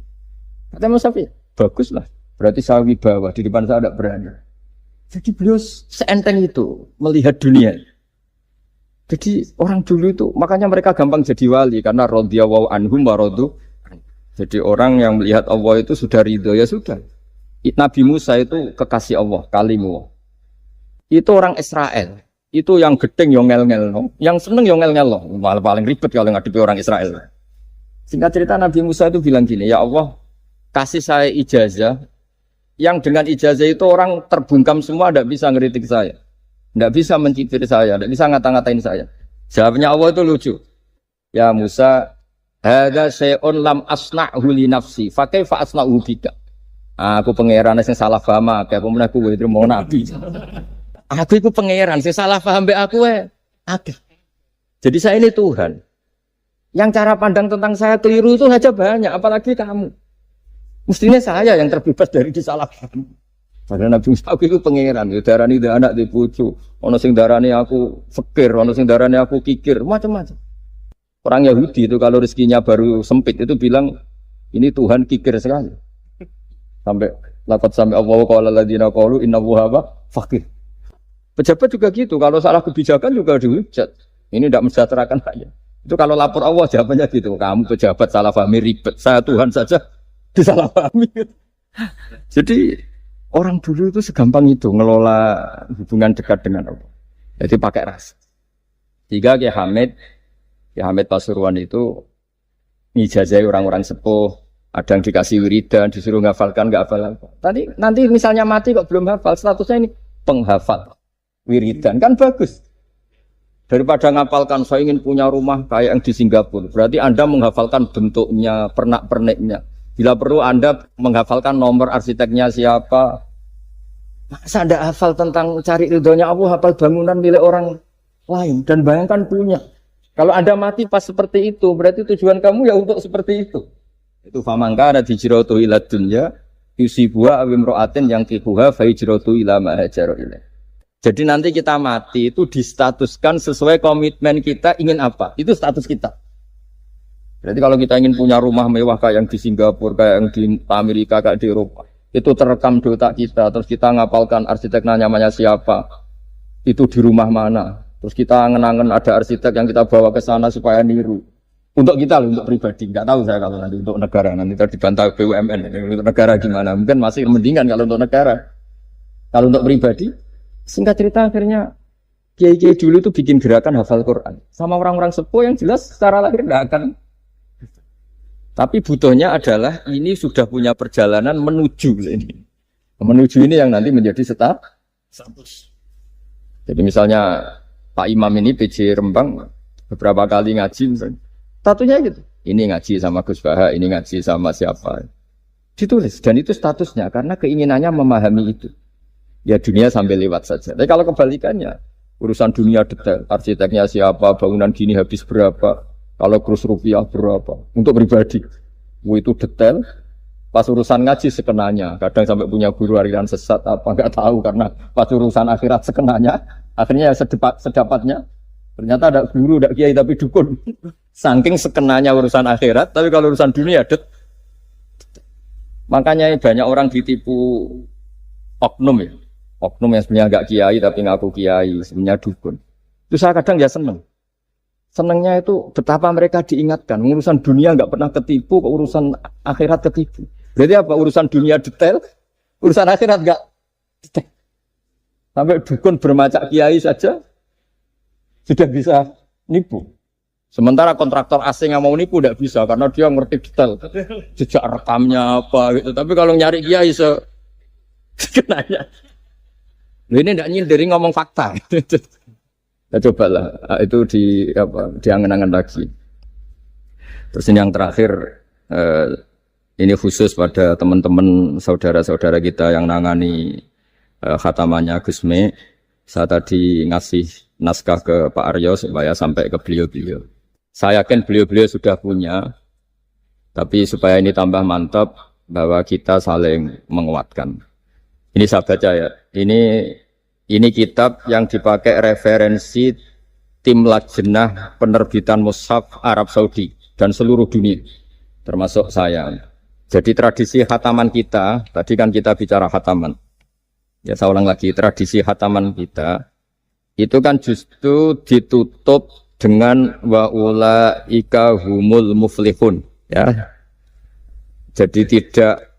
[SPEAKER 1] Kata Imam Syafi'i, baguslah. Berarti saya wibawa, di depan saya tidak berani. Jadi beliau seenteng itu melihat dunia. Jadi orang dulu itu, makanya mereka gampang jadi wali karena radhiyallahu anhum wa radu. Jadi orang yang melihat Allah itu sudah ridho ya sudah. Nabi Musa itu kekasih Allah, kalimu. Itu orang Israel. Itu yang gedeng yang ngel-ngel no. Yang seneng yang ngel-ngel no. Malah paling ribet kalau ngadepi orang Israel. Singkat cerita Nabi Musa itu bilang gini, ya Allah, kasih saya ijazah. Yang dengan ijazah itu orang terbungkam semua tidak bisa ngeritik saya. Tidak bisa mencibir saya, tidak bisa ngata-ngatain saya. Jawabnya Allah itu lucu. Ya Musa, hadza syai'un lam asna'hu li nafsi, fa kaifa asna'hu bika. Aku pangeran sing salah paham akeh, pemen aku kuwi mau nabi. Aku iku pangeran sing salah paham mbek aku akeh. Jadi saya ini Tuhan. Yang cara pandang tentang saya keliru itu saja banyak, apalagi kamu. Mestinya saya yang terbebas dari disalah paham. Padahal Nabi Musa aku itu pangeran, darani anak di bojo, ono sing darani aku fakir, ono sing darani aku kikir, macam-macam. Orang Yahudi itu kalau rezekinya baru sempit itu bilang ini Tuhan kikir sekali. Sampai Allah qala alladziina qalu inna Allaha faqir. Pejabat juga gitu, kalau salah kebijakan juga dihujat. Ini tidak mensejahterakan rakyat. Itu kalau lapor Allah jawabannya gitu, kamu pejabat salah pahami ribet, saya Tuhan saja disalahpahami. Jadi orang dulu itu segampang itu ngelola hubungan dekat dengan Allah. Jadi pakai rasa. Jika Kiai Hamid Pasuruan itu ngijazai orang-orang sepuh. Ada yang dikasih wiridan, disuruh ngafalkan, nggak hafal. Tadi nanti misalnya mati kok belum hafal, statusnya ini penghafal wiridan kan bagus. Daripada ngapalkan saya ingin punya rumah kayak yang di Singapura, berarti Anda menghafalkan bentuknya, pernak-perniknya. Bila perlu Anda menghafalkan nomor arsiteknya siapa. Masa Anda hafal tentang cari ridhonya Allah, hafal bangunan milik orang lain dan bayangkan punya. Kalau Anda mati pas seperti itu, berarti tujuan kamu ya untuk seperti itu. Itu famangka ada hijratu ila dunya yusibuha awimro'atin yang kihuha fa hijratu ila ma hajara ilaih. Jadi nanti kita mati itu distatuskan sesuai komitmen kita ingin apa. Itu status kita. Berarti kalau kita ingin punya rumah mewah kayak yang di Singapura, kayak yang di Amerika, kayak di Eropa, itu terekam di otak kita. Terus kita ngapalkan arsiteknya namanya siapa, itu di rumah mana. Terus kita ngenangen ada arsitek yang kita bawa ke sana supaya niru. Untuk kita loh, untuk pribadi, nggak tahu saya kalau nanti untuk negara, nanti tadi dibantah BUMN, untuk negara gimana, mungkin masih mendingan kalau untuk negara. Kalau untuk pribadi, singkat cerita akhirnya
[SPEAKER 2] Kiai-kiai dulu itu bikin gerakan hafal Quran. Sama orang-orang sepuh yang jelas secara lahir tidak akan. Tapi butuhnya adalah ini sudah punya perjalanan menuju ini. Menuju ini yang nanti menjadi status. Jadi misalnya Pak Imam ini PJ Rembang beberapa kali ngaji misalnya. Statusnya gitu. Ini ngaji sama Gus Baha, ini ngaji sama siapa. Ditulis. Dan itu statusnya karena keinginannya memahami itu. Ya dunia sambil lewat saja. Tapi kalau kebalikannya, urusan dunia detail. Arsiteknya siapa, bangunan gini habis berapa, kalau kurs rupiah berapa. Untuk pribadi. Itu detail. Pas urusan ngaji sekenanya. Kadang sampai punya guru aliran sesat apa, nggak tahu. Karena pas urusan akhirat sekenanya. Akhirnya sedapatnya. Ternyata ada guru, ada kiai, tapi dukun. Saking sekenanya urusan akhirat, tapi kalau urusan dunia, makanya banyak orang ditipu oknum ya. Oknum yang sebenarnya agak kiai, tapi ngaku kiai, sebenarnya dukun. Itu saya kadang ya seneng. Senengnya itu betapa mereka diingatkan. Urusan dunia nggak pernah ketipu, kok urusan akhirat ketipu. Berarti apa? Urusan dunia detail, urusan akhirat nggak detail. Sampai dukun bermacak kiai saja sudah bisa nipu. Sementara kontraktor asing yang mau nipu tidak bisa karena dia ngerti detail jejak rekamnya apa gitu. Tapi kalau nyari kiai sekenanya, ini tidak nyindir ngomong fakta. Ya cobalah itu diangen-angen lagi. Terus ini yang terakhir, ini khusus pada teman-teman saudara-saudara kita yang nangani khatamannya Gusme. Saya tadi ngasih naskah ke Pak Aryo supaya sampai ke beliau-beliau. Saya yakin beliau-beliau sudah punya, tapi supaya ini tambah mantap bahwa kita saling menguatkan. Ini saya baca ya. Ini kitab yang dipakai referensi tim lajnah penerbitan mushaf Arab Saudi dan seluruh dunia, termasuk saya. Jadi tradisi khataman kita, tadi kan kita bicara khataman. Ya saya ulang lagi, tradisi khataman kita itu kan justru ditutup dengan wa ulaika humul muflihun, ya. Jadi tidak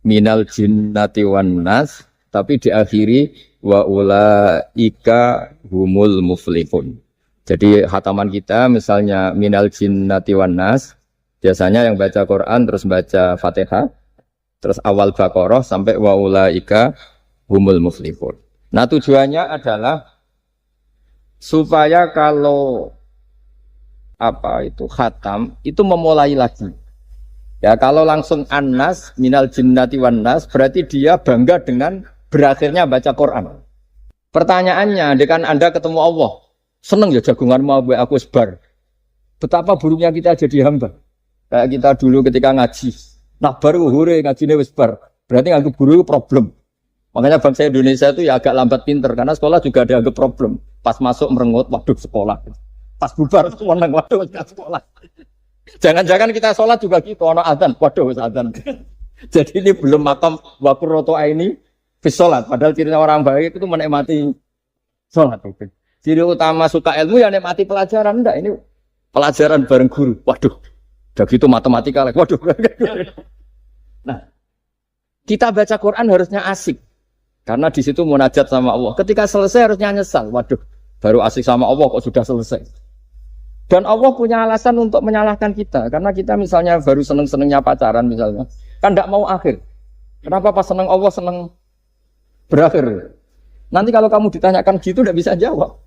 [SPEAKER 2] minal jinnati wan nas, tapi diakhiri wa ulaika humul muflihun. Jadi khataman kita misalnya minal jinnati wan nas, biasanya yang baca Quran terus baca Fatihah, terus awal Baqarah sampai wa ulaika humul muflihun. Nah tujuannya adalah supaya kalau khatam itu memulai lagi. Ya kalau langsung annas minal jinnati wan nas berarti dia bangga dengan berakhirnya baca Quran. Pertanyaannya, dengan Anda ketemu Allah, seneng ya jagungan mau aku sebar. Betapa buruknya kita jadi hamba. Kayak kita dulu ketika ngaji, nah baru hure ngajine wis bar. Berarti nganggep guru itu problem. Makanya bangsa Indonesia itu ya agak lambat pinter karena sekolah juga dianggap problem. Pas masuk merengut, waduh sekolah. Pas bubar menang, waduh sekolah. Jangan-jangan kita sholat juga gitu, ono adzan, waduh adzan. Jadi ini belum makam wakuroto ini bis sholat. Padahal ciri orang baik itu menikmati sholat. Ciri utama suka ilmu ya menikmati pelajaran. Enggak, ini pelajaran bareng guru. Waduh, udah gitu matematika lagi. Waduh. Nah, kita baca Quran harusnya asik. Karena di situ munajat sama Allah. Ketika selesai harusnya nyesal. Waduh, baru asik sama Allah kok sudah selesai. Dan Allah punya alasan untuk menyalahkan kita. Karena kita misalnya baru seneng-senengnya pacaran misalnya. Kan tidak mau akhir. Kenapa pas seneng Allah seneng berakhir? Nanti kalau kamu ditanyakan gitu tidak bisa jawab.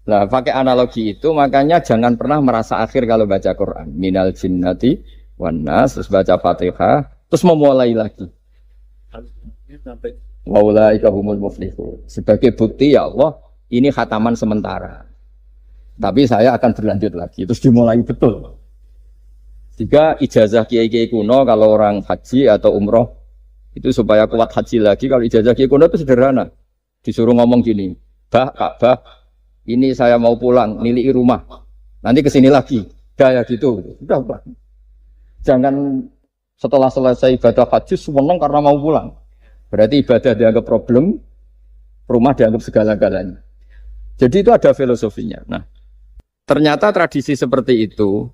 [SPEAKER 2] Nah, pakai analogi itu makanya jangan pernah merasa akhir kalau baca Quran. Minal jinnati wan nas, terus baca Fatihah, terus memulai lagi. Wa ulaika humul muflihun. Sebagai bukti ya Allah, ini khataman sementara. Tapi saya akan berlanjut lagi. Terus dimulai betul. Jika ijazah kiai-kiai kuno kalau orang haji atau umroh itu supaya kuat haji lagi. Kalau ijazah kiai kuno itu sederhana. Disuruh ngomong gini, Ka'bah, ini saya mau pulang, nilai rumah. Nanti kesini lagi. Kayak gitu. Sudah pulang. Jangan setelah selesai ibadah haji senang karena mau pulang. Berarti ibadah dianggap problem, rumah dianggap segala-galanya. Jadi itu ada filosofinya. Nah, ternyata tradisi seperti itu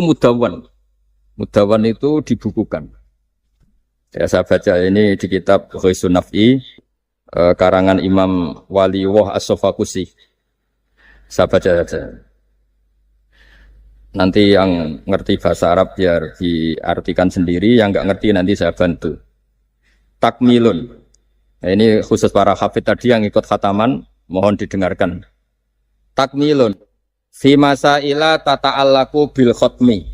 [SPEAKER 2] mudawan. Mudawan itu dibukukan. Ya, saya baca ini di kitab Ghaithun Naf'i,
[SPEAKER 1] karangan Imam Waliullah As-Sofakusi. Saya baca saja. Nanti yang ngerti bahasa Arab biar diartikan sendiri, yang nggak ngerti nanti saya bantu. Takmilun. Nah, ini khusus para hafid tadi yang ikut khataman, mohon didengarkan. Takmilun. Fi masaila tata'allaku bil khotmi.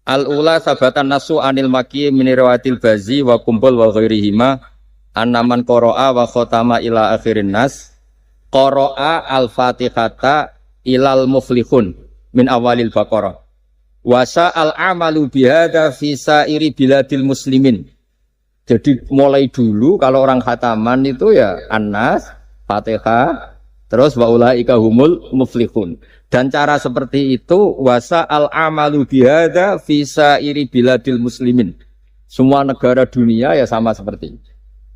[SPEAKER 1] Al-ula sabatan nasu anil maki minirawatil bazi wa kumpul wa ghairihima annaman qara'a wa khotama ila akhirin nas qara'a al-fatihata ilal muflihun min awalil baqarah wasa al-amalu bihada fi sairi biladil muslimin. Jadi mulai dulu kalau orang khataman itu ya An-Nas, Fatihah, terus wa ulaika humul muflihun. Dan cara seperti itu wasa al-amalu bihada fi sairi biladil muslimin. Semua negara dunia ya sama seperti ini.